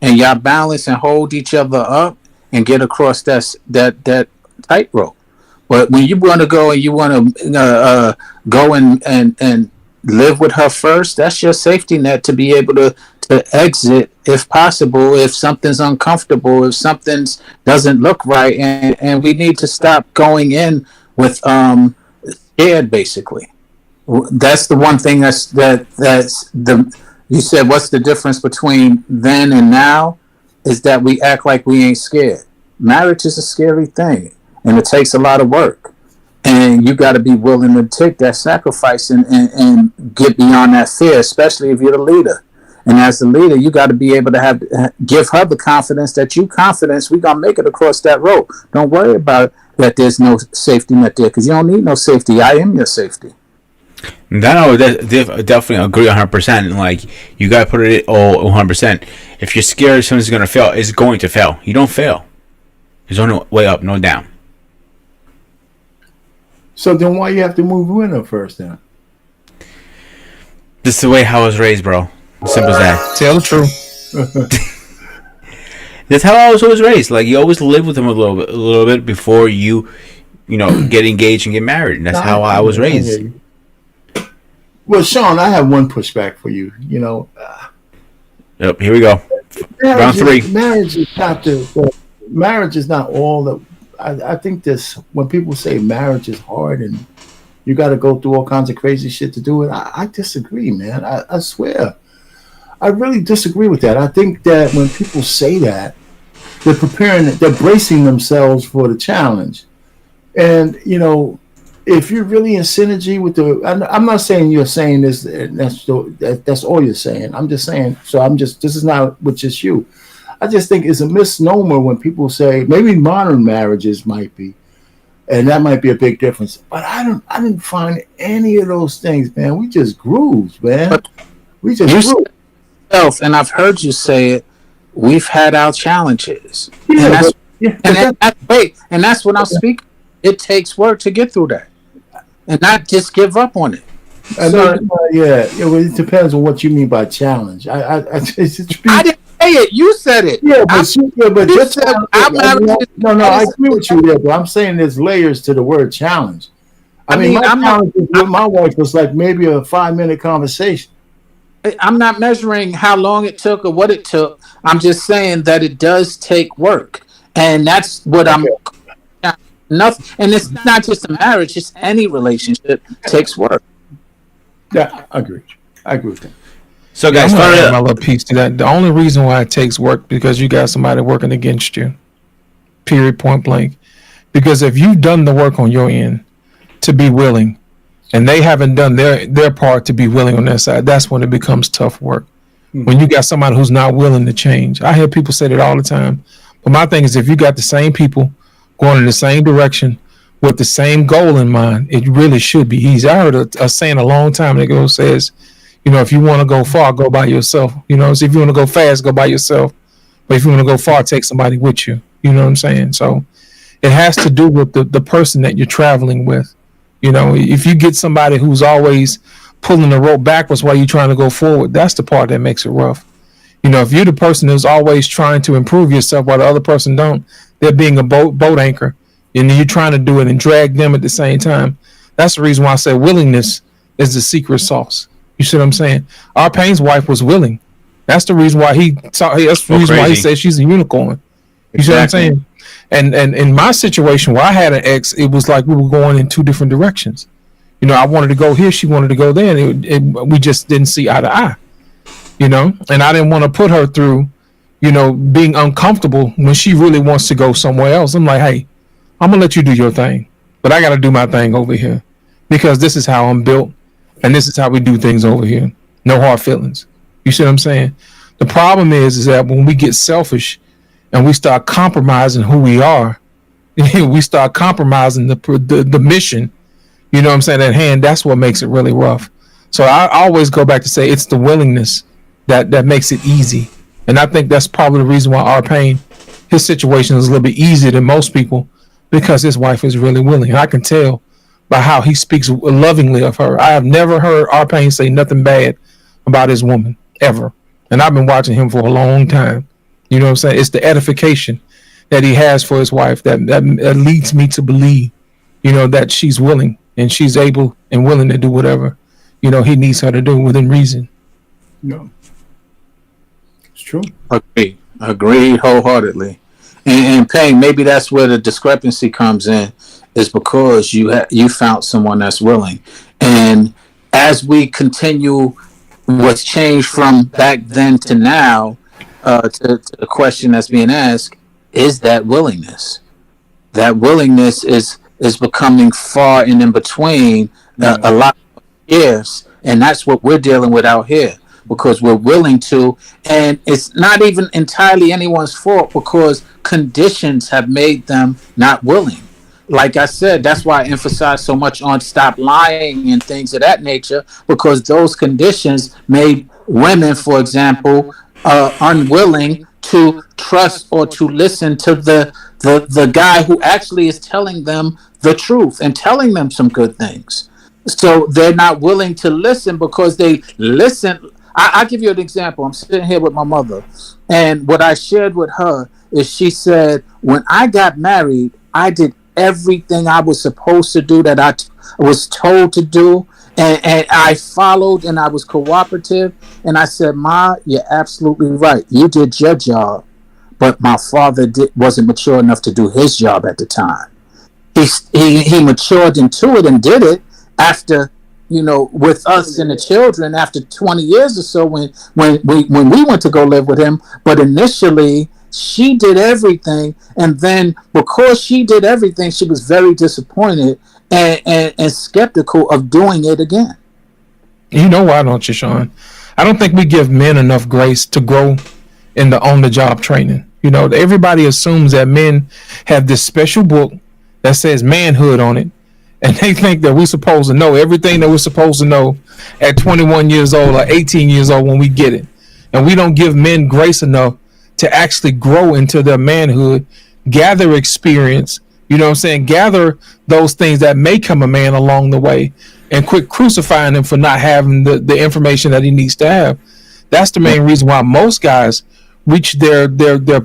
And y'all balance and hold each other up and get across that tightrope. But when you want to go and you want to go and live with her first, that's your safety net to be able to exit if possible, if something's uncomfortable, if something doesn't look right, and we need to stop going in with scared, basically. That's the one thing that's the you said what's the difference between then and now is that we act like we ain't scared. Marriage is a scary thing, and it takes a lot of work, and you got to be willing to take that sacrifice and get beyond that fear, especially if you're the leader. And as the leader, you got to be able to give her the confidence that we're going to make it across that road. Don't worry about that there's no safety net there because you don't need no safety. I am your safety. That I would definitely agree 100%. Like, you got to put it all 100%. If you're scared something's going to fail, it's going to fail. You don't fail. There's only way up, no down. So then why you have to move in her first then? This is the way I was raised, bro. Simple as that. Tell the truth. That's how I was always raised. Like, you always live with them a little bit before you get engaged and get married. And that's how I was raised. Well, Sean, I have one pushback for you. Yep, here we go. Round 3. Marriage is not all that. I think this when people say marriage is hard and you got to go through all kinds of crazy shit to do it. I disagree, man. I swear. I really disagree with that. I think that when people say that, they're bracing themselves for the challenge. And, if you're really in synergy with I'm not saying you're saying this, that's all you're saying. I'm just saying, this is not with just you. I just think it's a misnomer when people say, maybe modern marriages might be, and that might be a big difference. But I didn't find any of those things, man. We just grooved, man. We just grooved. And I've heard you say it. We've had our challenges, and that's what I'm speaking. It takes work to get through that, and not just give up on it. And Yeah. Well, it depends on what you mean by challenge. I didn't say it. You said it. Yeah, but You just said our marriage is no, I agree with you there. But I'm saying there's layers to the word challenge. I mean, my challenge with my wife was like maybe a 5-minute conversation. I'm not measuring how long it took or what it took. I'm just saying that it does take work, and that's what Okay. I'm. Nothing, and it's not just a marriage; it's any relationship takes work. Yeah, I agree. I agree with that. So, Yeah, I'm guys, gonna fire add it my up. little piece to that. The only reason why it takes work because you got somebody working against you. Period. Point blank. Because if you've done the work on your end to be willing, and they haven't done their part to be willing on their side, that's when it becomes tough work. When you got somebody who's not willing to change. I hear people say that all the time. But my thing is, if you got the same people going in the same direction with the same goal in mind, it really should be easy. I heard a saying a long time ago says, if you want to go far, go by yourself. So if you want to go fast, go by yourself. But if you want to go far, take somebody with you. You know what I'm saying? So it has to do with the person that you're traveling with. If you get somebody who's always pulling the rope backwards while you're trying to go forward, that's the part that makes it rough. If you're the person who's always trying to improve yourself while the other person don't, they're being a boat anchor, and you're trying to do it and drag them at the same time. That's the reason why I say willingness is the secret sauce. You see what I'm saying? Our Payne's wife was willing. That's the reason why That's the reason why he said she's a unicorn. You see what I'm saying? And in my situation where I had an ex, it was like we were going in two different directions. I wanted to go here, she wanted to go there, and we just didn't see eye to eye. And I didn't want to put her through, being uncomfortable when she really wants to go somewhere else. I'm like, hey, I'm gonna let you do your thing, but I got to do my thing over here because this is how I'm built, and this is how we do things over here. No hard feelings. You see what I'm saying? The problem is that when we get selfish and we start compromising who we are, we start compromising the mission. You know what I'm saying? At hand, that's what makes it really rough. So I always go back to say it's the willingness that makes it easy. And I think that's probably the reason why our Payne, his situation is a little bit easier than most people because his wife is really willing. And I can tell by how he speaks lovingly of her. I have never heard our Payne say nothing bad about his woman, ever. And I've been watching him for a long time. You know what I'm saying? It's the edification that he has for his wife that leads me to believe, that she's willing and she's able and willing to do whatever, he needs her to do within reason. No, it's true. Agreed wholeheartedly. And Payne, maybe that's where the discrepancy comes in, is because you found someone that's willing. And as we continue what's changed from back then to now, to the question that's being asked, is that willingness? That willingness is becoming far and in between a lot of years, and that's what we're dealing with out here because we're willing to, and it's not even entirely anyone's fault because conditions have made them not willing. Like I said, that's why I emphasize so much on stop lying and things of that nature, because those conditions made women, for example, unwilling to trust or to listen to the guy who actually is telling them the truth and telling them some good things. So they're not willing to listen because they listen. I'll give you an example. I'm sitting here with my mother, and what I shared with her is she said, when I got married, I did everything I was supposed to do that I was told to do, and I followed and I was cooperative. And I said, Ma, you're absolutely right. You did your job, but my father wasn't mature enough to do his job at the time. He matured into it and did it after, with us and the children after 20 years or so when we went to go live with him. But initially, she did everything, and then because she did everything, she was very disappointed and skeptical of doing it again. You know why, don't you, Sean? I don't think we give men enough grace to grow in the on-the-job training. Everybody assumes that men have this special book that says manhood on it, and they think that we're supposed to know everything that we're supposed to know at 21 years old or 18 years old when we get it. And we don't give men grace enough to actually grow into their manhood, gather experience, gather those things that may come a man along the way, and quit crucifying him for not having the information that he needs to have. That's the main reason why most guys reach their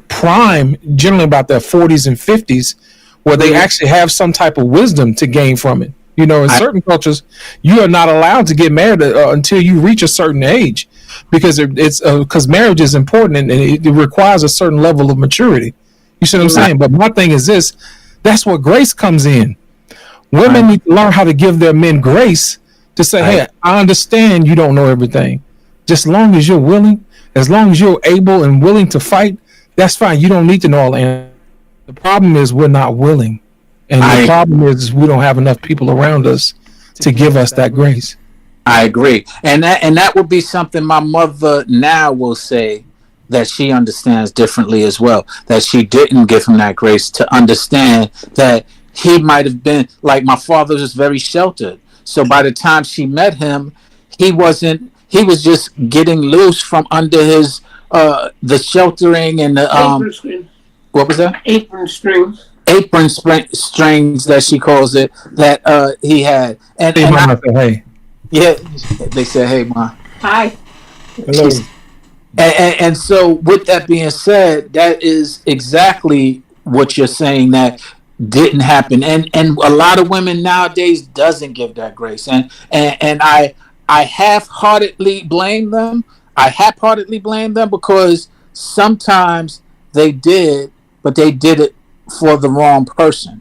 prime generally about their 40s and 50s, where they actually have some type of wisdom to gain from it. You know, in certain cultures, you are not allowed to get married until you reach a certain age, because it's because marriage is important, and it requires a certain level of maturity. You see what I'm saying? But my thing is this: that's where grace comes in. Women need to learn how to give their men grace to say, "Hey, I understand you don't know everything. Just as long as you're willing, as long as you're able and willing to fight, that's fine. You don't need to know all the answers. The problem is we're not willing. And the problem is we don't have enough people around us to give us that grace." I agree, and that would be something my mother now will say that she understands differently as well. That she didn't give him that grace to understand that he might have been like my father was very sheltered. So by the time she met him, he wasn't. He was just getting loose from under his the sheltering and the what was that? Apron strings. Strings that she calls it, that he had. Hey. Yeah, they said, "Hey, ma." Hi. Hello. And so with that being said, that is exactly what you're saying that didn't happen. And a lot of women nowadays doesn't give that grace. And I half-heartedly blame them. Because sometimes they did, but they did it for the wrong person.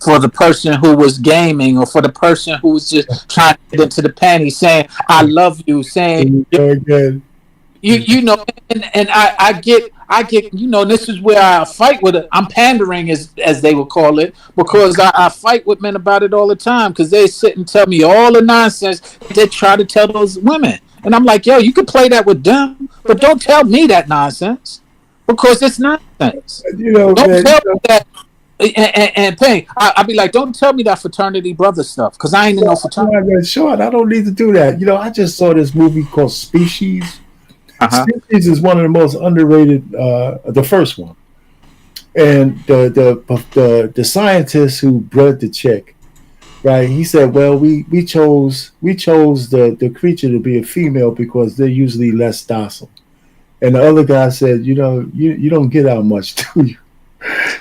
For the person who was gaming, or for the person who was just trying to get into the panty, saying "I love you," saying you know, and I get, you know, and this is where I fight with it. I'm pandering, as they would call it, because I fight with men about it all the time, because they sit and tell me all the nonsense they try to tell those women, and I'm like, yo, you can play that with them, but don't tell me that nonsense, because it's nonsense. You know, Don't man, tell me that. And Payne, I'll be like, don't tell me that fraternity brother stuff, because I ain't in no fraternity. Sean, I don't need to do that. You know, I just saw this movie called Species. Species is one of the most underrated, the first one. And the scientist who bred the chick, right? He said, "Well, we chose the creature to be a female because they're usually less docile." And the other guy said, "You know, you don't get out much, do you?"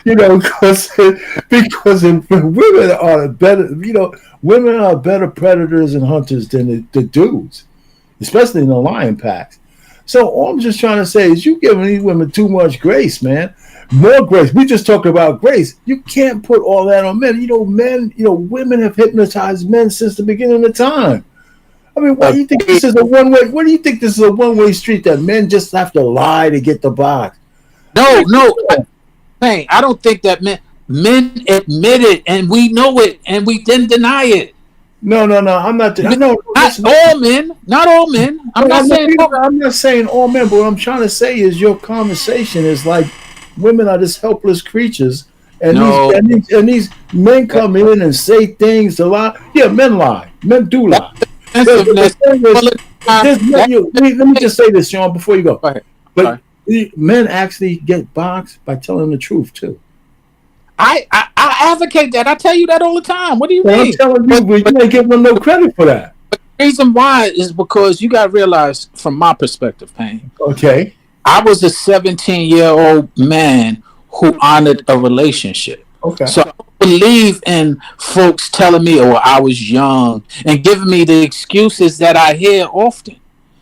You know, because women are better. You know, women are better predators and hunters than the dudes, especially in the lion packs. So all I'm just trying to say is you giving these women too much grace, man. More grace. We just talked about grace. You can't put all that on men. You know, women have hypnotized men since the beginning of time. I mean, why do you think this is a one-way? What do you think this is a one-way street that men just have to lie to get the box? No. Hey, I don't think that men admit it, and we know it, and we didn't deny it. No. I'm not. Not all men. I'm not saying all men, but what I'm trying to say is your conversation is like women are just helpless creatures, and these men come in and say things a lot. Yeah, men lie. Men do lie. Let me just say this, Sean, before you go. But men actually get boxed by telling the truth too. I advocate that. I tell you that all the time. What do you mean? I'm telling you, but you ain't giving them no credit for that. But the reason why is because you got to realize, from my perspective, Payne. Okay. I was a 17-year-old man who honored a relationship. Okay. So I don't believe in folks telling me, "Oh, I was young," and giving me the excuses that I hear often.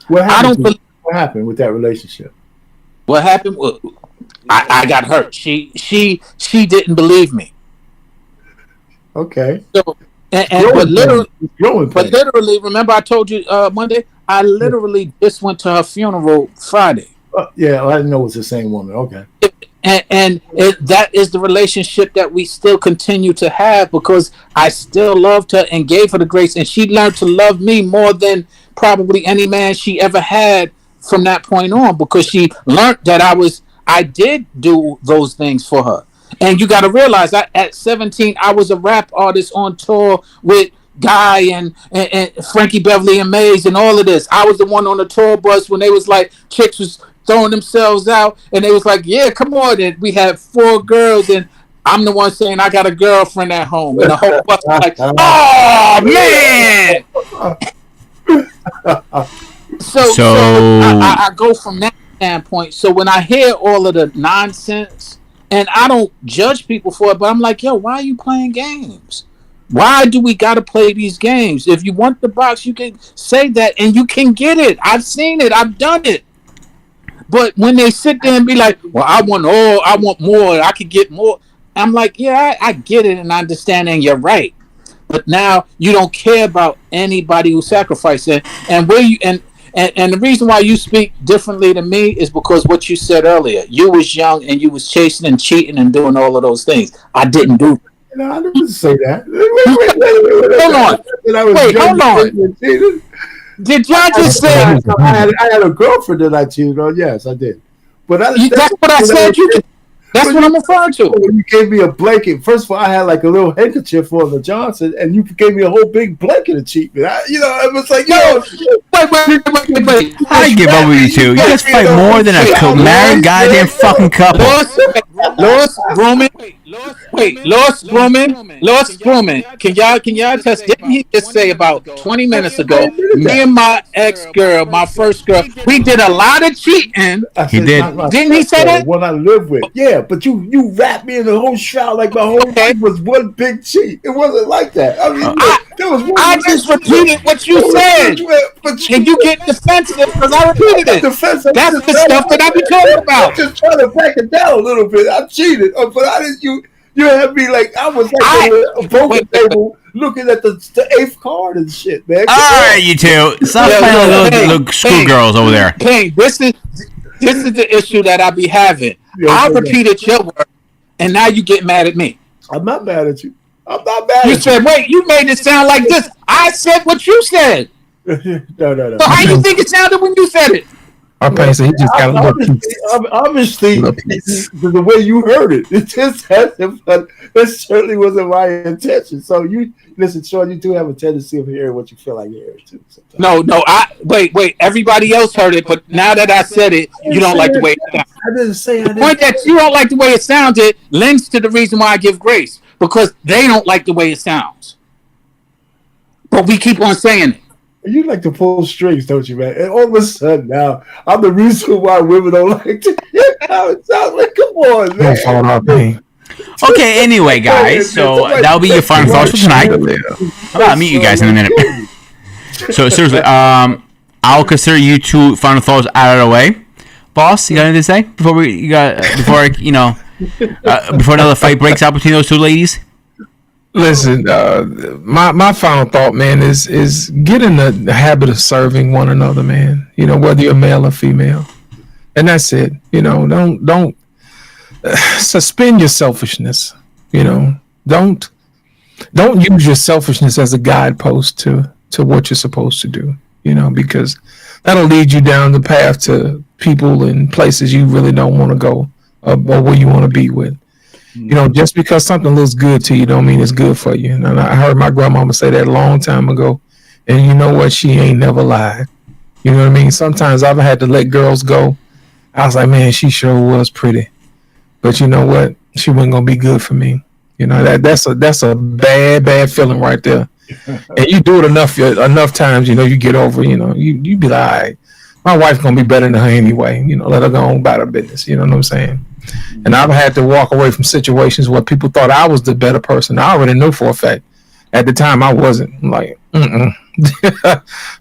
What happened with that relationship? What happened? I got hurt. She didn't believe me. Okay. So but literally, remember I told you Monday, I literally just went to her funeral Friday. Yeah, I didn't know it was the same woman. Okay. And that is the relationship that we still continue to have, because I still loved her and gave her the grace, and she learned to love me more than probably any man she ever had from that point on, because she learned that I did do those things for her. And you got to realize, at 17, I was a rap artist on tour with Guy and Frankie Beverly and Mays and all of this. I was the one on the tour bus when they was like, chicks was throwing themselves out, and they was like, "Yeah, come on." And we had 4 girls, and I'm the one saying I got a girlfriend at home, and the whole bus is like, "Oh man!" So So I go from that standpoint. So when I hear all of the nonsense, and I don't judge people for it, but I'm like, yo, why are you playing games? Why do we got to play these games? If you want the box, you can say that and you can get it. I've seen it. I've done it. But when they sit there and be like, well, I want more, I could get more. I'm like, yeah, I get it and I understand, and you're right. But now you don't care about anybody who sacrificed it. And where you and the reason why you speak differently to me is because what you said earlier. You was young and you was chasing and cheating and doing all of those things. I didn't do that. No, I didn't say that. Hold on. Wait, hold on. Did y'all just say I had a girlfriend that I cheated on? Yes, I did. But that's what I said? That's what I'm referring to. When you gave me a blanket, first of all, I had like a little handkerchief on the Johnson, and you gave me a whole big blanket of cheating. It was like, Wait. I give up with you two. You guys fight more than a married goddamn fucking couple. Lost Grumman. Can y'all test? Didn't he just say about 20 minutes ago? Me and my ex-girl, my first girl, we did a lot of cheating. He did. Didn't he say that? One I live with. Yeah, but you wrapped me in the whole shroud like my whole life was one big cheat. It wasn't like that. I mean, there was one. I just repeated what you said, and you get defensive because I repeated it. That's the stuff that I be talking about. I'm just trying to back it down a little bit. I cheated, but I didn't. You had me like I was like a poker table looking at the 8th card and shit, man. All right, you two. Stop playing little schoolgirls over there. Payne, this is the issue that I be having. I repeated your word, and now you get mad at me. I'm not mad at you. I'm not mad. You said, wait, you made it sound like this. I said what you said. No. So how you think it sounded when you said it? Our Payne said he just got a little piece. Obviously, the way you heard it, it just hasn't. But that certainly wasn't my intention. So you listen, Sean. You do have a tendency of hearing what you feel like hearing too. Sometimes. No. Wait. Everybody else heard it, but now that I said it, you don't like the way it sounded. I didn't say. The point that you don't like the way it sounded lends to the reason why I give grace, because they don't like the way it sounds. But we keep on saying it. You like to pull strings, don't you, man? And all of a sudden now, I'm the reason why women don't like to hear how it sounds. Like, come on, man. Falling off Payne. Okay, anyway, guys, so that'll be your final thoughts for tonight. I'll meet you guys in a minute. So seriously, I'll consider you two final thoughts out of the way. Boss, you got anything to say before another fight breaks out between those two ladies? Listen, my final thought, man, is get in the habit of serving one another, man. Whether you're male or female, and that's it. Don't suspend your selfishness. Don't use your selfishness as a guidepost to what you're supposed to do. Because that'll lead you down the path to people and places you really don't want to go, or where you want to be with. Just because something looks good to you don't mean it's good for you. And I heard my grandmama say that a long time ago. And you know what? She ain't never lied. You know what I mean? Sometimes I've had to let girls go. I was like, man, she sure was pretty. But you know what? She wasn't going to be good for me. That's a bad feeling right there. And you do it enough times, you get over, you be like, all right, my wife's going to be better than her anyway. Let her go on about her business. You know what I'm saying? And I've had to walk away from situations where people thought I was the better person. I already knew for a fact. At the time, I wasn't. I'm like,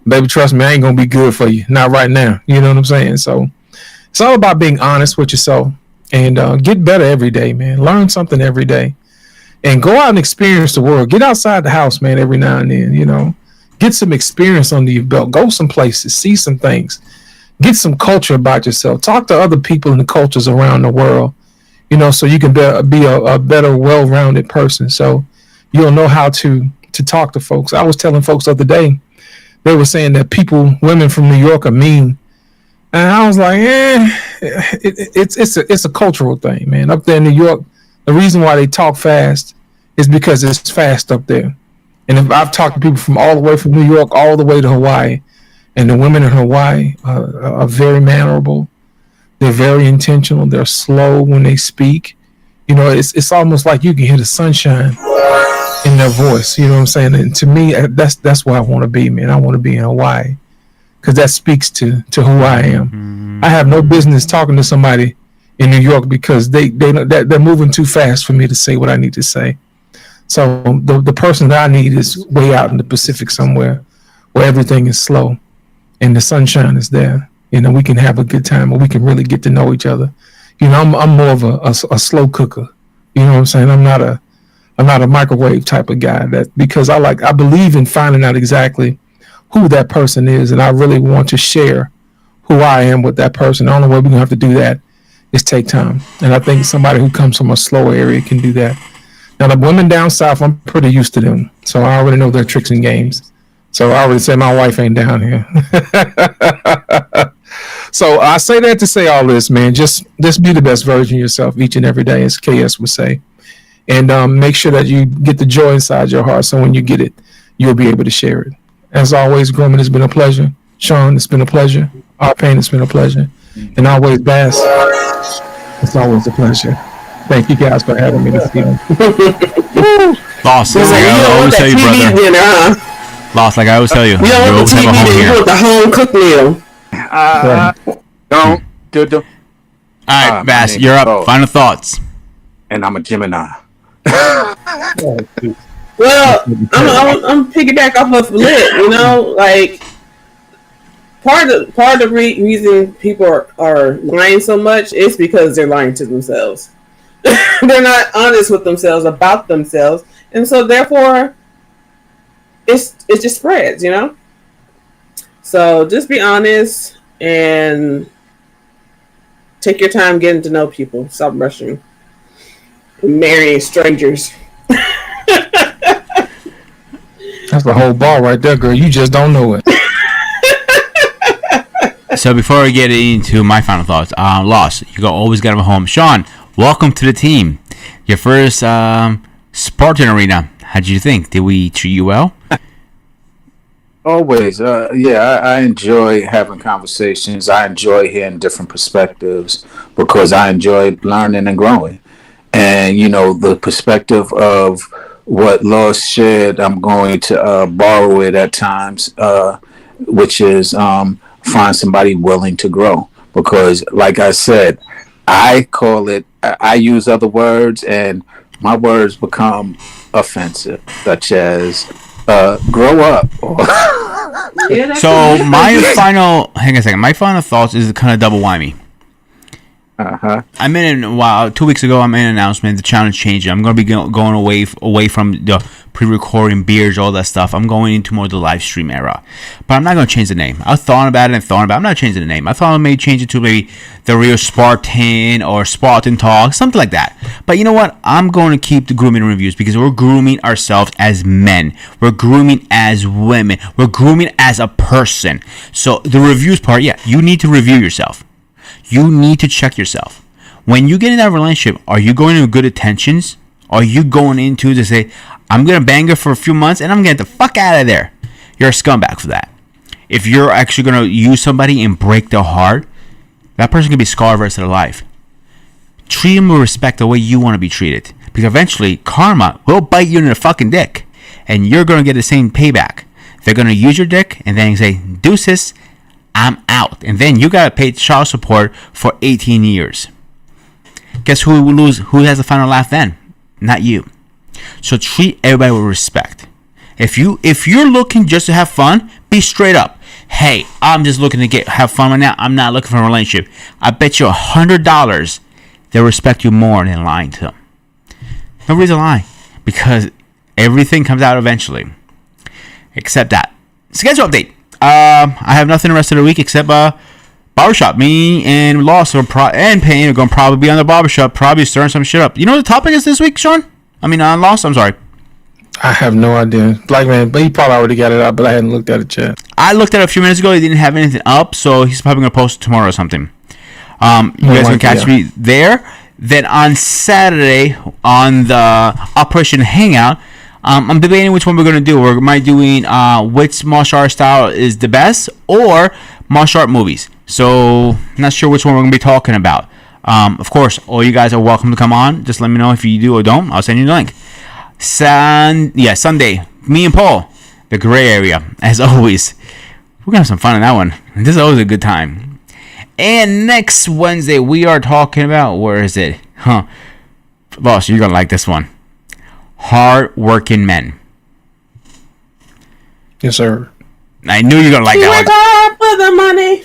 baby, trust me, I ain't going to be good for you. Not right now. You know what I'm saying? So it's all about being honest with yourself and get better every day, man. Learn something every day and go out and experience the world. Get outside the house, man, every now and then, Get some experience under your belt. Go some places. See some things. Get some culture about yourself. Talk to other people in the cultures around the world, so you can be a better, well-rounded person. So you'll know how to talk to folks. I was telling folks the other day, they were saying that women from New York are mean. And I was like, it's a cultural thing, man. Up there in New York, the reason why they talk fast is because it's fast up there. And if I've talked to people from all the way from New York all the way to Hawaii, and the women in Hawaii are very mannerable. They're very intentional. They're slow when they speak. You know, it's almost like you can hear the sunshine in their voice. You know what I'm saying? And to me, that's where I want to be, man. I want to be in Hawaii because that speaks to who I am. I have no business talking to somebody in New York because they're moving too fast for me to say what I need to say. So the person that I need is way out in the Pacific somewhere where everything is slow and the sunshine is there. You know, we can have a good time and we can really get to know each other. You know, I'm more of a slow cooker. You know what I'm saying? I'm not a microwave type of guy because I believe in finding out exactly who that person is, and I really want to share who I am with that person. The only way we're gonna have to do that is take time. And I think somebody who comes from a slower area can do that. Now the women down south, I'm pretty used to them. So I already know their tricks and games. So I already said my wife ain't down here. So I say that to say all this, man. Just be the best version of yourself each and every day, as KS would say. And make sure that you get the joy inside your heart. So when you get it, you'll be able to share it. As always, Grumman, it's been a pleasure. Sean, it's been a pleasure. Arpain, it's been a pleasure. And always, Bass, it's always a pleasure. Thank you guys for having me this evening. Lost, like I always tell you, brother. Dinner, Lost, like I always tell you. You don't want the TV dinner, you want the home cooked meal. Don't. All right, Bass, you're up. Oh. Final thoughts. And I'm a Gemini. Well, I'm piggyback off of Lit. You know, like part of the reason people are lying so much is because they're lying to themselves. They're not honest with themselves about themselves, and so therefore, it just spreads. You know. So just be honest and take your time getting to know people. Stop rushing. Marrying strangers. That's the whole ball right there, girl. You just don't know it. So before we get into my final thoughts, Lost, you always got to home. Sean, welcome to the team. Your first Spartan arena. How did you think? Did we treat you well? Always. I enjoy having conversations. I enjoy hearing different perspectives because I enjoy learning and growing. And, you know, the perspective of what Lost shared, I'm going to borrow it at times, which is find somebody willing to grow. Because, like I said, I use other words and my words become offensive, such as grow up. So my final thoughts is kind of double whammy. I'm in 2 weeks ago. I'm in an announcement. The challenge changing. I'm going to be going away from the pre-recording beers, all that stuff. I'm going into more the live stream era. But I'm not going to change the name. I thought about it. I'm not changing the name. I thought I may change it to maybe the Real Spartan or Spartan Talk, something like that. But you know what? I'm going to keep the grooming reviews because we're grooming ourselves as men. We're grooming as women. We're grooming as a person. So the reviews part, yeah, you need to review yourself. You need to check yourself. When you get in that relationship, are you going to good intentions? Are you going into to say, I'm going to bang her for a few months and I'm going to get the fuck out of there? You're a scumbag for that. If you're actually going to use somebody and break their heart, that person can be scarred for the rest of their life. Treat them with respect the way you want to be treated. Because eventually, karma will bite you in the fucking dick. And you're going to get the same payback. They're going to use your dick and then say, deuces, I'm out. And then you got to pay child support for 18 years. Guess who will lose? Who has the final laugh then? Not you. So treat everybody with respect. If you're looking just to have fun, be straight up. Hey, I'm just looking to have fun right now. I'm not looking for a relationship. I bet you $100 they'll respect you more than lying to them. No reason to lie. Because everything comes out eventually. Except that. Schedule update. I have nothing the rest of the week except barbershop. Me and Lost and Payne are going to probably be on the barbershop, probably stirring some shit up. You know what the topic is this week, Sean? I mean, Lost, I'm sorry. I have no idea. Black man, but he probably already got it up, but I hadn't looked at it yet. I looked at it a few minutes ago. He didn't have anything up, so he's probably going to post it tomorrow or something. You guys can catch me there. Then on Saturday, on the Operation Hangout, I'm debating which one we're going to do. Am I doing which martial art style is the best or martial art movies? So, not sure which one we're going to be talking about. Of course, all you guys are welcome to come on. Just let me know if you do or don't. I'll send you the link. Sunday, me and Paul, the gray area. As always, we're gonna have some fun on that one. This is always a good time. And next Wednesday, we are talking about, where is it? Boss, you're gonna like this one. Hard-working men. Yes, sir. I knew you were gonna like He that work hard for the money.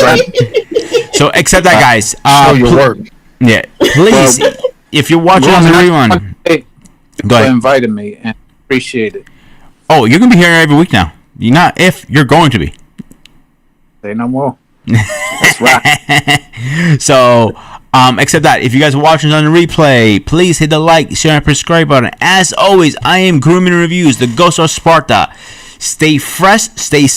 one. So accept that, guys. Show your work. Yeah, please. If you're watching on the rerun, go for ahead. inviting me and appreciate it. Oh, you're gonna be here every week now. You're not if you're going to be. Say no more. That's right. So, except that if you guys are watching on the replay, please hit the like, share, and subscribe button. As always, I am Grooming Reviews, the Ghost of Sparta. Stay fresh, stay